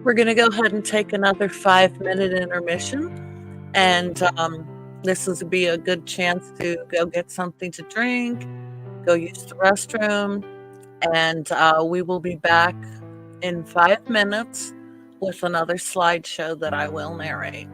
We're going to go ahead and take another 5-minute intermission. And this is be a good chance to go get something to drink, go use the restroom, and we will be back in 5 minutes with another slideshow that I will narrate.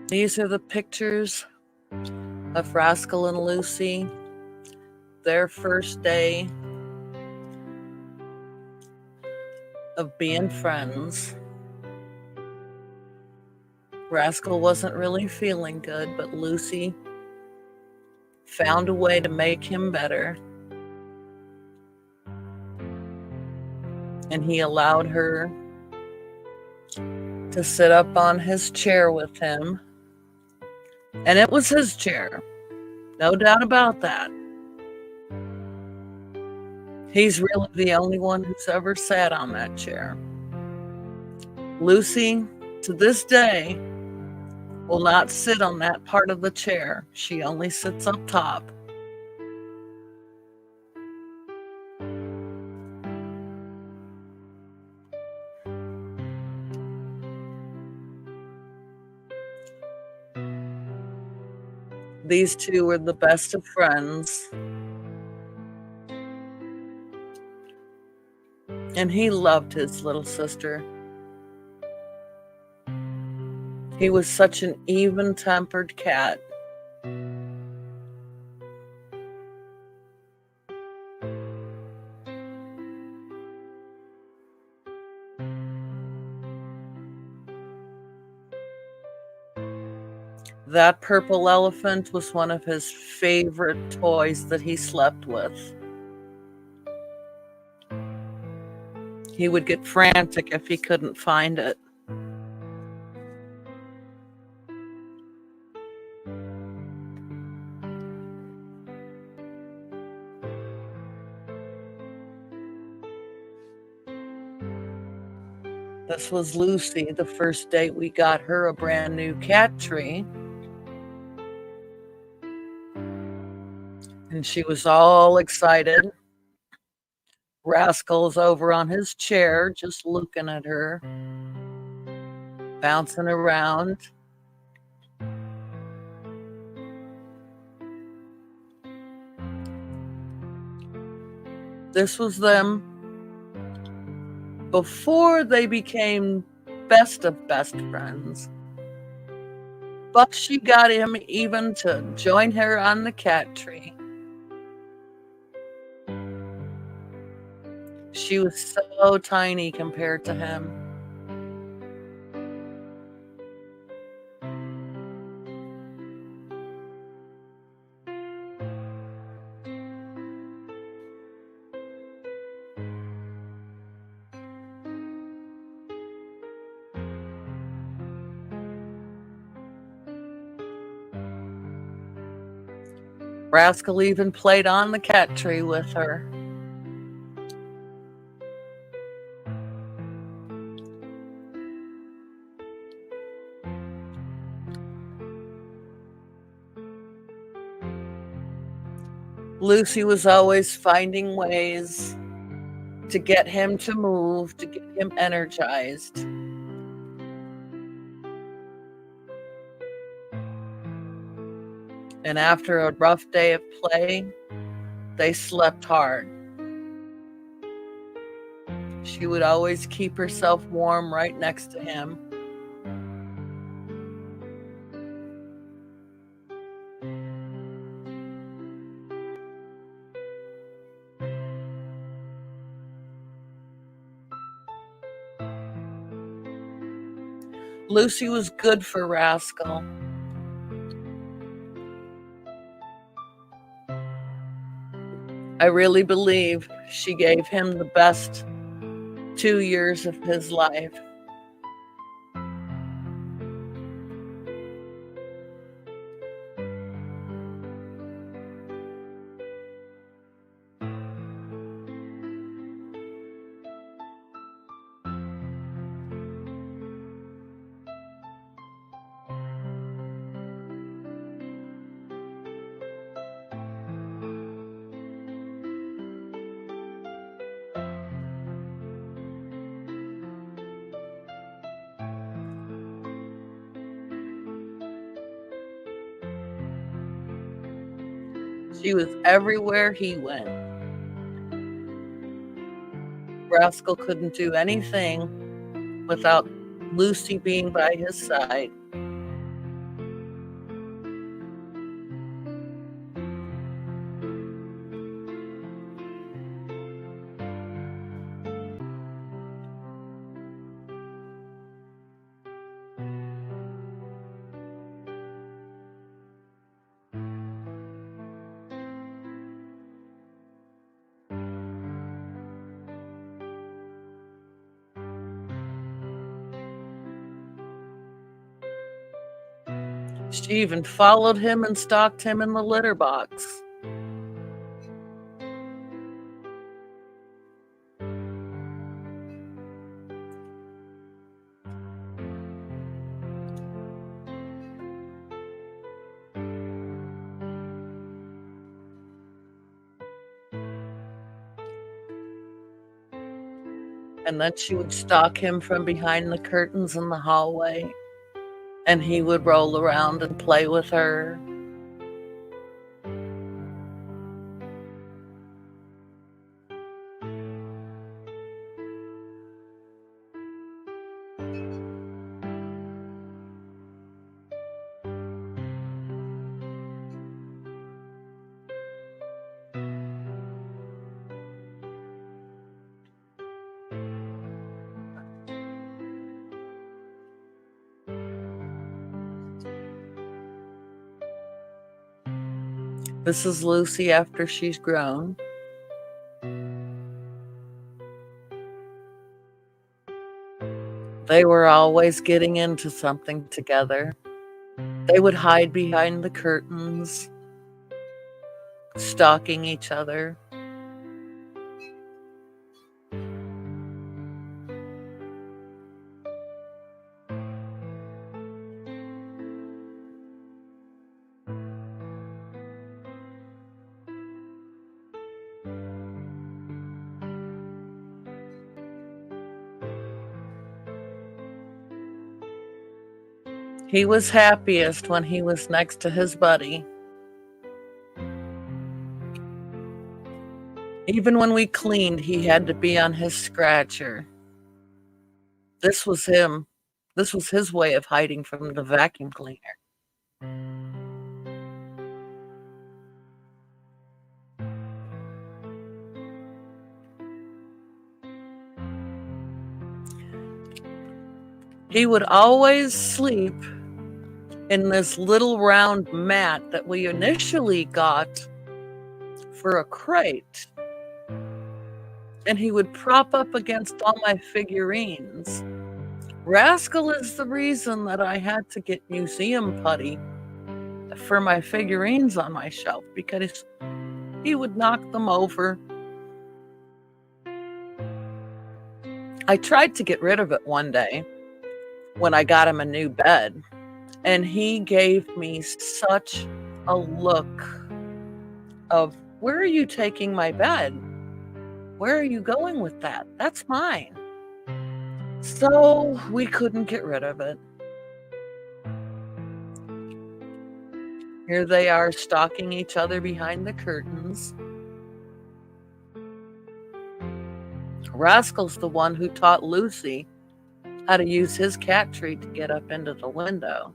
These are the pictures of Rascal and Luci, their first day of being friends. Rascal wasn't really feeling good, but Luci found a way to make him better. And he allowed her to sit up on his chair with him. And it was his chair. No doubt about that. He's really the only one who's ever sat on that chair. Luci, to this day, will not sit on that part of the chair. She only sits up top. These two were the best of friends. And he loved his little sister. He was such an even-tempered cat. That purple elephant was one of his favorite toys that he slept with. He would get frantic if he couldn't find it. This was Luci, the first day we got her a brand new cat tree. And she was all excited. Rascal's over on his chair, just looking at her, bouncing around. This was them before they became best of best friends. But she got him even to join her on the cat tree. She was so tiny compared to him. Rascal even played on the cat tree with her. Luci was always finding ways to get him to move, to get him energized. And after a rough day of play, they slept hard. She would always keep herself warm right next to him. Luci was good for Rascal. I really believe she gave him the best 2 years of his life. She was everywhere he went. Rascal couldn't do anything without Luci being by his side. She even followed him and stalked him in the litter box. And then she would stalk him from behind the curtains in the hallway. And he would roll around and play with her. This is Lucy after she's grown. They were always getting into something together. They would hide behind the curtains, stalking each other. He was happiest when he was next to his buddy. Even when we cleaned, he had to be on his scratcher. This was him. This was his way of hiding from the vacuum cleaner. He would always sleep in this little round mat that we initially got for a crate. And he would prop up against all my figurines. Rascal is the reason that I had to get museum putty for my figurines on my shelf, because he would knock them over. I tried to get rid of it one day when I got him a new bed, and he gave me such a look of, where are you taking my bed? Where are you going with that? That's mine. So we couldn't get rid of it. Here they are stalking each other behind the curtains. Rascal's the one who taught Lucy how to use his cat tree to get up into the window.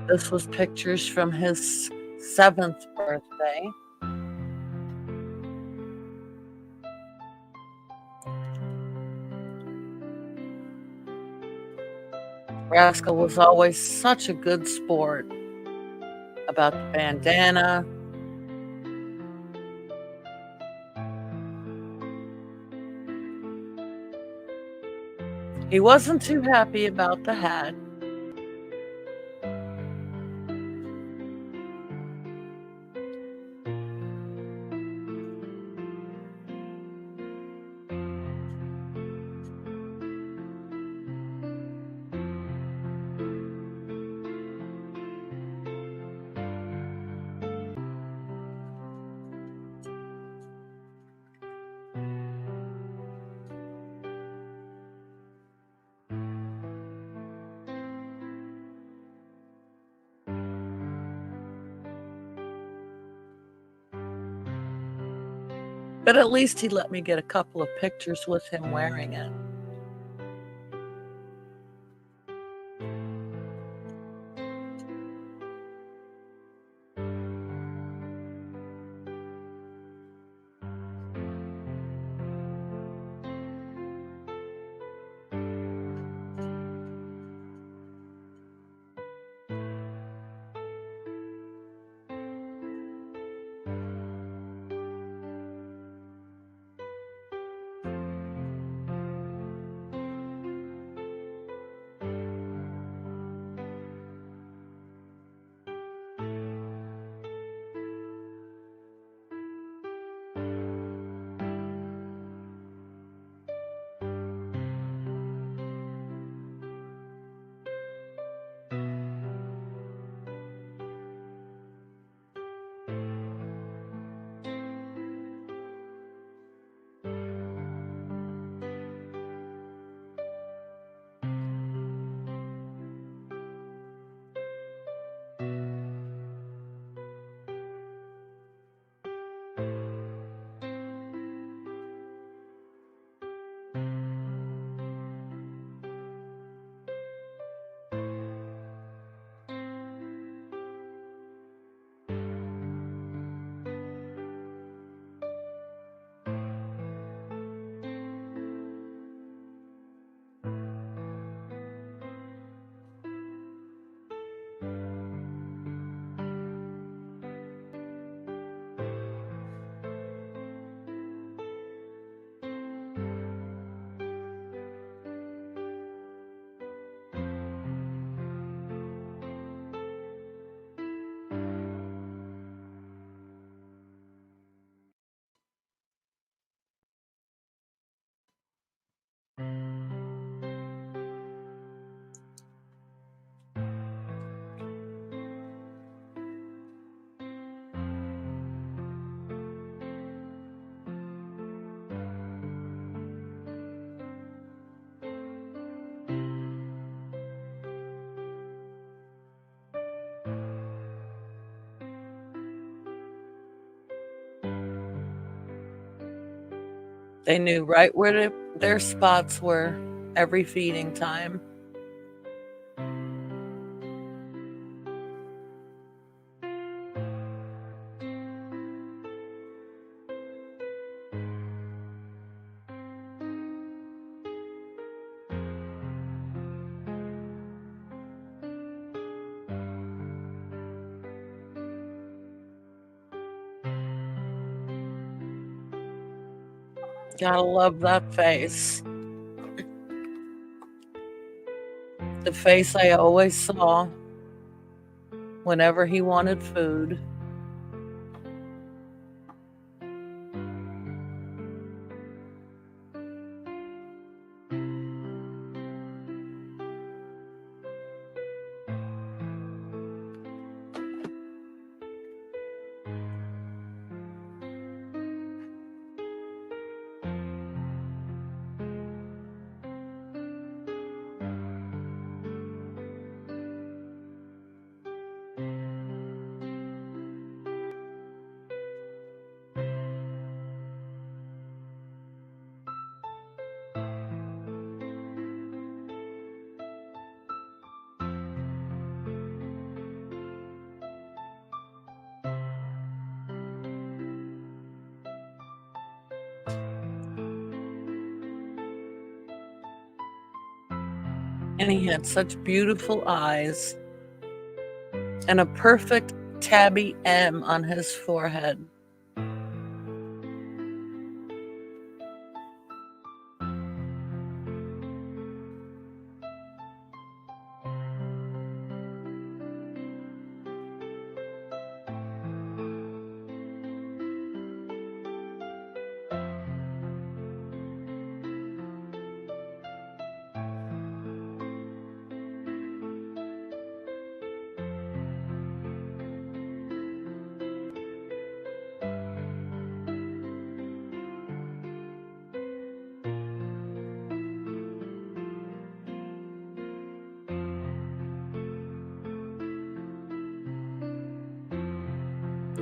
This was pictures from his 7th birthday. Rascal was always such a good sport about the bandana. He wasn't too happy about the hat. But at least he let me get a couple of pictures with him wearing it. They knew right where their spots were every feeding time. Gotta love that face. The face I always saw whenever he wanted food. And he had such beautiful eyes and a perfect tabby M on his forehead.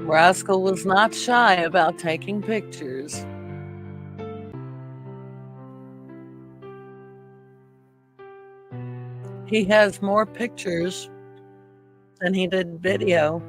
Rascal was not shy about taking pictures. He has more pictures than he did video.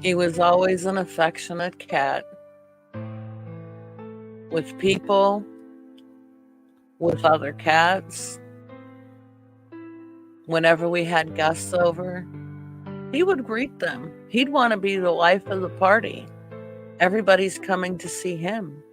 He was always an affectionate cat with people, with other cats. Whenever we had guests over, he would greet them. He'd want to be the life of the party. Everybody's coming to see him.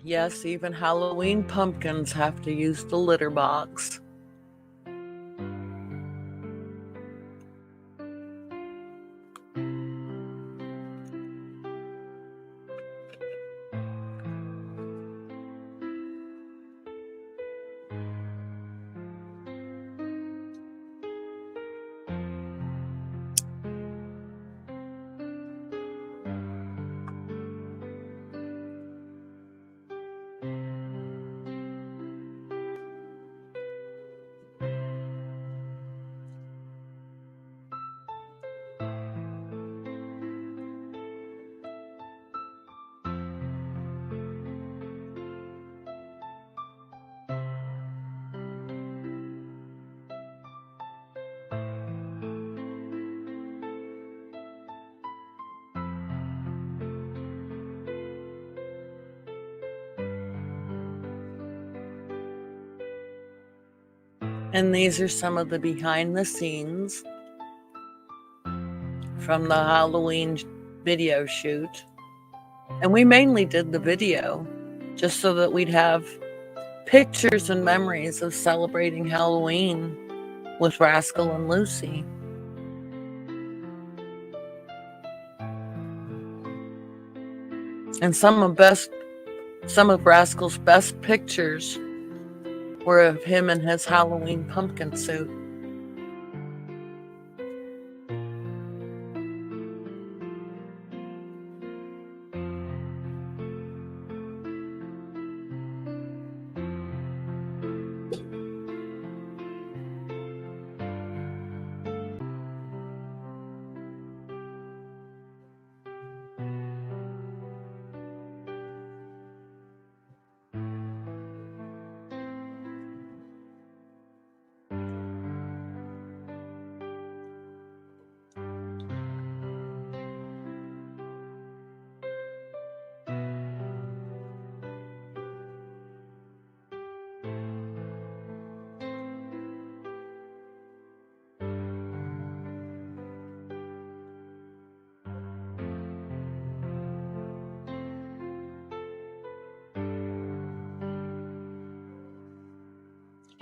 Yes, even Halloween pumpkins have to use the litter box. And these are some of the behind the scenes from the Halloween video shoot. And we mainly did the video just so that we'd have pictures and memories of celebrating Halloween with Rascal and Luci. And some of Rascal's best pictures were of him in his Halloween pumpkin suit.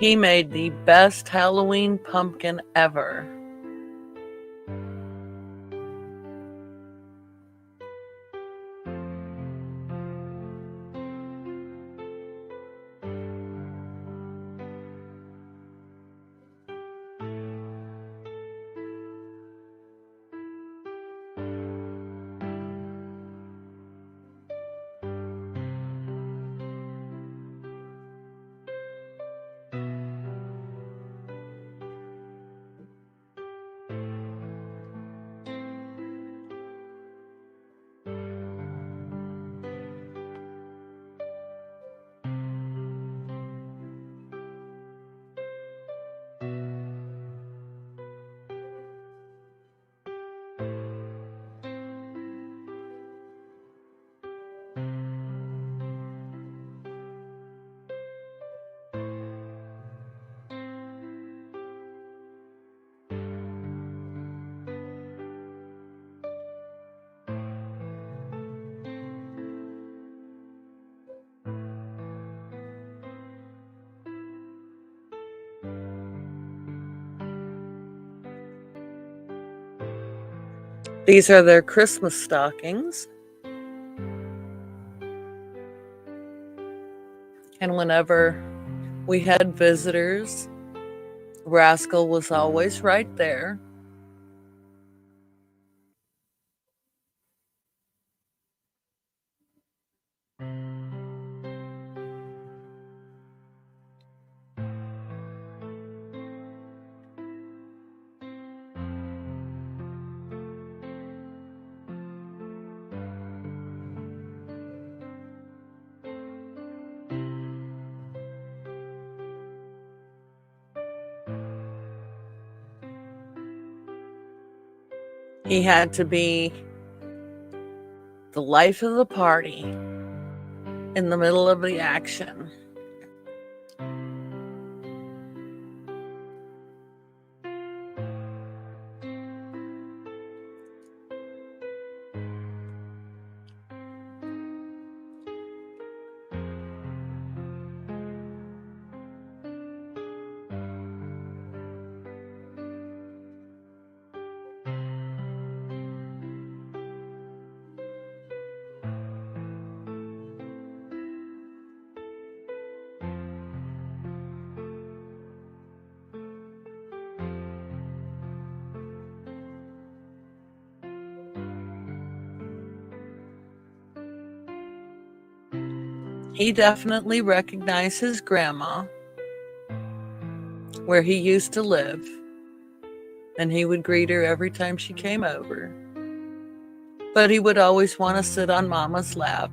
He made the best Halloween pumpkin ever. These are their Christmas stockings. And whenever we had visitors, Rascal was always right there. He had to be the life of the party in the middle of the action. He definitely recognized his grandma, where he used to live, and he would greet her every time she came over. But he would always want to sit on Mama's lap.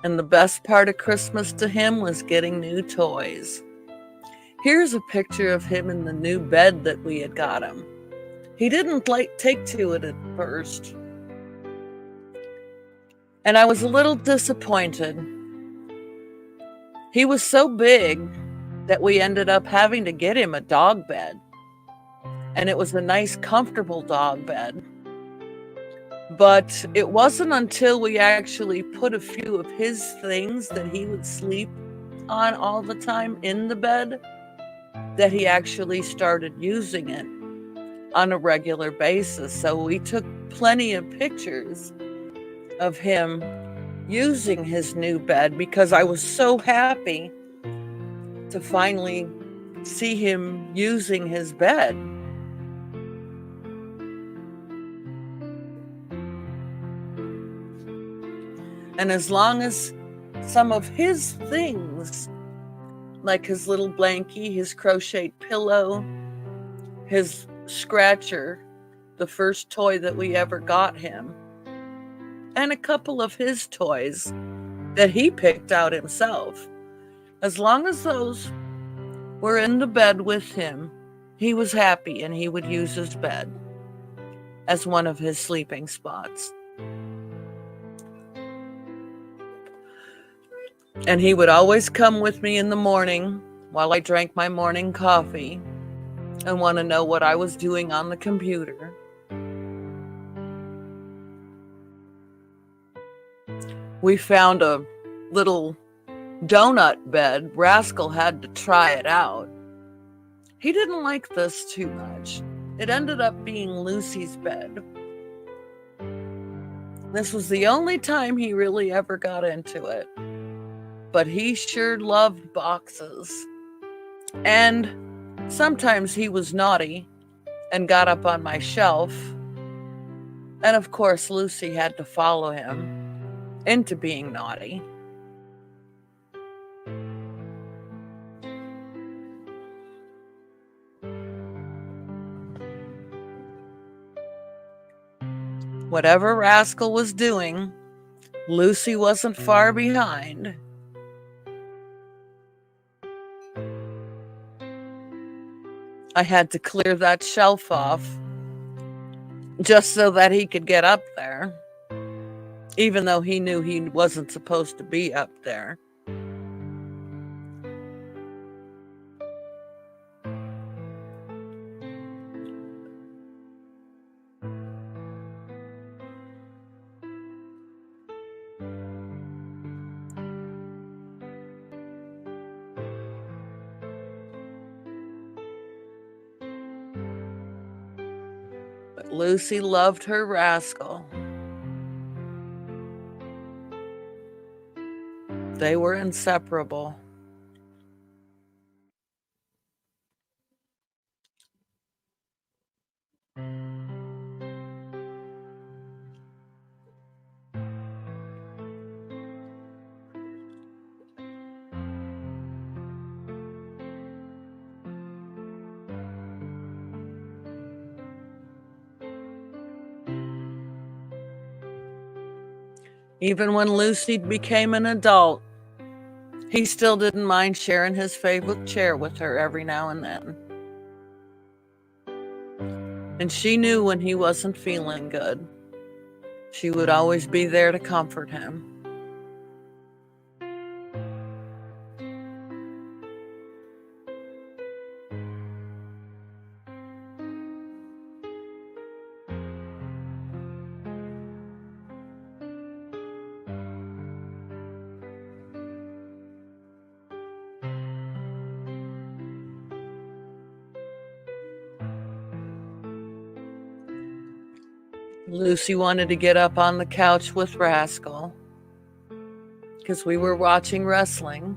And the best part of Christmas to him was getting new toys. Here's a picture of him in the new bed that we had got him. He didn't take to it at first. And I was a little disappointed. He was so big that we ended up having to get him a dog bed. And it was a nice, comfortable dog bed. But it wasn't until we actually put a few of his things that he would sleep on all the time in the bed that he actually started using it on a regular basis. So we took plenty of pictures of him using his new bed because I was so happy to finally see him using his bed. And as long as some of his things, like his little blankie, his crocheted pillow, his scratcher, the first toy that we ever got him, and a couple of his toys that he picked out himself, as long as those were in the bed with him, he was happy and he would use his bed as one of his sleeping spots. And he would always come with me in the morning while I drank my morning coffee and want to know what I was doing on the computer. We found a little donut bed. Rascal had to try it out. He didn't like this too much. It ended up being Luci's bed. This was the only time he really ever got into it. But he sure loved boxes. And sometimes he was naughty and got up on my shelf. And of course, Luci had to follow him into being naughty. Whatever Rascal was doing, Luci wasn't far behind. I had to clear that shelf off just so that he could get up there, even though he knew he wasn't supposed to be up there. But Luci loved her Rascal. They were inseparable. Even when Luci became an adult, he still didn't mind sharing his favorite chair with her every now and then. And she knew when he wasn't feeling good. She would always be there to comfort him. Luci wanted to get up on the couch with Rascal because we were watching wrestling.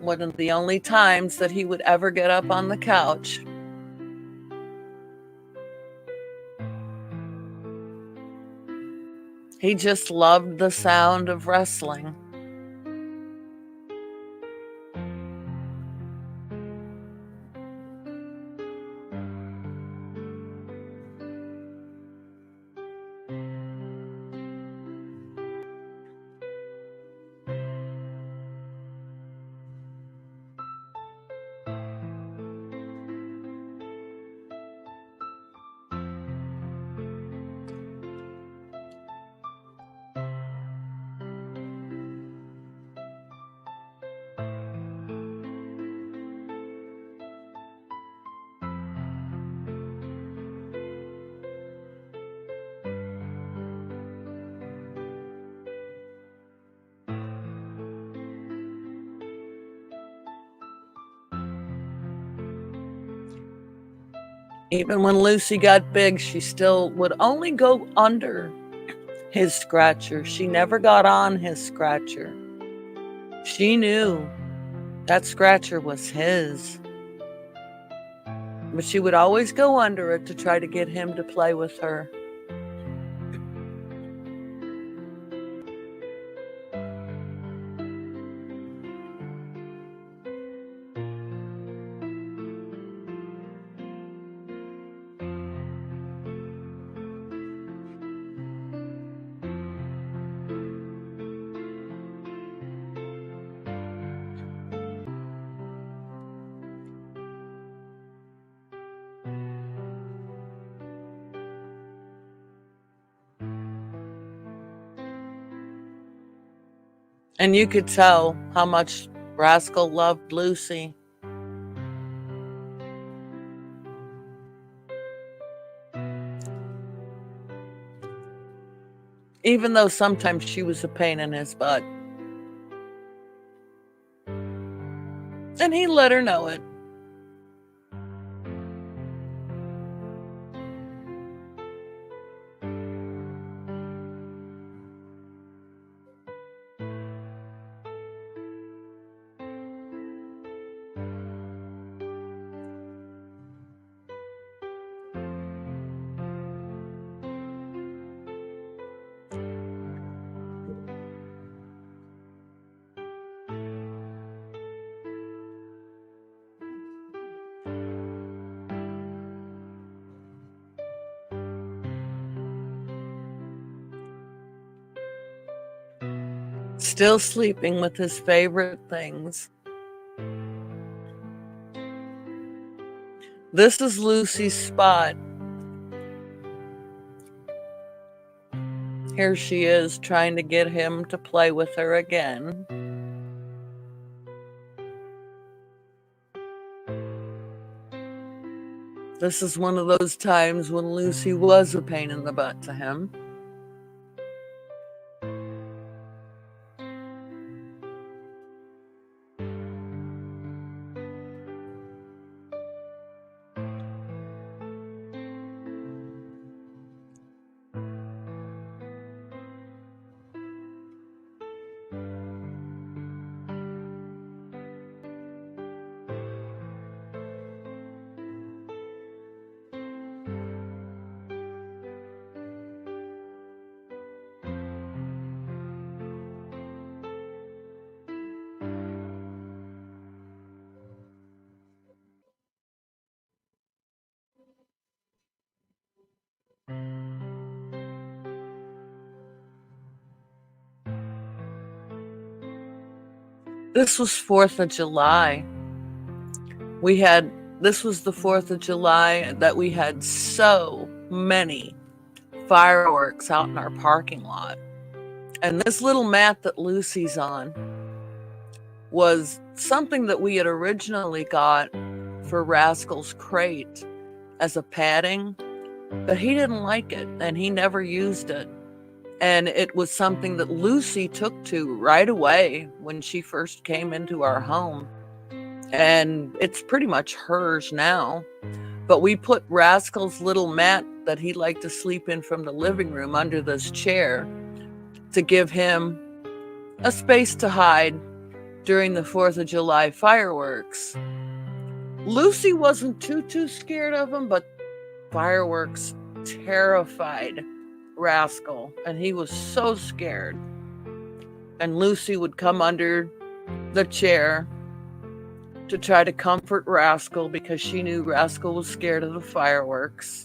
One of the only times that he would ever get up on the couch. He just loved the sound of wrestling. Even when Luci got big, she still would only go under his scratcher. She never got on his scratcher. She knew that scratcher was his. But she would always go under it to try to get him to play with her. And you could tell how much Rascal loved Luci. Even though sometimes she was a pain in his butt. And he let her know it. Still sleeping with his favorite things. This is Luci's spot. Here she is trying to get him to play with her again. This is one of those times when Luci was a pain in the butt to him. This was 4th of July. This was the 4th of July that we had so many fireworks out in our parking lot. And this little mat that Luci's on was something that we had originally got for Rascal's crate as a padding, but he didn't like it and he never used it. And it was something that Luci took to right away when she first came into our home. And it's pretty much hers now. But we put Rascal's little mat that he liked to sleep in from the living room under this chair to give him a space to hide during the 4th of July fireworks. Luci wasn't too scared of him, but fireworks terrified Rascal, and he was so scared. And Luci would come under the chair to try to comfort Rascal because she knew Rascal was scared of the fireworks.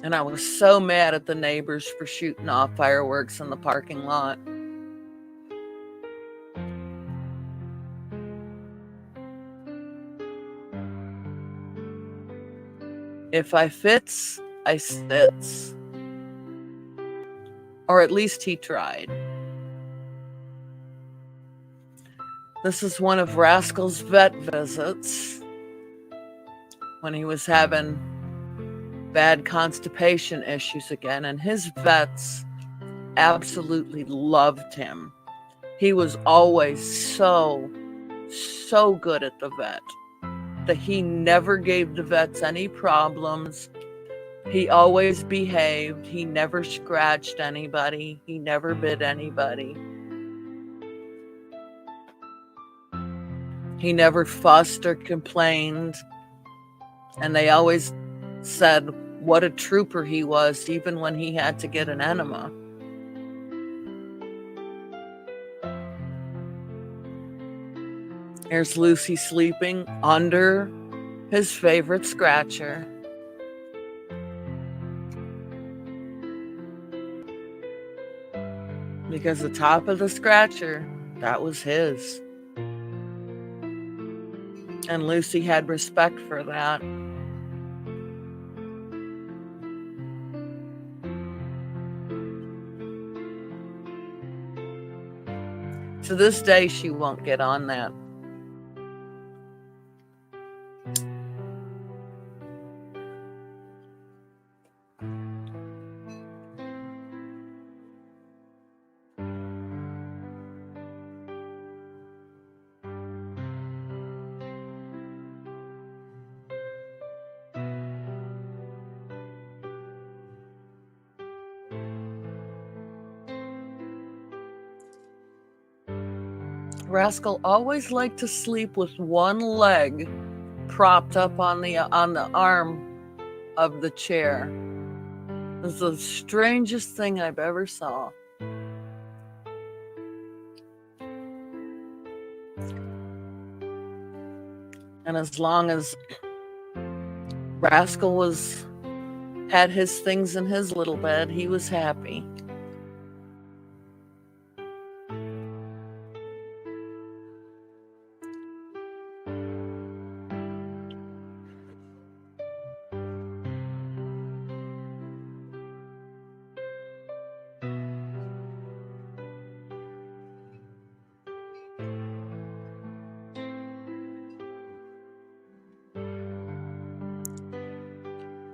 And I was so mad at the neighbors for shooting off fireworks in the parking lot. If I fits, I spits. Or at least he tried. This is one of Rascal's vet visits when he was having bad constipation issues again, and his vets absolutely loved him. He was always so good at the vet that he never gave the vets any problems. He always behaved. He never scratched anybody. He never bit anybody. He never fussed or complained. And they always said what a trooper he was, even when he had to get an enema. Here's Luci sleeping under his favorite scratcher. Because the top of the scratcher, that was his. And Luci had respect for that. To this day, she won't get on that. Rascal always liked to sleep with one leg propped up on the arm of the chair. It was the strangest thing I've ever saw. And as long as Rascal had his things in his little bed, he was happy.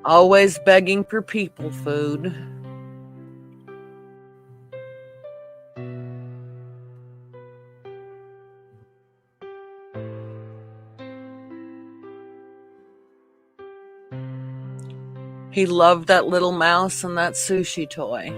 Always begging for people food. He loved that little mouse and that sushi toy.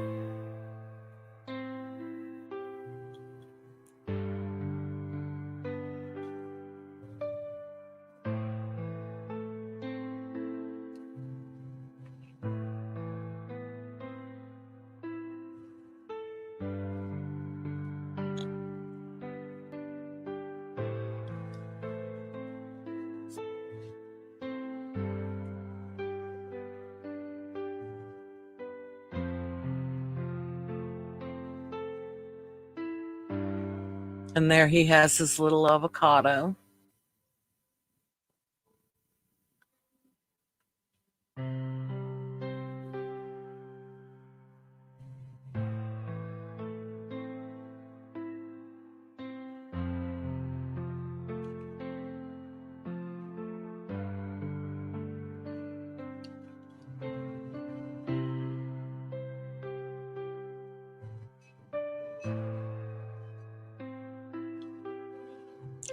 And there he has his little avocado.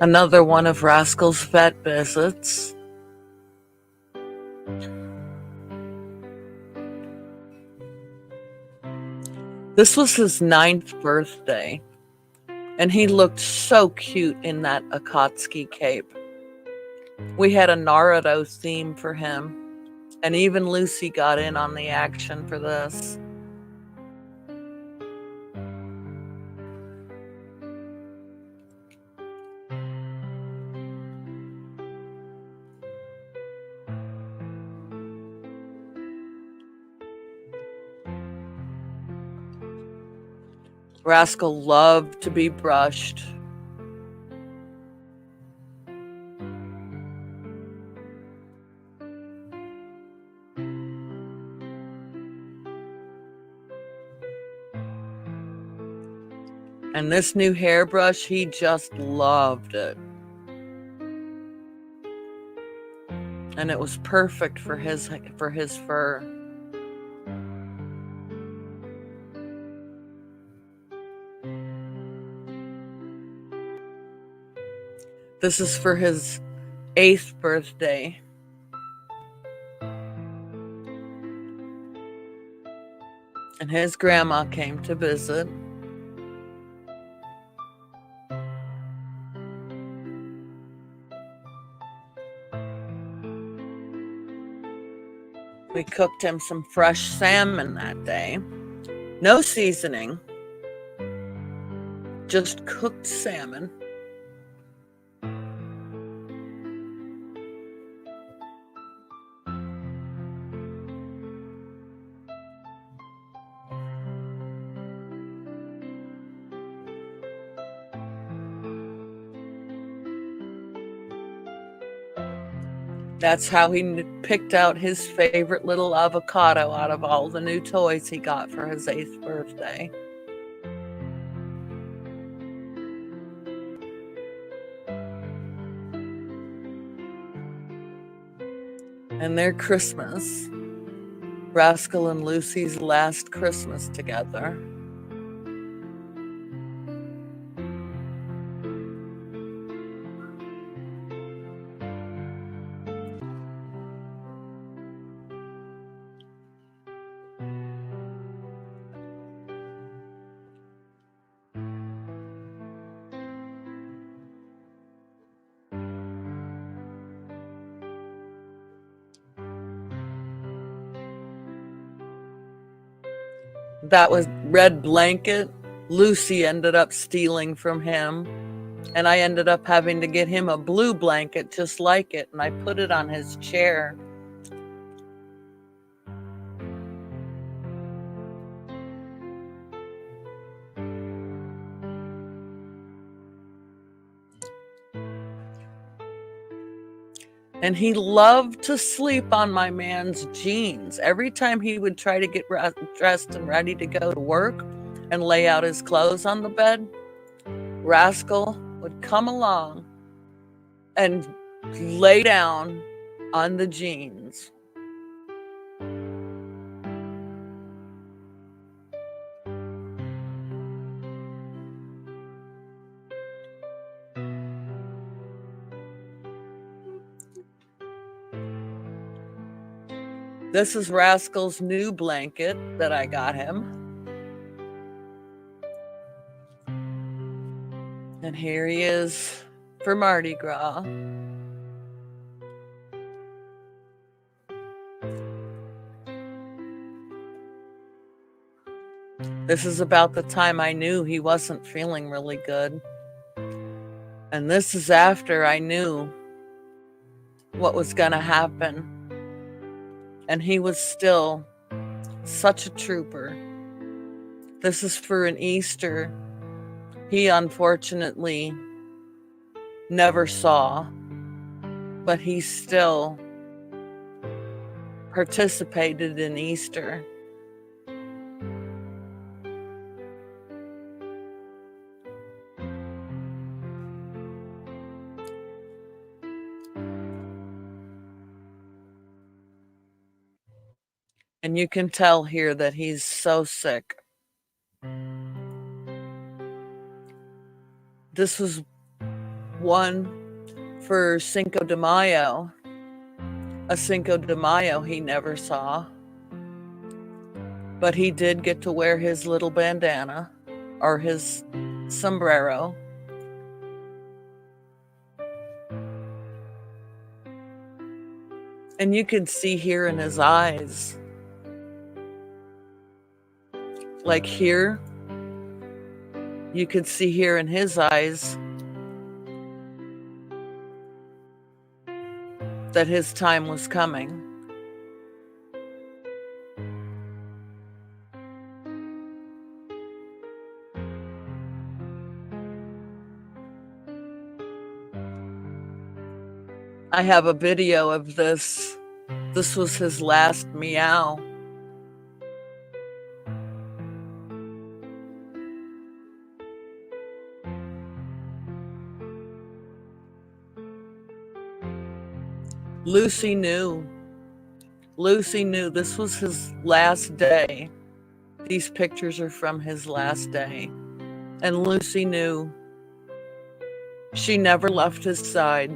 Another one of Rascal's vet visits. This was his 9th birthday, and he looked so cute in that Akatsuki cape. We had a Naruto theme for him, and even Luci got in on the action for this. Rascal loved to be brushed. And this new hairbrush, he just loved it. And it was perfect for his fur. This is for his 8th birthday. And his grandma came to visit. We cooked him some fresh salmon that day. No seasoning. Just cooked salmon. That's how he picked out his favorite little avocado out of all the new toys he got for his 8th birthday. and their Christmas, Rascal and Luci's last Christmas together. That was red blanket. Luci ended up stealing from him, and I ended up having to get him a blue blanket just like it, and I put it on his chair. And he loved to sleep on my man's jeans. Every time he would try to get dressed and ready to go to work and lay out his clothes on the bed, Rascal would come along and lay down on the jeans. This is Rascal's new blanket that I got him. And here he is for Mardi Gras. This is about the time I knew he wasn't feeling really good. And this is after I knew what was going to happen. And he was still such a trooper. This is for an Easter he unfortunately never saw, but he still participated in Easter. And you can tell here that he's so sick. This was one for Cinco de Mayo. A Cinco de Mayo he never saw. But he did get to wear his little bandana or his sombrero. And you can see here in his eyes, like here, you could see here in his eyes that his time was coming. I have a video of this. This was his last meow. Luci knew. Luci knew this was his last day. These pictures are from his last day. And Luci knew. She never left his side.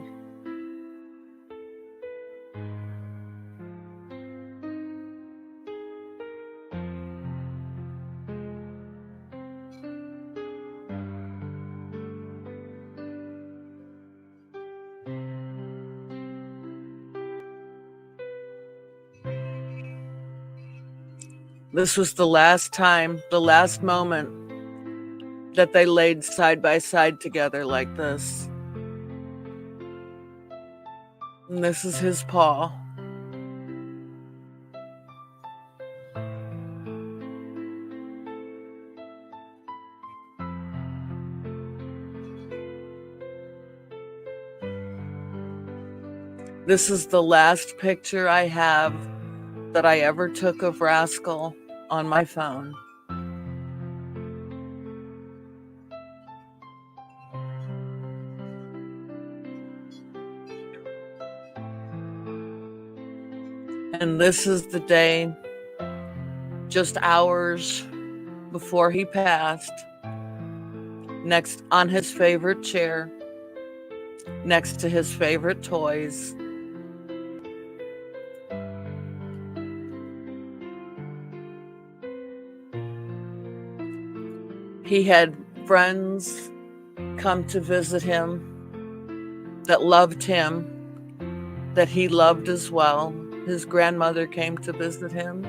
This was the last time, the last moment that they laid side by side together like this. And this is his paw. This is the last picture I have that I ever took of Rascal on my phone. And this is the day, just hours before he passed, next on his favorite chair, next to his favorite toys. He had friends come to visit him that loved him, that he loved as well. His grandmother came to visit him.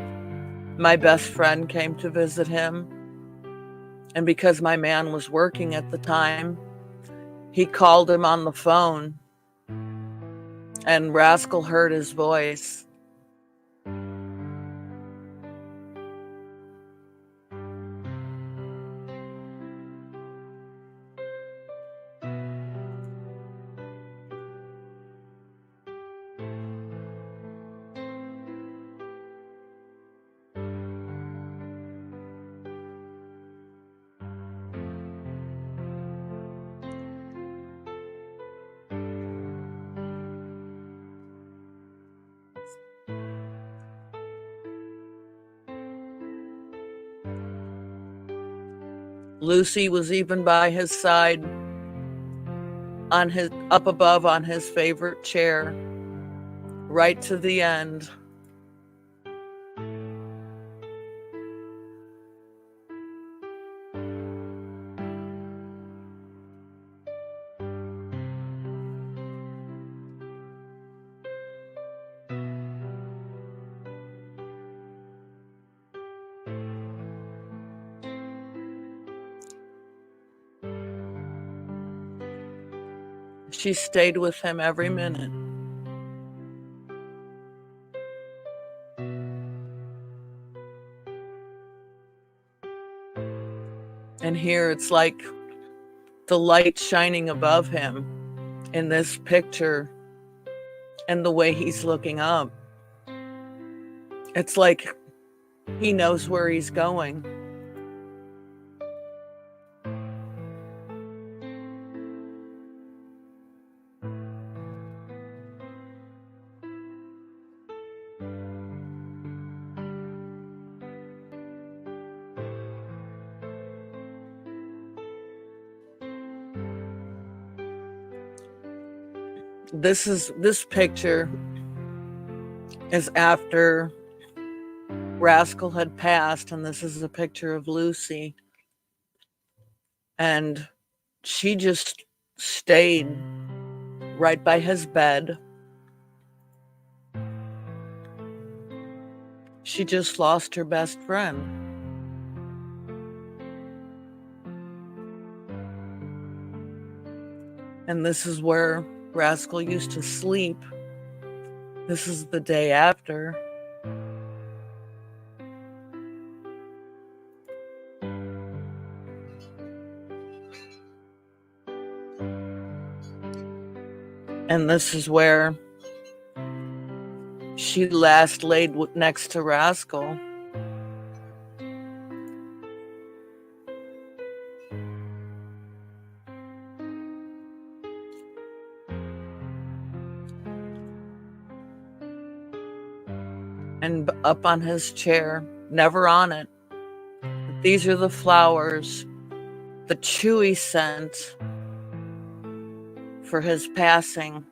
My best friend came to visit him. And because my man was working at the time, he called him on the phone, and Rascal heard his voice. Luci was even by his side, on his up above on his favorite chair, right to the end. She stayed with him every minute. And here it's like the light shining above him in this picture, and the way he's looking up. It's like he knows where he's going. This picture is after Rascal had passed, and this is a picture of Luci. And she just stayed right by his bed. She just lost her best friend. And this is where Rascal used to sleep. This is the day after. And this is where she last laid next to Rascal. And up on his chair, never on it. These are the flowers, the chewy scent for his passing.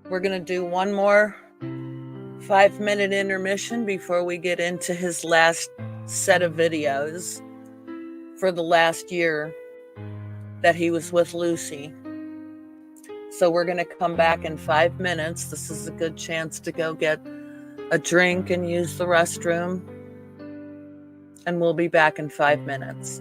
We're going to do one more 5-minute intermission before we get into his last set of videos for the last year that he was with Luci. So we're going to come back in 5 minutes. This is a good chance to go get a drink and use the restroom. And we'll be back in 5 minutes.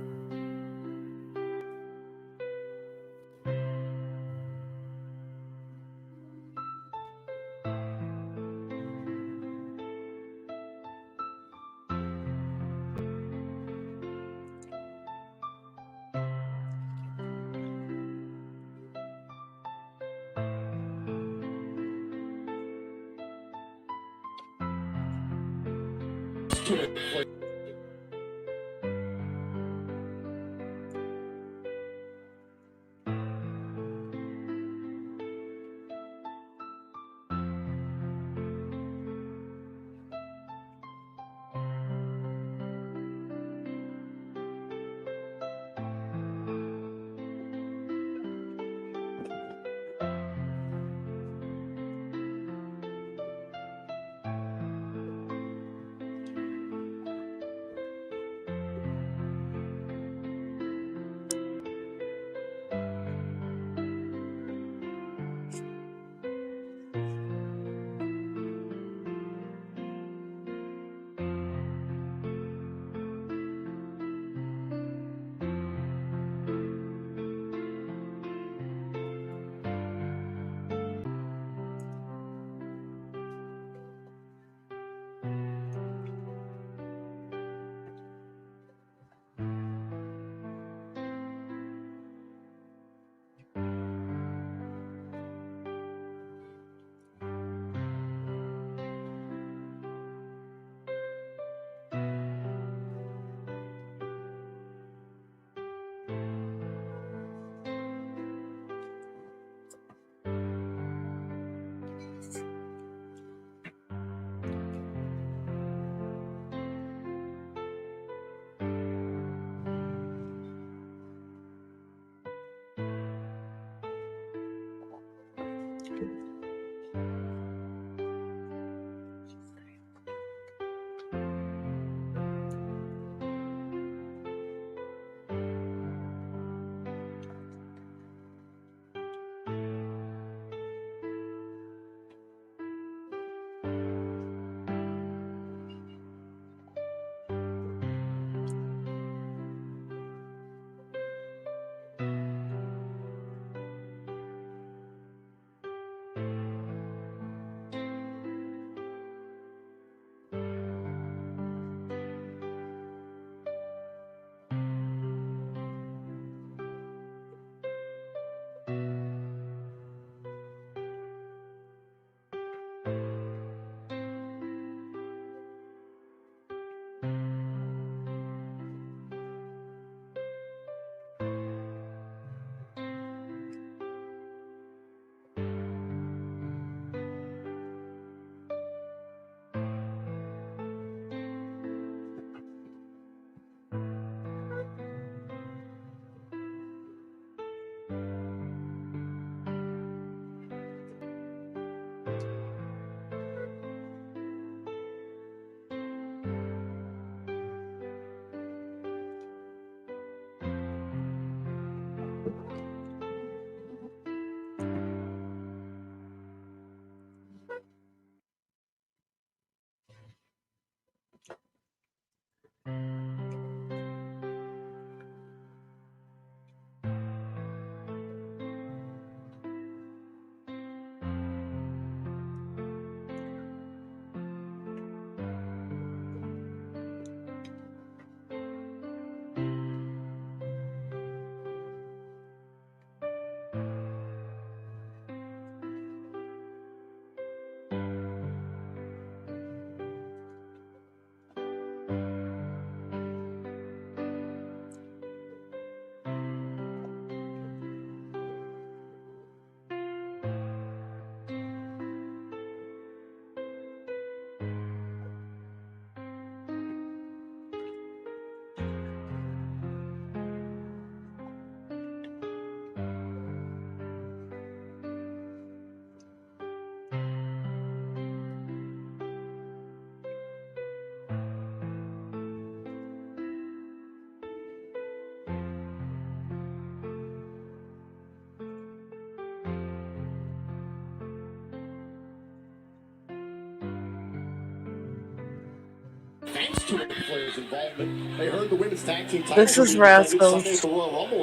Thanks to Ric Flair's involvement, they heard the women's tag team titles. This is Rascal's.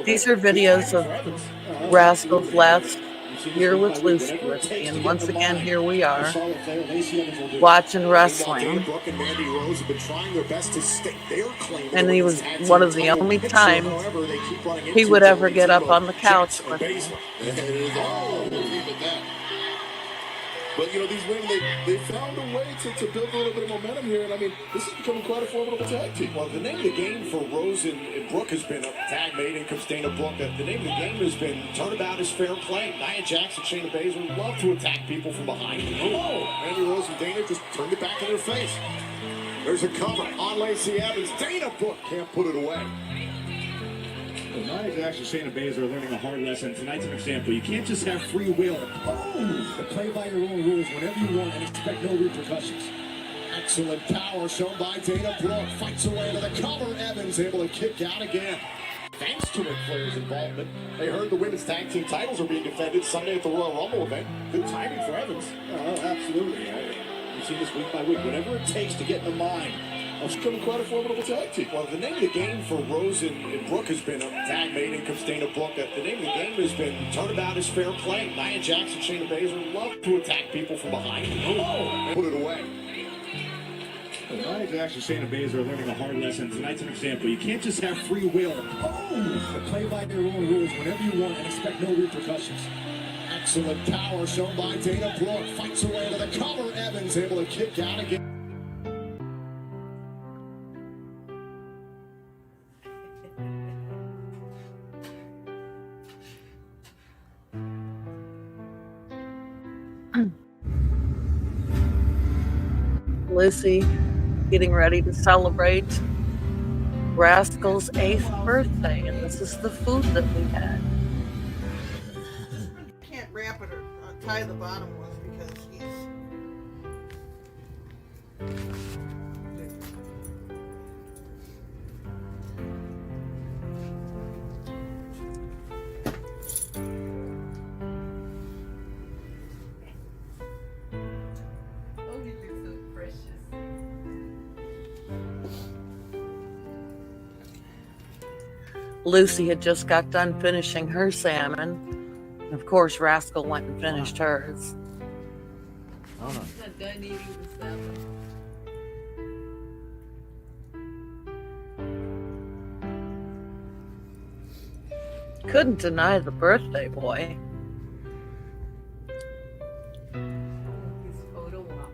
These are videos of Rascal's last year with Lucy with me, and once again, here we are watching wrestling. And he was one of the only times he would ever get up on the couch with me. But, you know, these women, they found a way to build a little bit of momentum here. And, I mean, this is becoming quite a formidable tag team. Well, the name of the game for Rose and Brooke has been a tag made in comes Dana Brooke. The name of the game has been turnabout is fair play. Nia Jax and Shayna Baszler love to attack people from behind. Oh, Mandy Rose and Dana just turned it back in their face. There's a cover on Lacey Evans. Dana Brooke can't put it away. Well, Nia Jax and Shayna Baszler are learning a hard lesson. Tonight's an example. You can't just have free will. To play by your own rules whenever you want and expect no repercussions. Excellent power shown by Dana Brooke. Fights away to the cover. Evans able to kick out again. Thanks to Ric Flair's involvement, they heard the women's tag team titles are being defended Sunday at the Royal Rumble event. Good timing for Evans. Oh, absolutely. You see this week by week. Whatever it takes to get in the mind. It's becoming quite a formidable tag team. Well, the name of the game for Rose and Brooke has been a tag made in comes Dana Brooke. The name of the game has been turnabout is fair play. Nia Jax and Shayna Baszler love to attack people from behind. Oh, put it away. Well, Nia Jax and Shayna Baszler are learning a hard lesson. Tonight's an example. You can't just have free will. To play by your own rules whenever you want and expect no repercussions. Excellent power shown by Dana Brooke. Fights away to the cover. Evans able to kick out again. Lucy getting ready to celebrate Rascal's 8th birthday, and this is the food that we had. You can't wrap it or tie the bottom ones because he's... Lucy had just got done finishing her salmon. And of course, Rascal went and finished hers. Oh, no. He's not done eating the salmon. Couldn't deny the birthday boy. His photo op.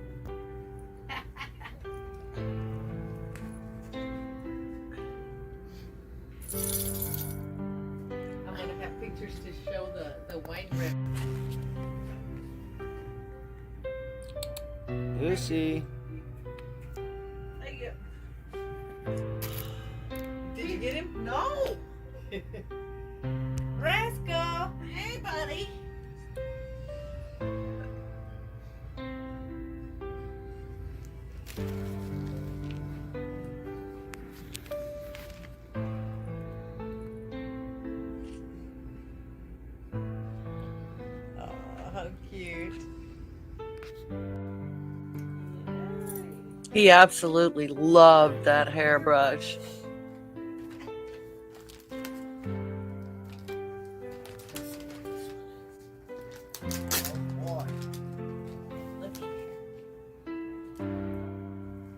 I'm gonna have pictures to show the wine rip. Lucy. Did you get him? No! Rascal! Hey, buddy! Oh, how cute. He absolutely loved that hairbrush.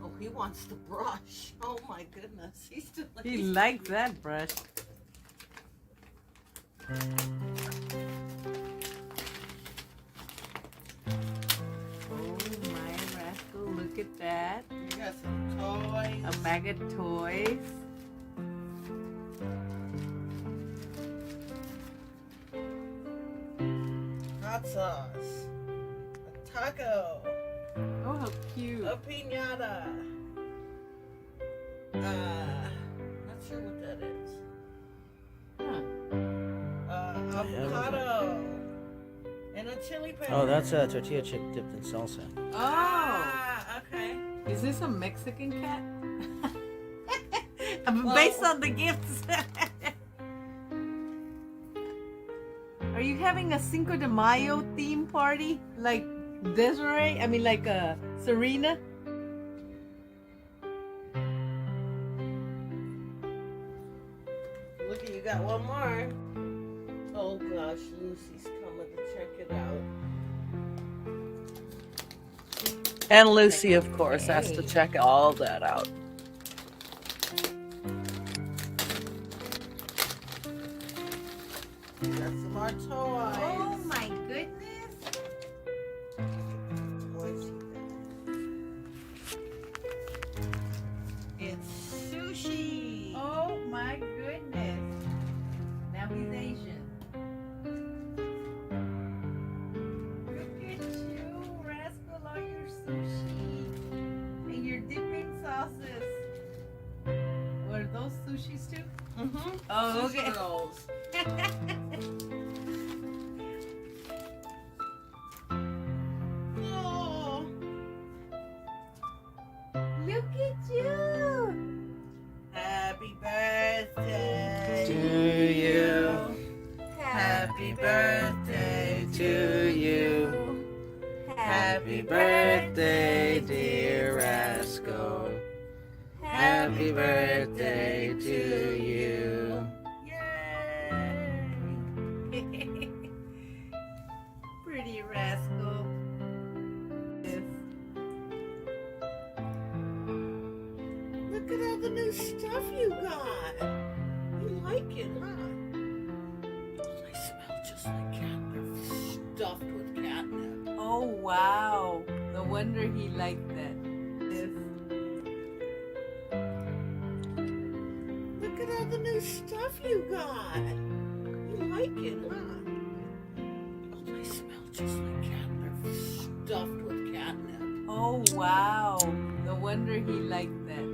Oh, he wants the brush. Oh my goodness. He's still He likes that brush. Oh my Rascal, look at that. You got some toys. A bag of toys. Hot sauce. A taco. Oh, how cute. A piñata. Not sure what that is. Avocado. And a chili pepper. Oh, that's a tortilla chip dipped in salsa. Ah, okay. Is this a Mexican cat? Based on the gifts. Are you having a Cinco de Mayo theme party? Like Desiree? I mean like Serena? Look, you got one more. Oh gosh, Lucy's coming to check it out. And Lucy, of course, has to check all that out. We got some more toys. Oh my goodness. It's sushi. Oh my goodness. Now he's Asian. Look at you, Rascal, all your sushi and your dipping sauces. Were those sushis too? Mm-hmm. Oh, Sushi okay. rolls. Oh. Look at you. Happy birthday To you. Happy birthday To you. Happy birthday, dear Rascal. Happy birthday to you. Pretty Rascal. Yes. Look at all the new stuff you got. You like it, huh? Oh, they smell just like cat. They're stuffed with catnip. Oh wow. No wonder he liked that. Yes. Look at all the new stuff you got. You like it, huh? Oh, they smell just like cat. They're stuffed with catnip. Oh wow. No wonder he liked that.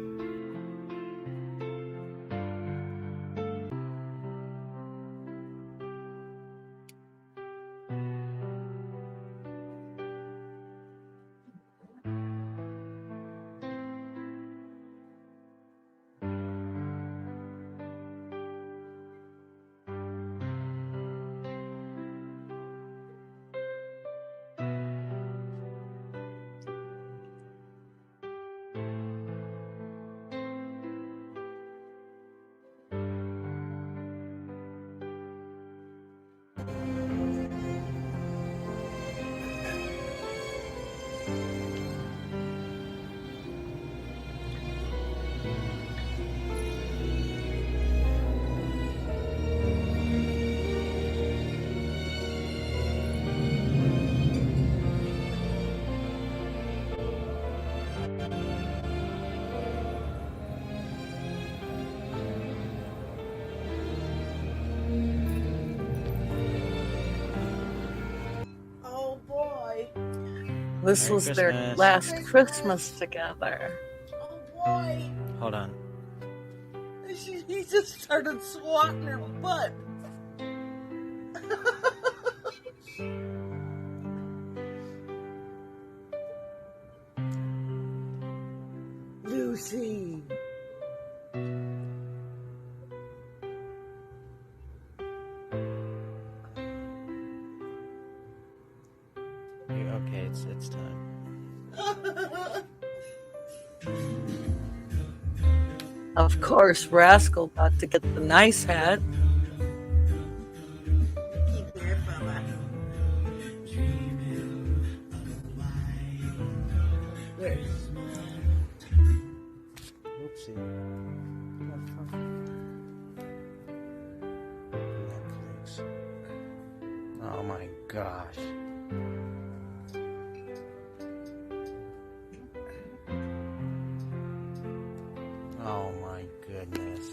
Oh boy. This Merry was their Christmas. last Christmas together. Oh boy. Hold on. He just started swatting her butt. Lucy. Okay, it's time. Of course, Rascal got to get the nice hat. Keep here, Bubba. Where? Oopsie. Netflix. Oh my gosh. Oh my goodness.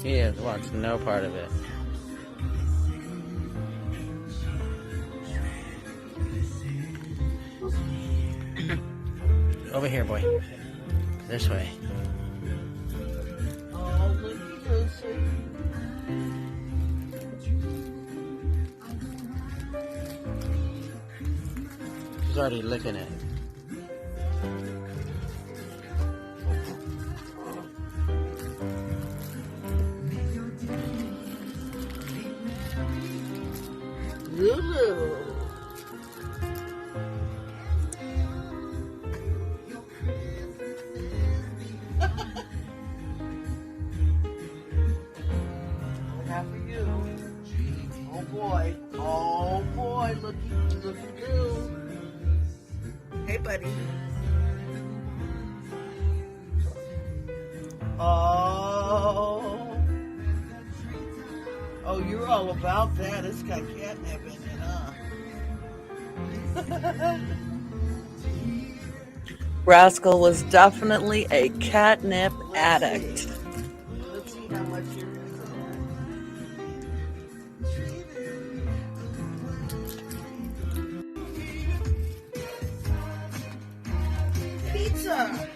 He wants no part of it. Over here, boy. This way. Oh, look at Lucy. She's already licking it. Lulu. Hey, buddy. Oh. Oh, you're all about that. It's got catnip in it, huh? Rascal was definitely a catnip addict. Let's see how much you're pizza.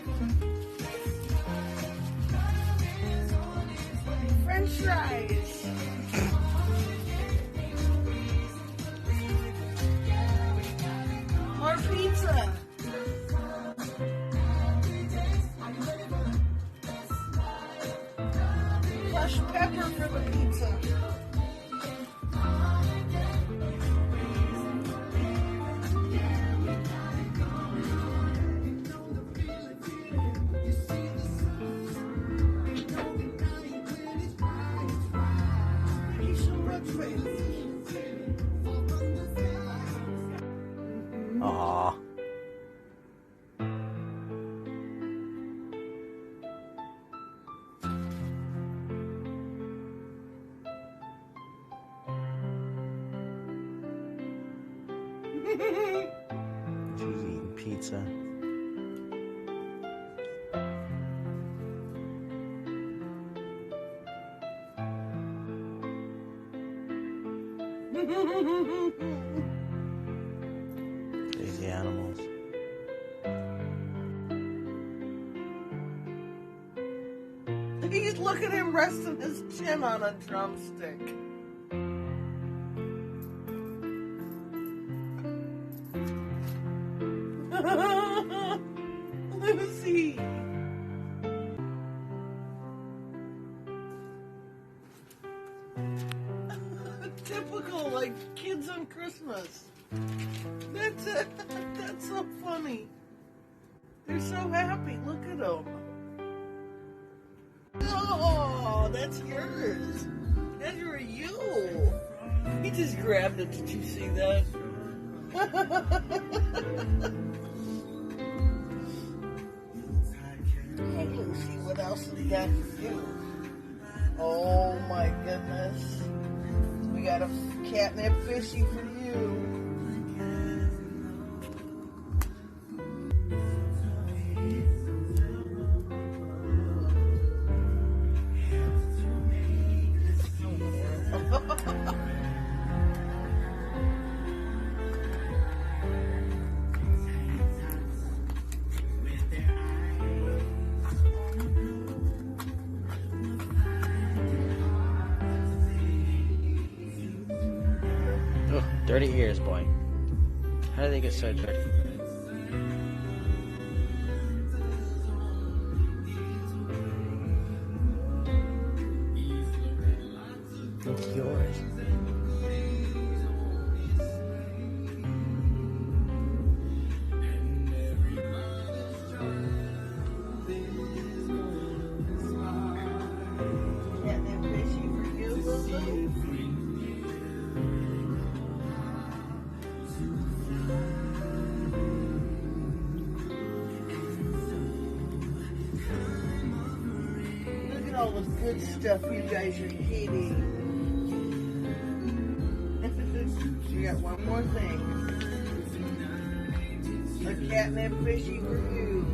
French fries. More pizza. Crushed pepper for the pizza. Aww. She's eating pizza. Crazy animals. Look at him resting his chin on a drumstick. Lucy. Typical, like kids on Christmas. That's it. That's so funny. They're so happy. Look at them. Oh, that's yours. That's for you. He just grabbed it. Did you see that? Hey, Lucy, what else we got for you? Oh, my goodness. We got a catnip fishy for you. Oh, dirty ears, boy. How do they get so dirty? It's yours. Catnip fishy for you, Lulu. Look at all the good stuff you guys are eating. You got one more thing. A catnip fishy for you.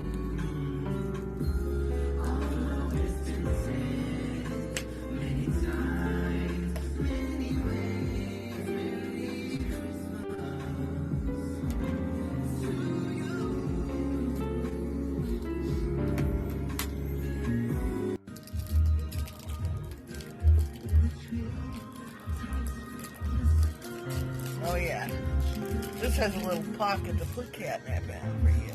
Oh yeah. This has a little pocket to put catnip in for you.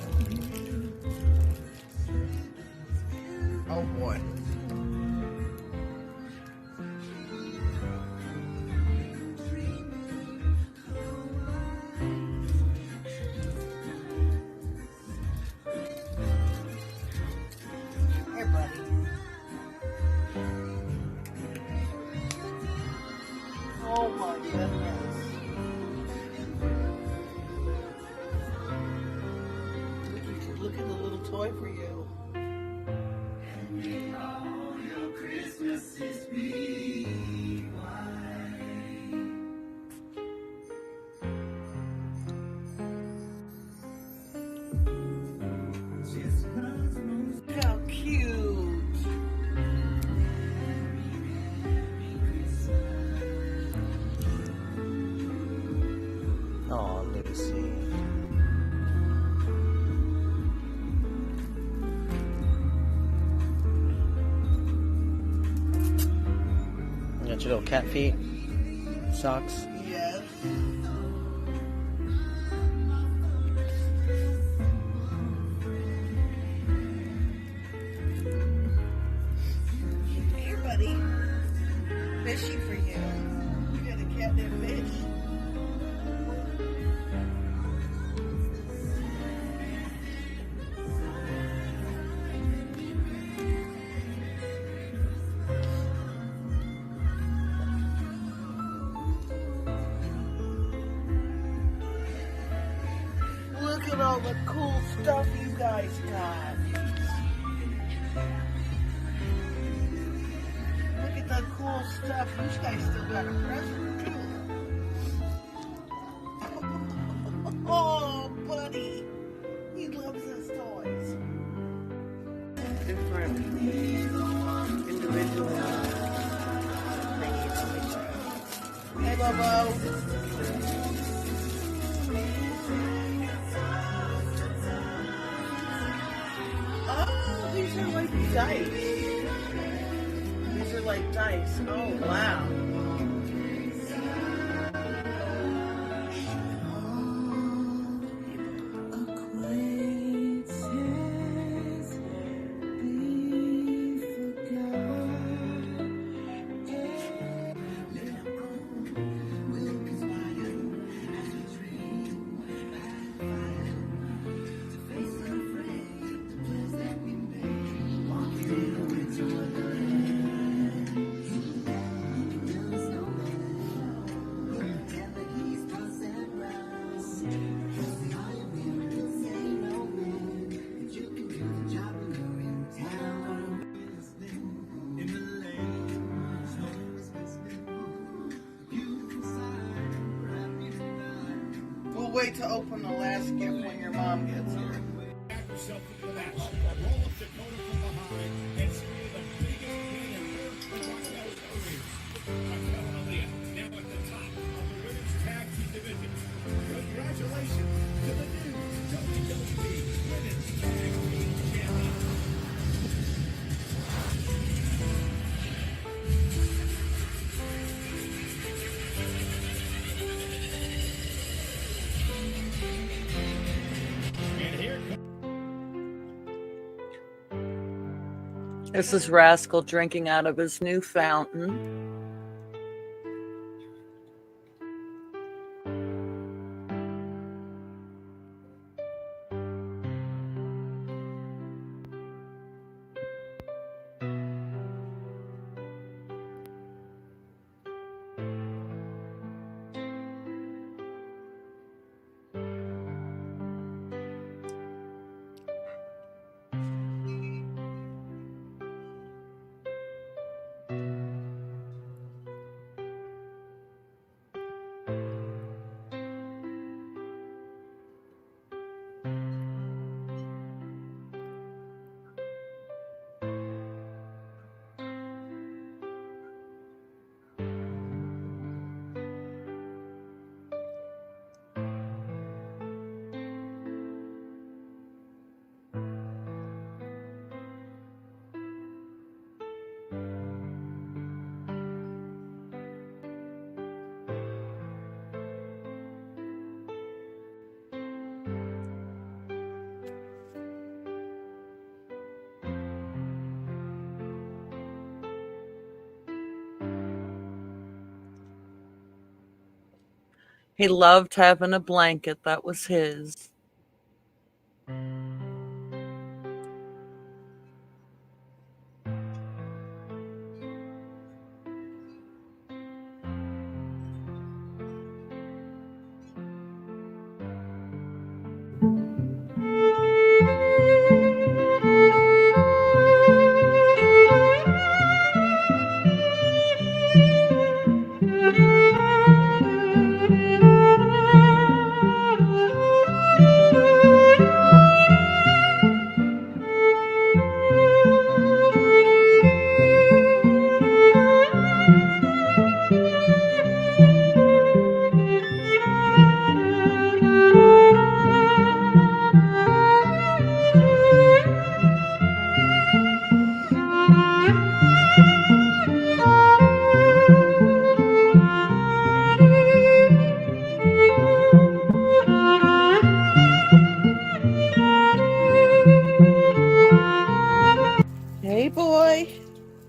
Oh boy. Here, buddy. Oh my goodness. Look at the little toy for you. How cute. Oh, Lucy. You got your little cat feet, socks. Yes. Here, buddy. Fishy for you. You got a catnip fish. Look at all the cool stuff you guys got. Look at the cool stuff. You guys still got a present too. Oh, buddy. He loves his toys. Different individual thingies. Hey, Bobo. Oh, these are like dice. These are like dice. Oh, wow. We'll wait to open the last gift when your mom gets here. Back yourself into the match. Roll up Dakota from behind and scream the biggest win in World Championship careers. Raquel and Aaliyah now at the top of the women's tag team division. Congratulations to the new WWE Women's Tag Team Champions. This is Rascal drinking out of his new fountain. He loved having a blanket that was his.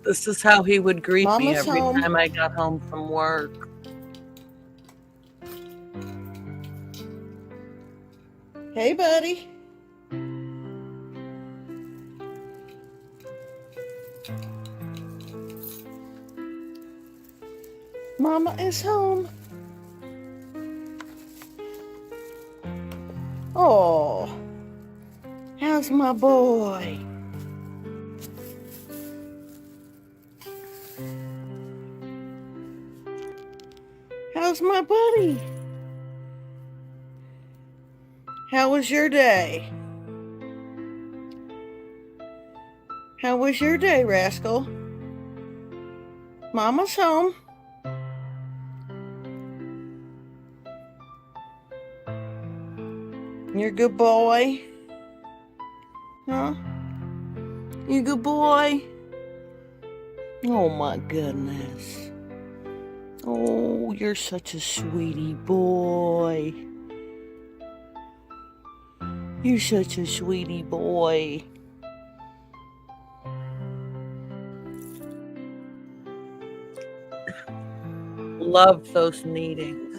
This is how he would greet me Mama's every home. time I got home from work. Hey, buddy. Mama is home. Oh, how's my boy? How's my buddy? How was your day? How was your day, Rascal? Mama's home. You're a good boy. Huh? You a good boy? Oh my goodness. Oh, you're such a sweetie boy. You're such a sweetie boy. Love those meetings.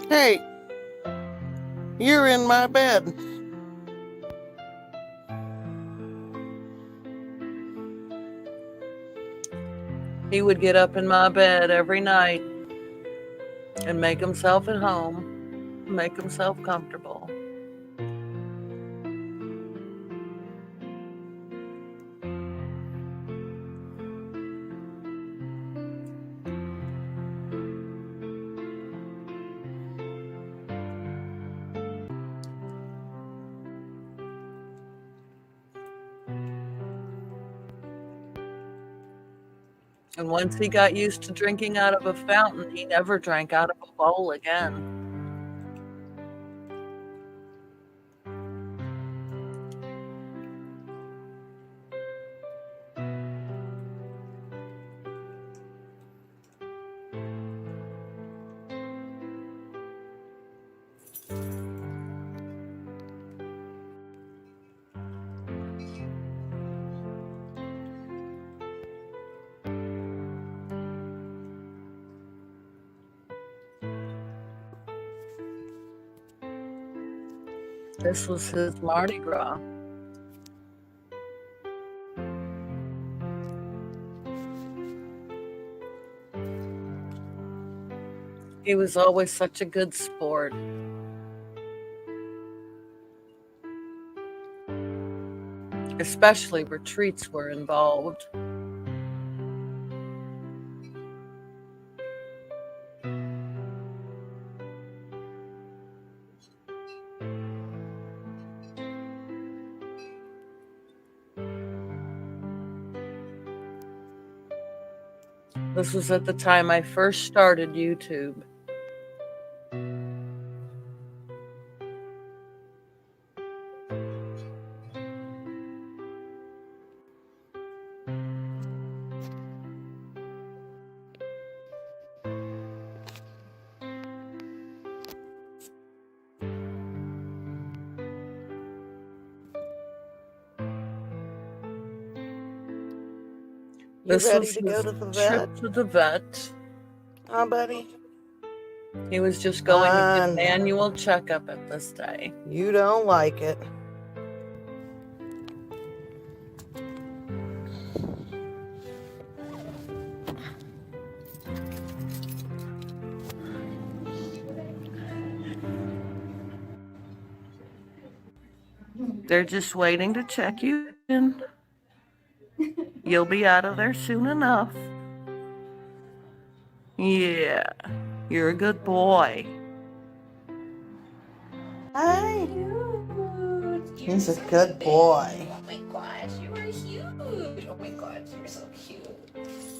Hey, you're in my bed. He would get up in my bed every night and make himself at home, make himself comfortable. And once he got used to drinking out of a fountain, he never drank out of a bowl again. This was his Mardi Gras. He was always such a good sport. Especially where treats were involved. This was at the time I first started YouTube. You This ready was to go his to the trip vet? to the vet. Huh, buddy? He was just going to get an Fun. annual checkup at this day. You don't like it. They're just waiting to check you in. You'll be out of there soon enough. Yeah, you're a good boy. Hi. Cute. He's a good boy. Oh my gosh, you are huge. Oh my gosh, you're so cute.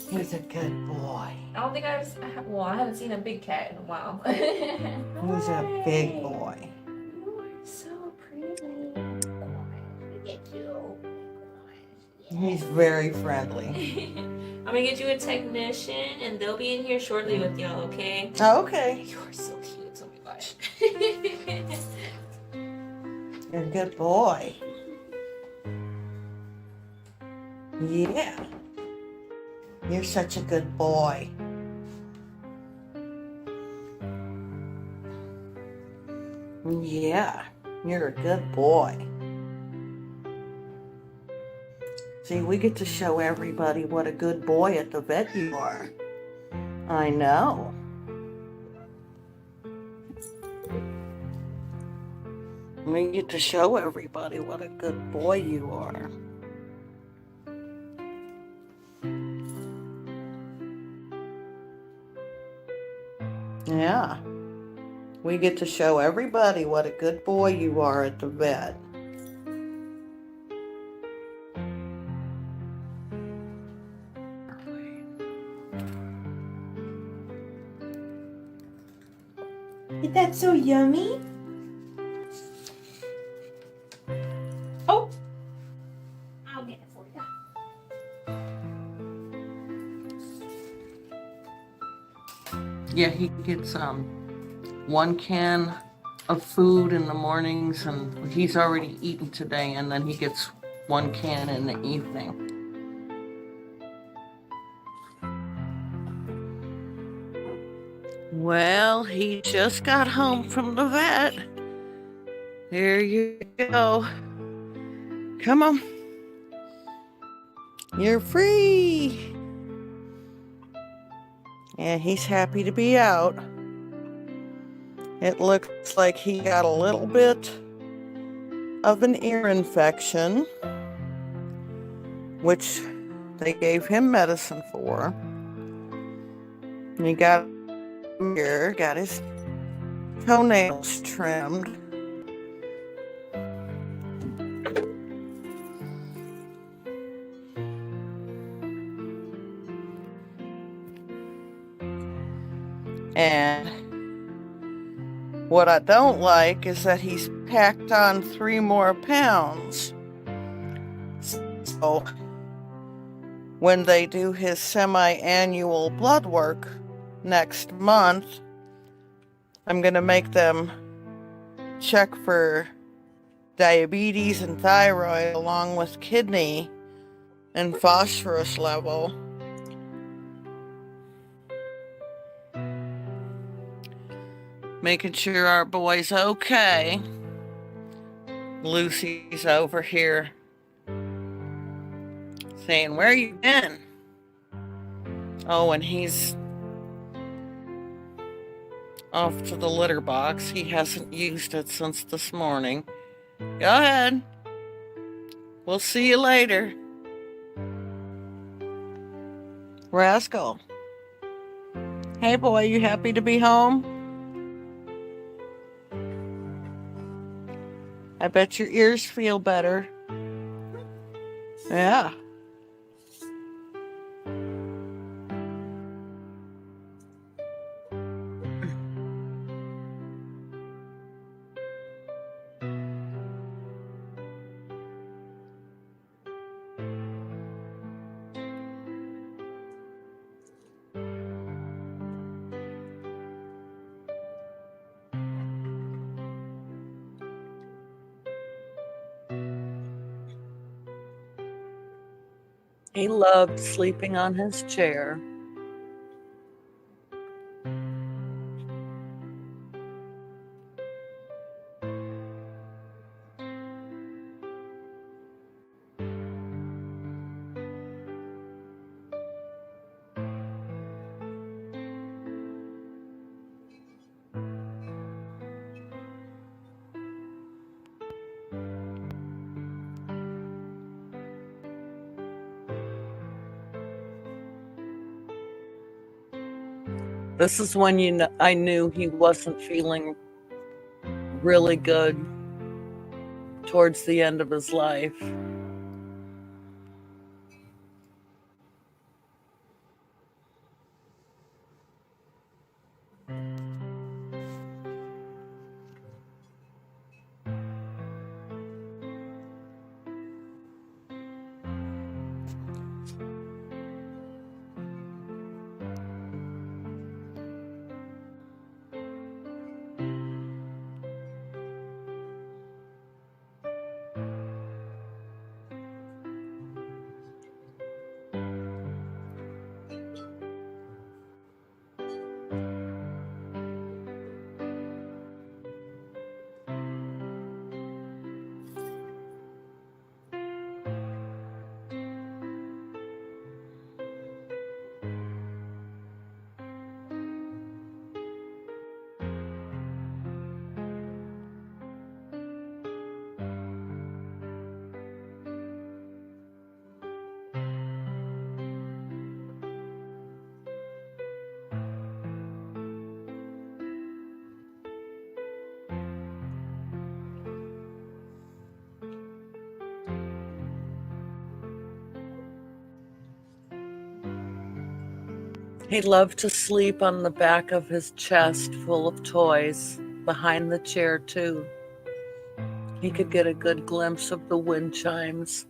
He's a good boy. I don't think I haven't seen a big cat in a while. He's a big boy. You are so pretty. Look at you. He's very friendly. I'm gonna get you a technician and they'll be in here shortly with y'all, okay? Okay. You are so cute. Oh my gosh. You're a good boy. Yeah. You're such a good boy. Yeah, you're a good boy. See, we get to show everybody what a good boy at the vet you are. I know. We get to show everybody what a good boy you are. Yeah. We get to show everybody what a good boy you are at the vet. Is that so yummy? Oh, I'll get it for you. Yeah, he gets 1 can of food in the mornings, and he's already eaten today, and then he gets 1 can in the evening. Well, he just got home from the vet. There you go. Come on. You're free. Yeah, he's happy to be out. It looks like he got a little bit of an ear infection, which they gave him medicine for. And he got here, got his toenails trimmed. And what I don't like is that he's packed on 3 more pounds. So when they do his semi-annual blood work next month, I'm going to make them check for diabetes and thyroid along with kidney and phosphorus level. Making sure our boy's okay. Lucy's over here saying, "Where you been?" Oh, and he's off to the litter box. He hasn't used it since this morning. Go ahead. We'll see you later. Rascal. Hey boy, you happy to be home? I bet your ears feel better. Yeah. He loved sleeping on his chair. This is when I knew he wasn't feeling really good towards the end of his life. He loved to sleep on the back of his chest full of toys, behind the chair too. He could get a good glimpse of the wind chimes.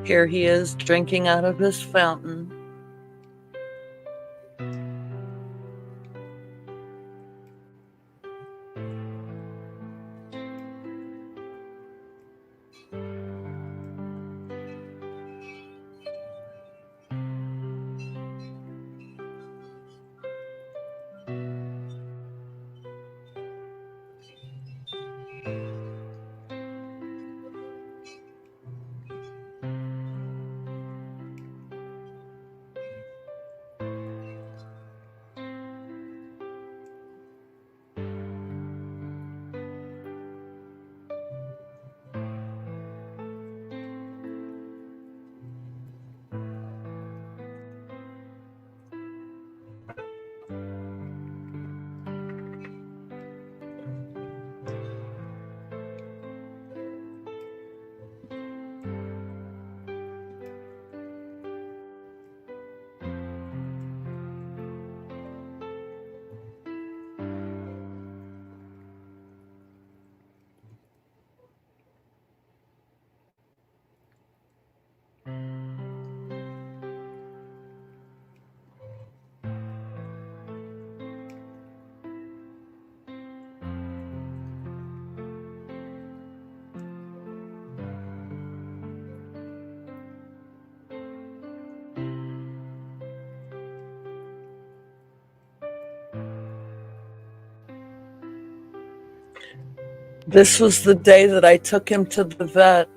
Here he is drinking out of his fountain. This was the day that I took him to the vet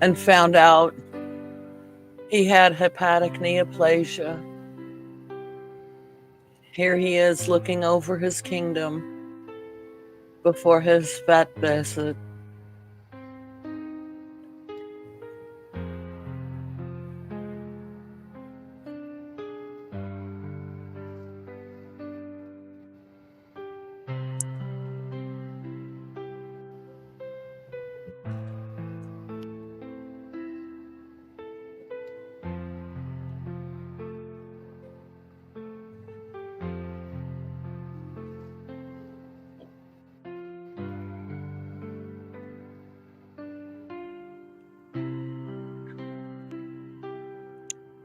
and found out he had hepatic neoplasia. Here he is looking over his kingdom before his vet visit.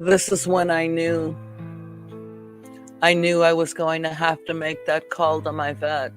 This is when I knew I was going to have to make that call to my vet.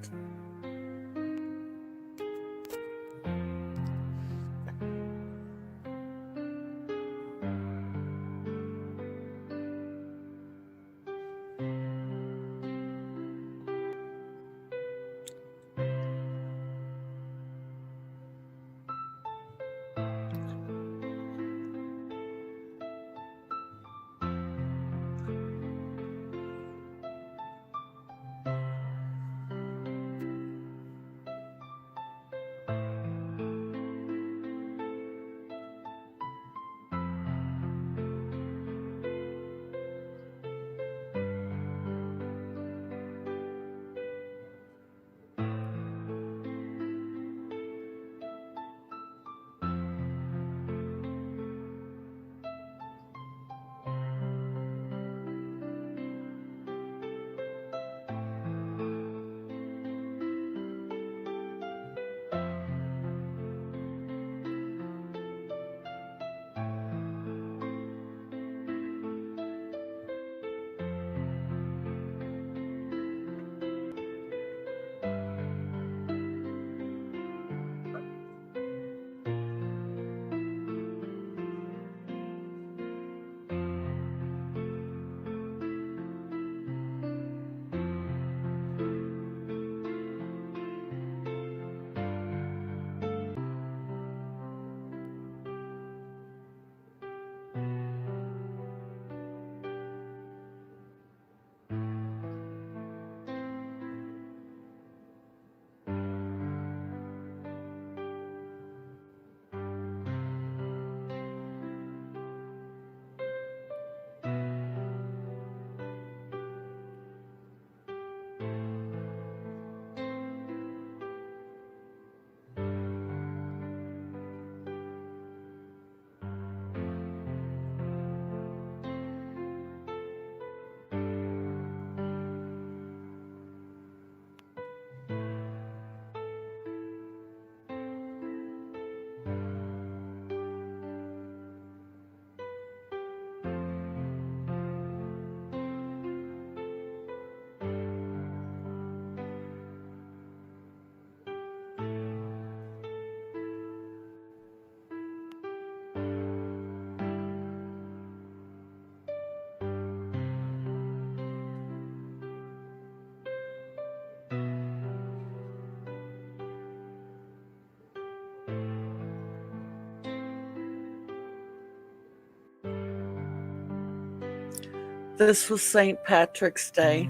This was St. Patrick's Day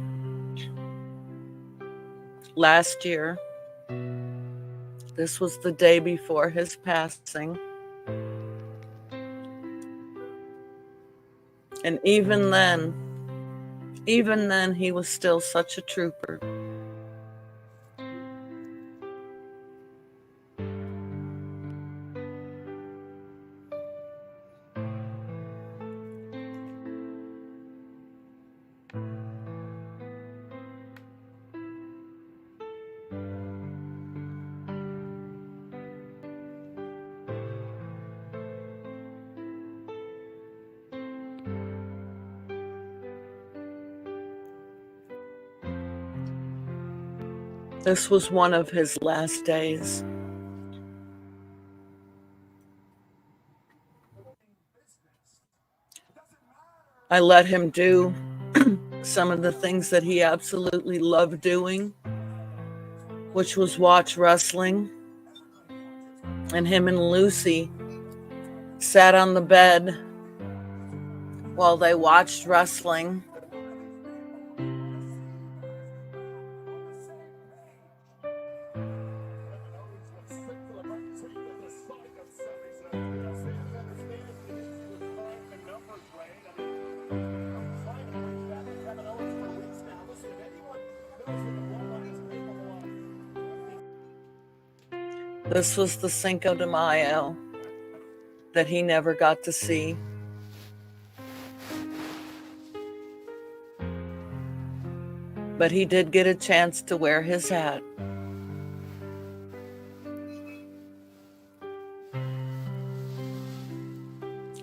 last year. This was the day before his passing. And even then, he was still such a trooper. This was one of his last days. I let him do some of the things that he absolutely loved doing, which was watch wrestling. And him and Luci sat on the bed while they watched wrestling. This was the Cinco de Mayo that he never got to see. But he did get a chance to wear his hat.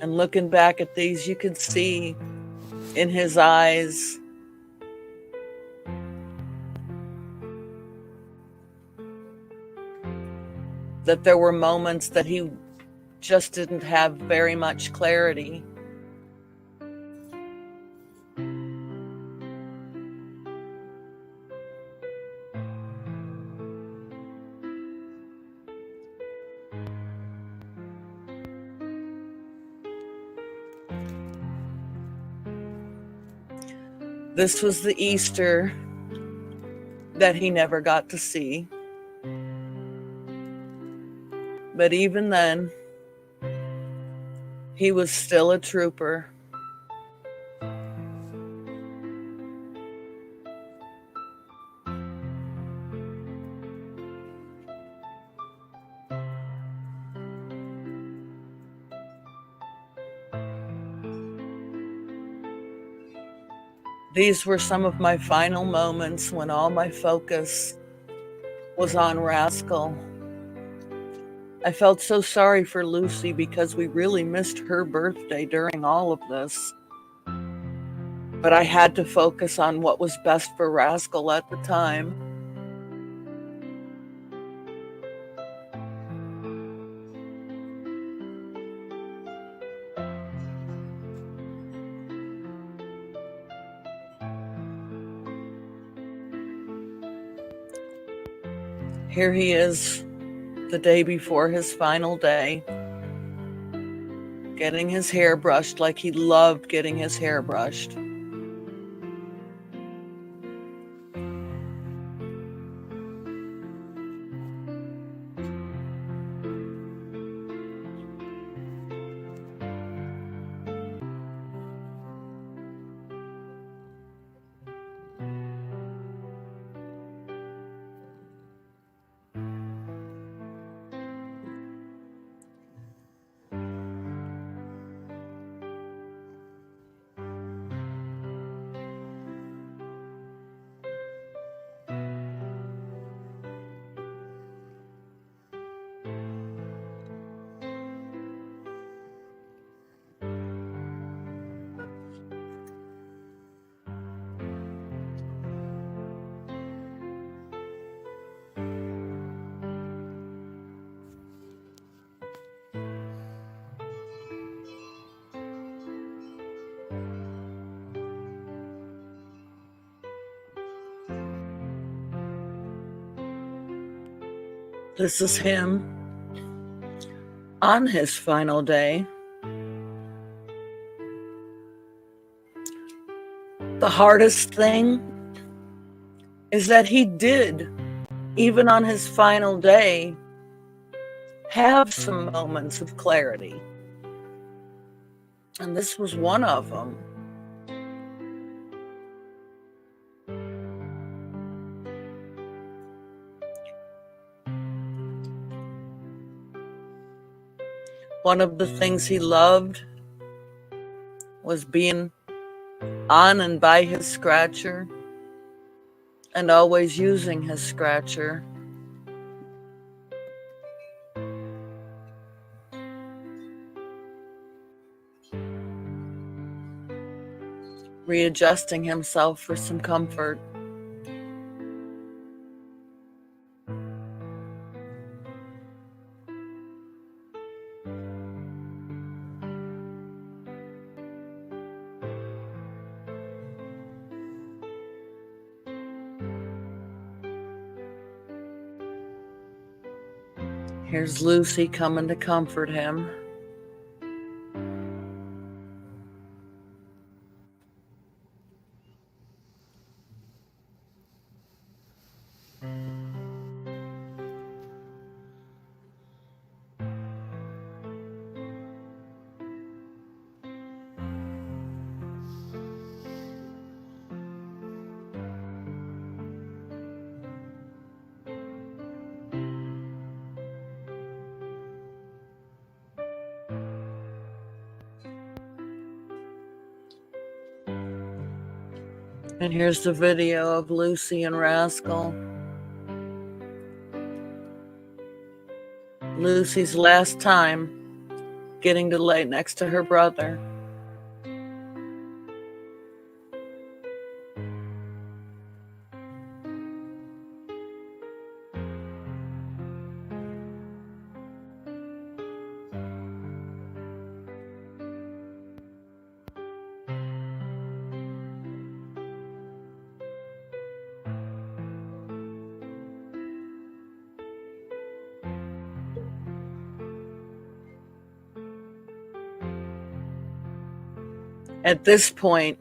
And looking back at these, you could see in his eyes that there were moments that he just didn't have very much clarity. This was the Easter that he never got to see. But even then, he was still a trooper. These were some of my final moments when all my focus was on Rascal. I felt so sorry for Luci because we really missed her birthday during all of this. But I had to focus on what was best for Rascal at the time. Here he is, the day before his final day, getting his hair brushed like he loved getting his hair brushed. This is him on his final day. The hardest thing is that he did, even on his final day, have some moments of clarity. And this was one of them. One of the things he loved was being on and by his scratcher and always using his scratcher. Readjusting himself for some comfort. Here's Luci coming to comfort him. And here's the video of Luci and Rascal. Luci's last time getting to lay next to her brother. At this point,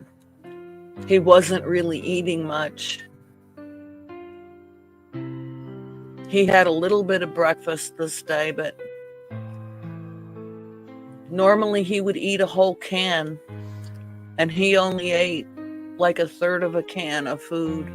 he wasn't really eating much. He had a little bit of breakfast this day, but normally he would eat a whole can, and he only ate like a third of a can of food.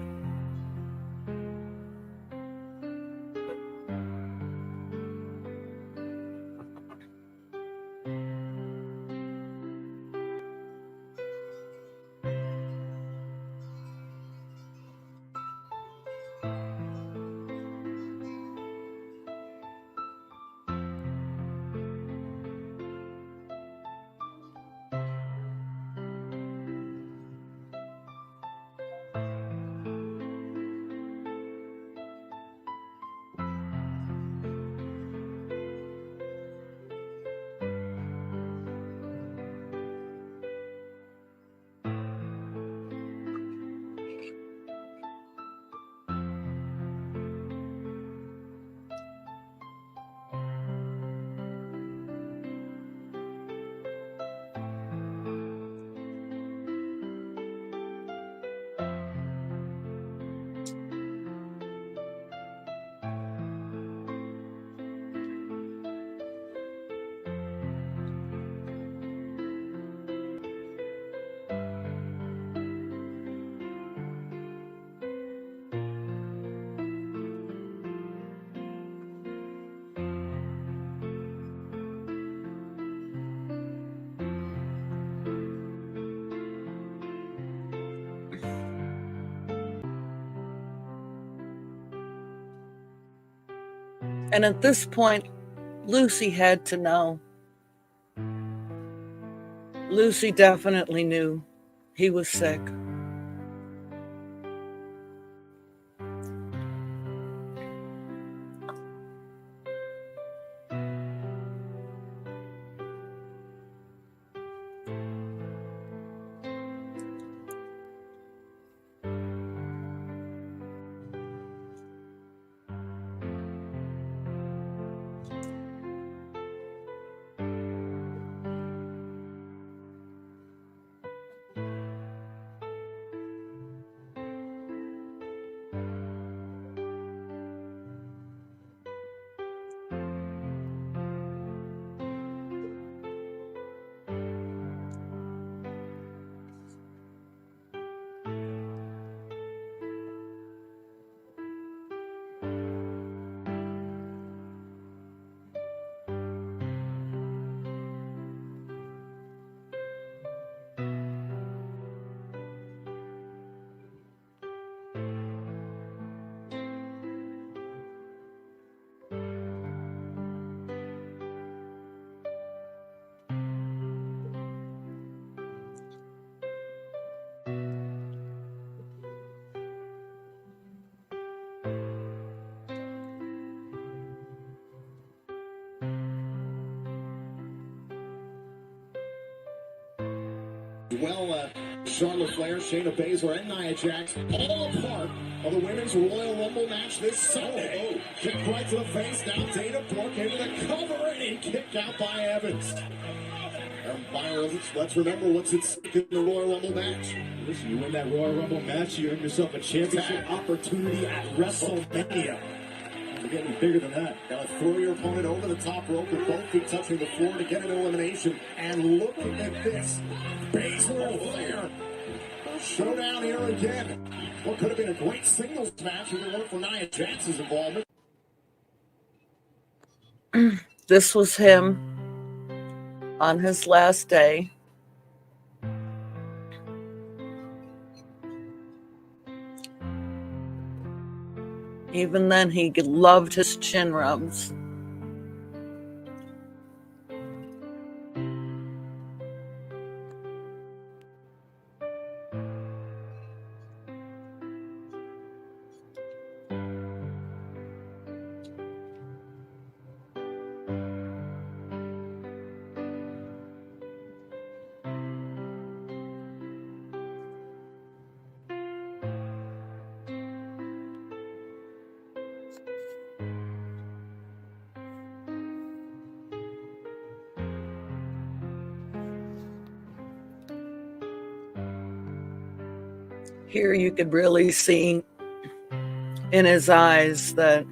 And at this point, Luci had to know. Luci definitely knew he was sick. Well, Charlotte Flair, Shayna Baszler, and Nia Jax, all a part of the Women's Royal Rumble match this Sunday. Kick right to the face, now Dana Brooke able to cover it and kicked out by Evans. Let's remember what's at stake in the Royal Rumble match. Listen, you win that Royal Rumble match, you earn yourself a championship opportunity at WrestleMania. You're getting bigger than that. Gotta throw your opponent over the top rope with both feet touching the floor to get an elimination. And looking at this, Baszler and Flair. Showdown here again. What could have been a great singles match if it weren't for Nia Jax's involvement. This was him on his last day. Even then, he loved his chin rubs. Here you could really see in his eyes that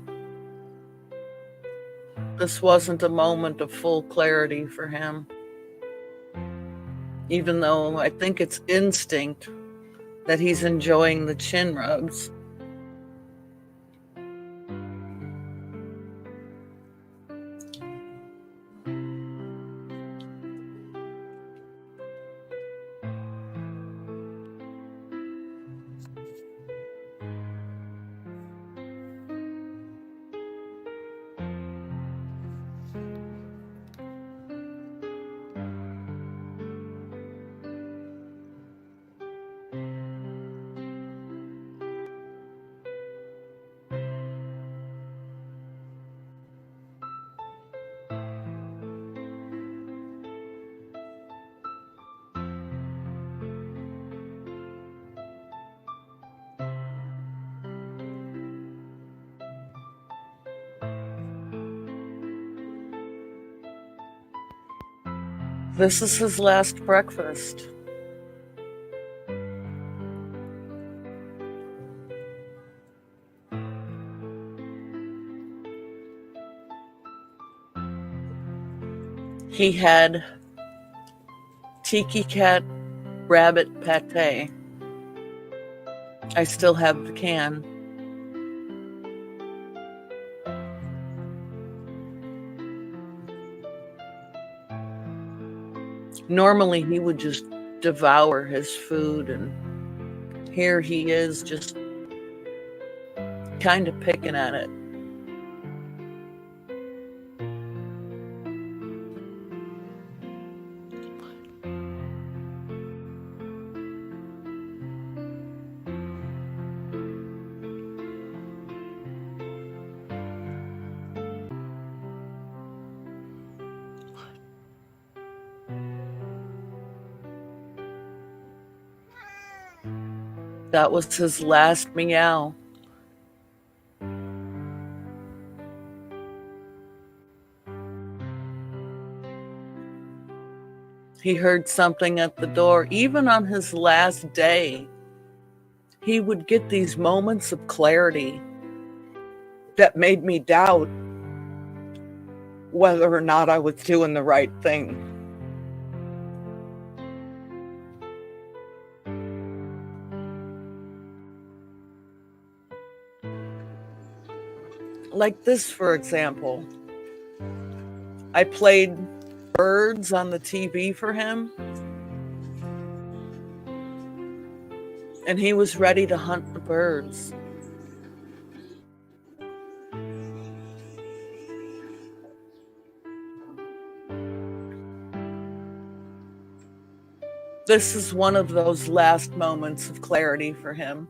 this wasn't a moment of full clarity for him. Even though I think it's instinct that he's enjoying the chin rubs. This is his last breakfast. He had tiki cat rabbit pate. I still have the can. Normally he would just devour his food, and here he is just kind of picking at it. That was his last meow. He heard something at the door. Even on his last day, he would get these moments of clarity that made me doubt whether or not I was doing the right thing. Like this, for example. I played birds on the TV for him, and he was ready to hunt the birds. This is one of those last moments of clarity for him.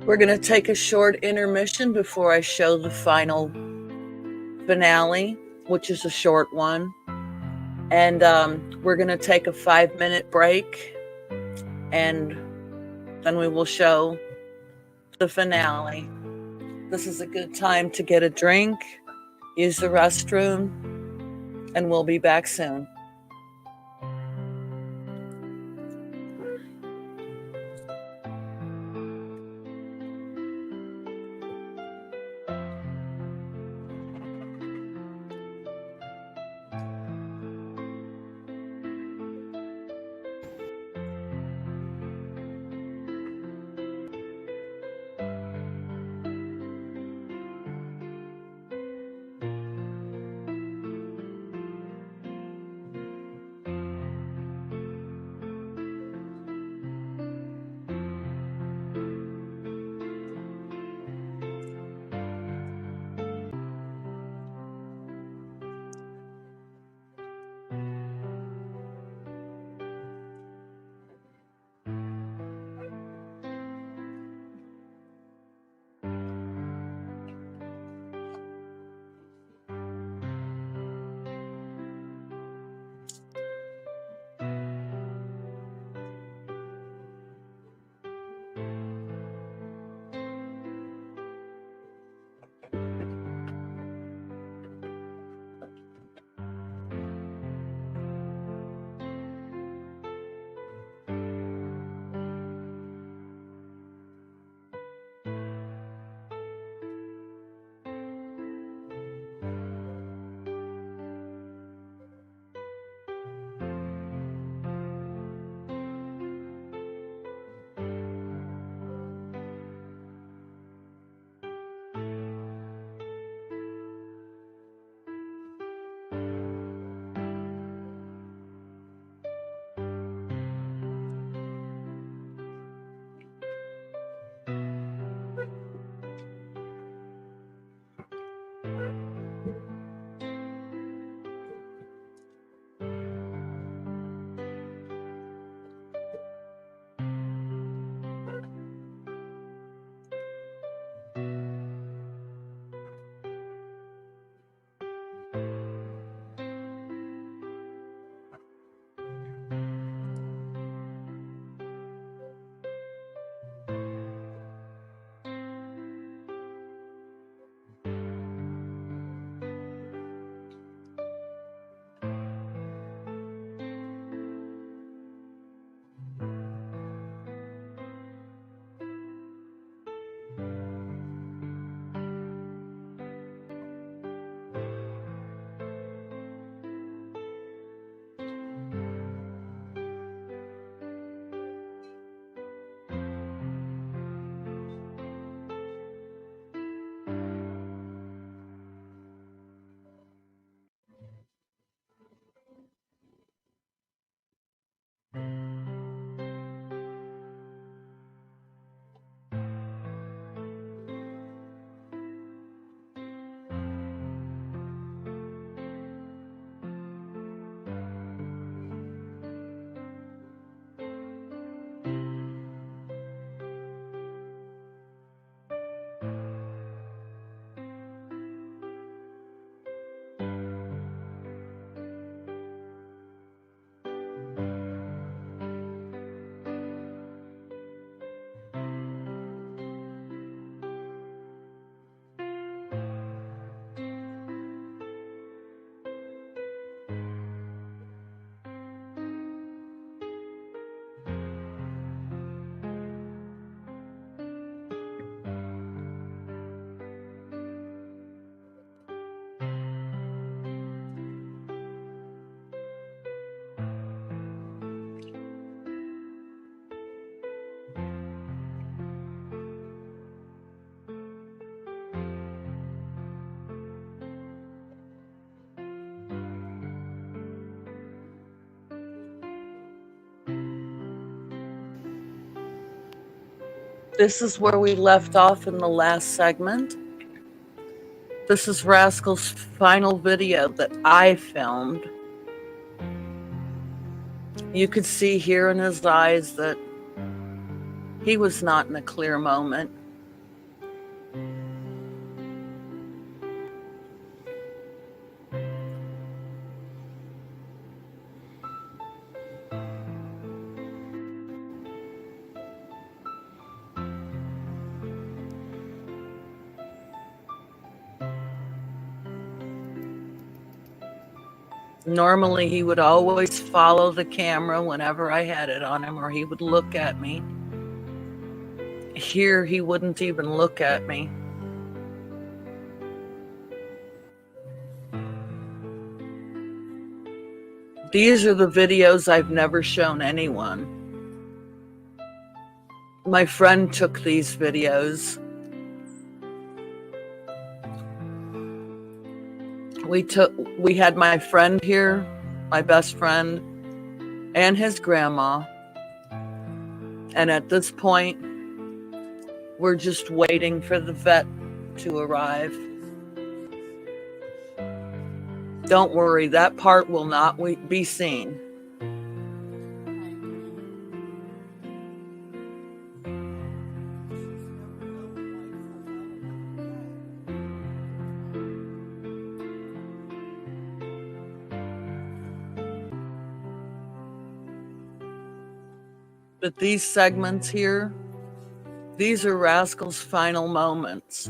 We're going to take a short intermission before I show the final finale, which is a short one. And we're going to take a 5-minute break, and then we will show the finale. This is a good time to get a drink, use the restroom, and we'll be back soon. This is where we left off in the last segment. This is Rascal's final video that I filmed. You could see here in his eyes that he was not in a clear moment. Normally, he would always follow the camera whenever I had it on him, or he would look at me. Here, he wouldn't even look at me. These are the videos I've never shown anyone. My friend took these videos. We had my friend here, my best friend, and his grandma. And at this point, we're just waiting for the vet to arrive. Don't worry, that part will not be seen. But these segments here, these are Rascal's final moments.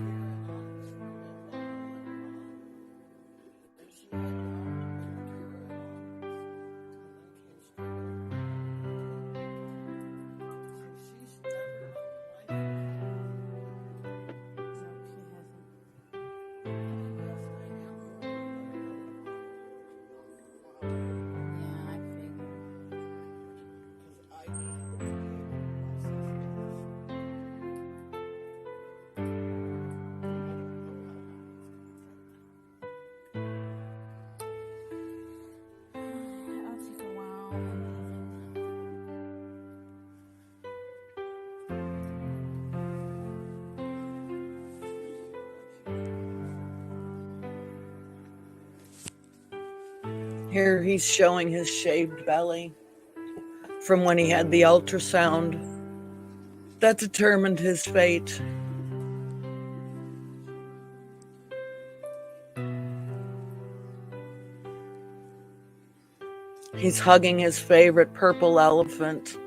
Here he's showing his shaved belly from when he had the ultrasound that determined his fate. He's hugging his favorite purple elephant.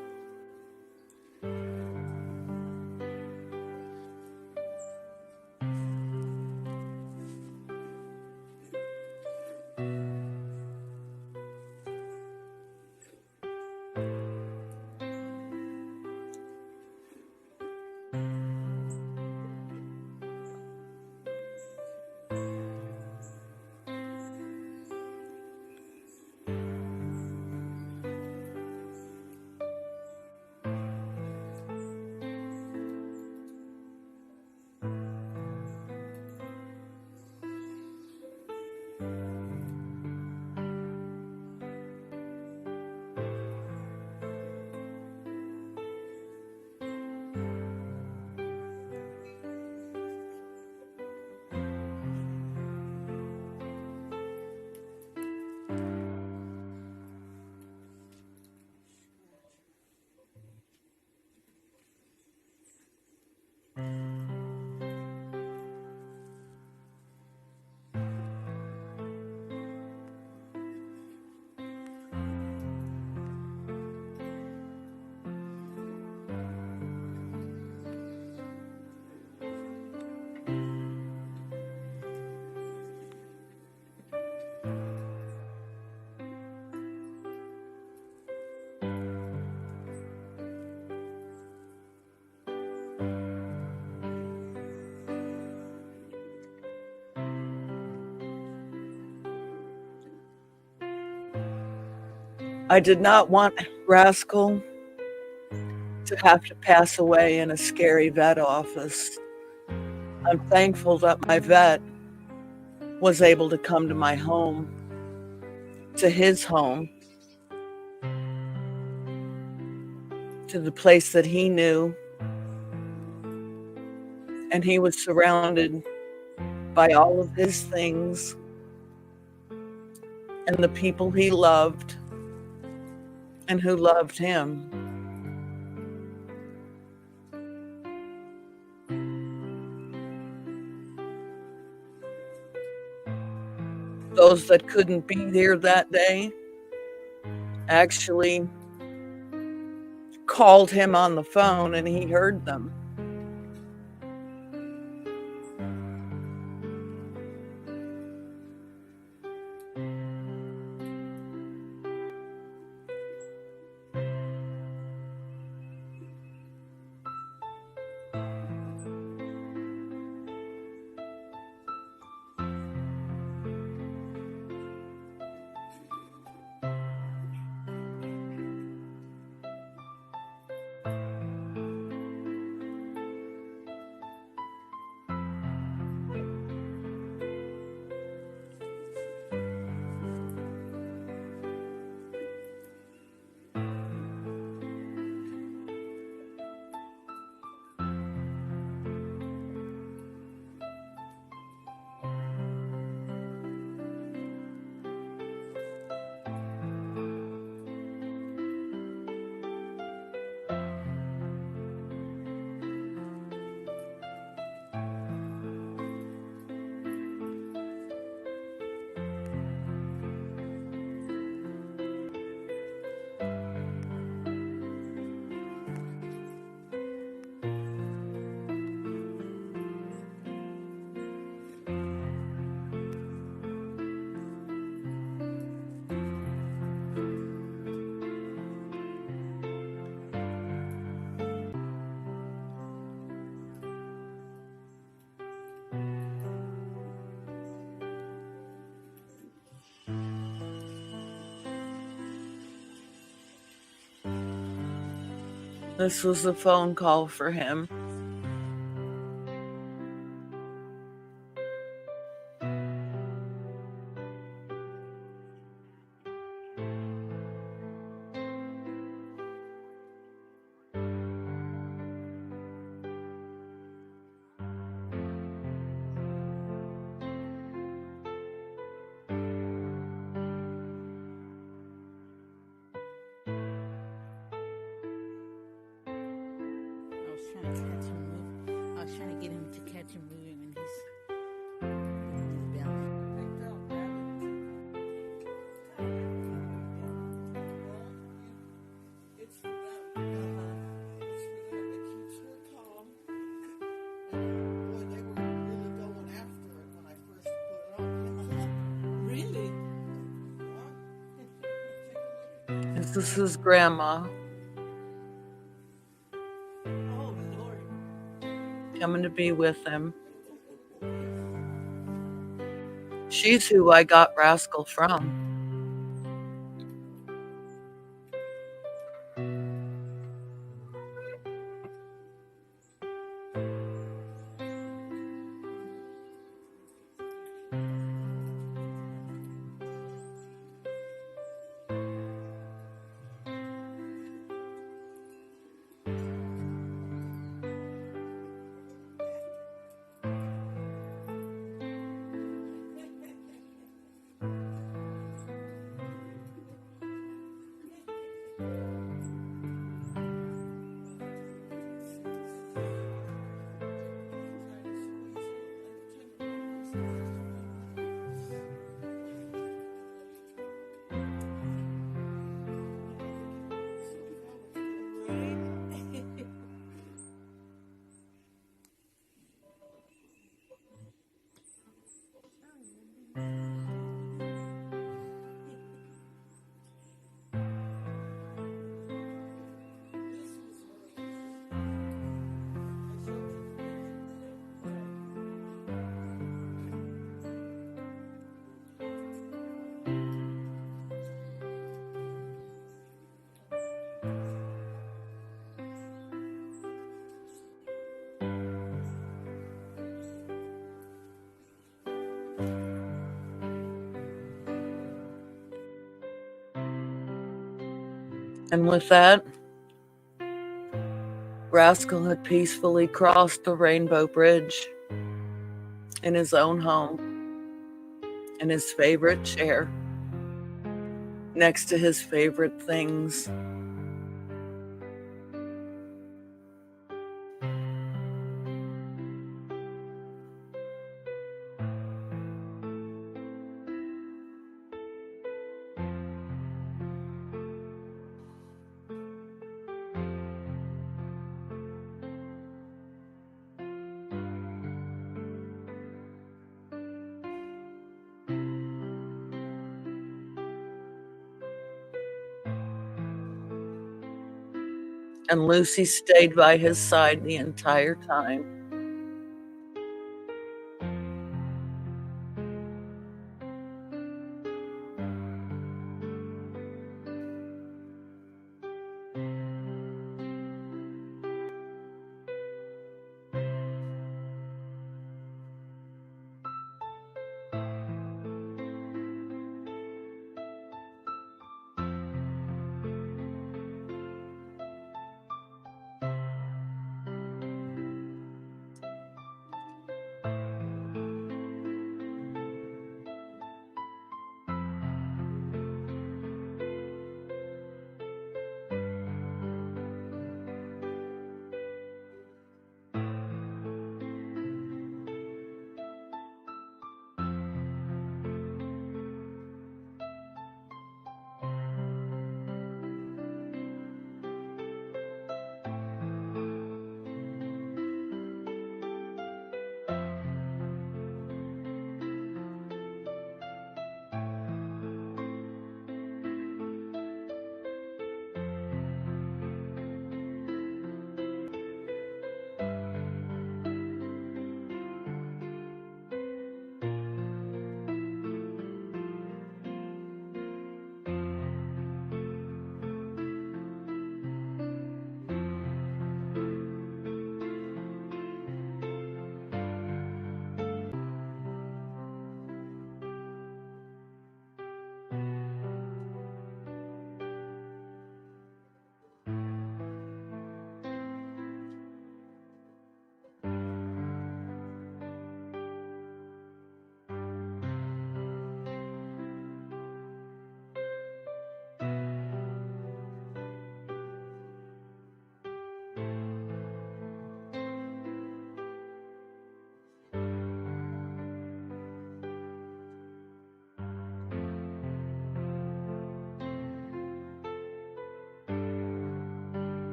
I did not want Rascal to have to pass away in a scary vet office. I'm thankful that my vet was able to come to my home, to his home, to the place that he knew, and he was surrounded by all of his things and the people he loved and who loved him. Those that couldn't be there that day actually called him on the phone and he heard them. This was a phone call for him. I was trying to catch him move. I was trying to get him to catch him moving when he's belly. It's for them. It's for them. It keeps her calm. And boy, they were really going after it when I first put it on. Really? This is his grandma. Oh, Lord. Coming to be with him. She's who I got Rascal from. And with that, Rascal had peacefully crossed the Rainbow Bridge in his own home, in his favorite chair, next to his favorite things. And Luci stayed by his side the entire time.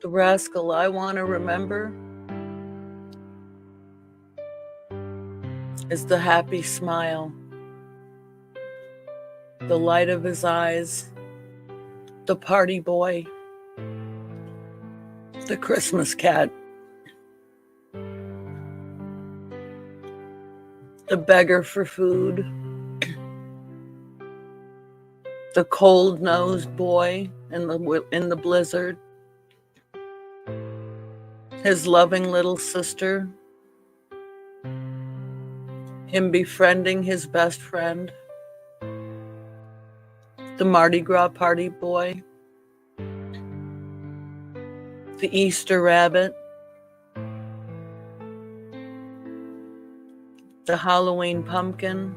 The rascal I want to remember is the happy smile, the light of his eyes, the party boy, the Christmas cat, the beggar for food, the cold-nosed boy in the blizzard, his loving little sister, him befriending his best friend, the Mardi Gras party boy, the Easter rabbit, the Halloween pumpkin,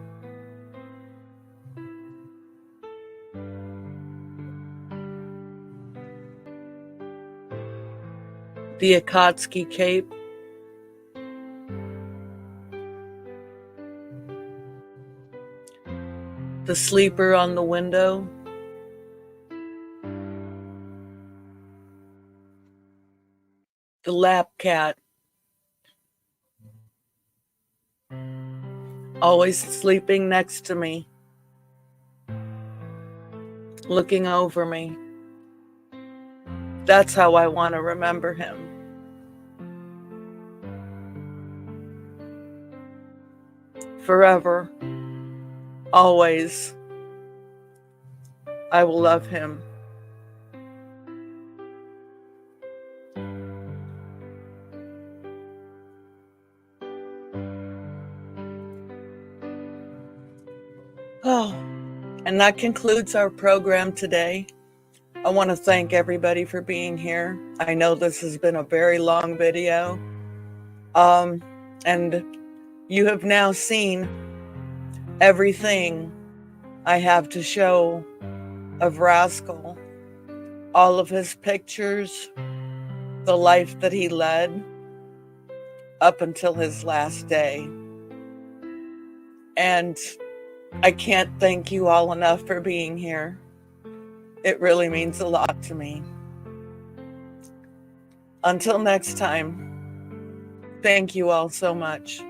the Akatsuki cape, the sleeper on the window, the lap cat, always sleeping next to me, looking over me. That's how I want to remember him. Forever, always, I will love him. Oh, and that concludes our program today. I want to thank everybody for being here. I know this has been a very long video. And you have now seen everything I have to show of Rascal. All of his pictures, the life that he led up until his last day. And I can't thank you all enough for being here. It really means a lot to me. Until next time, thank you all so much.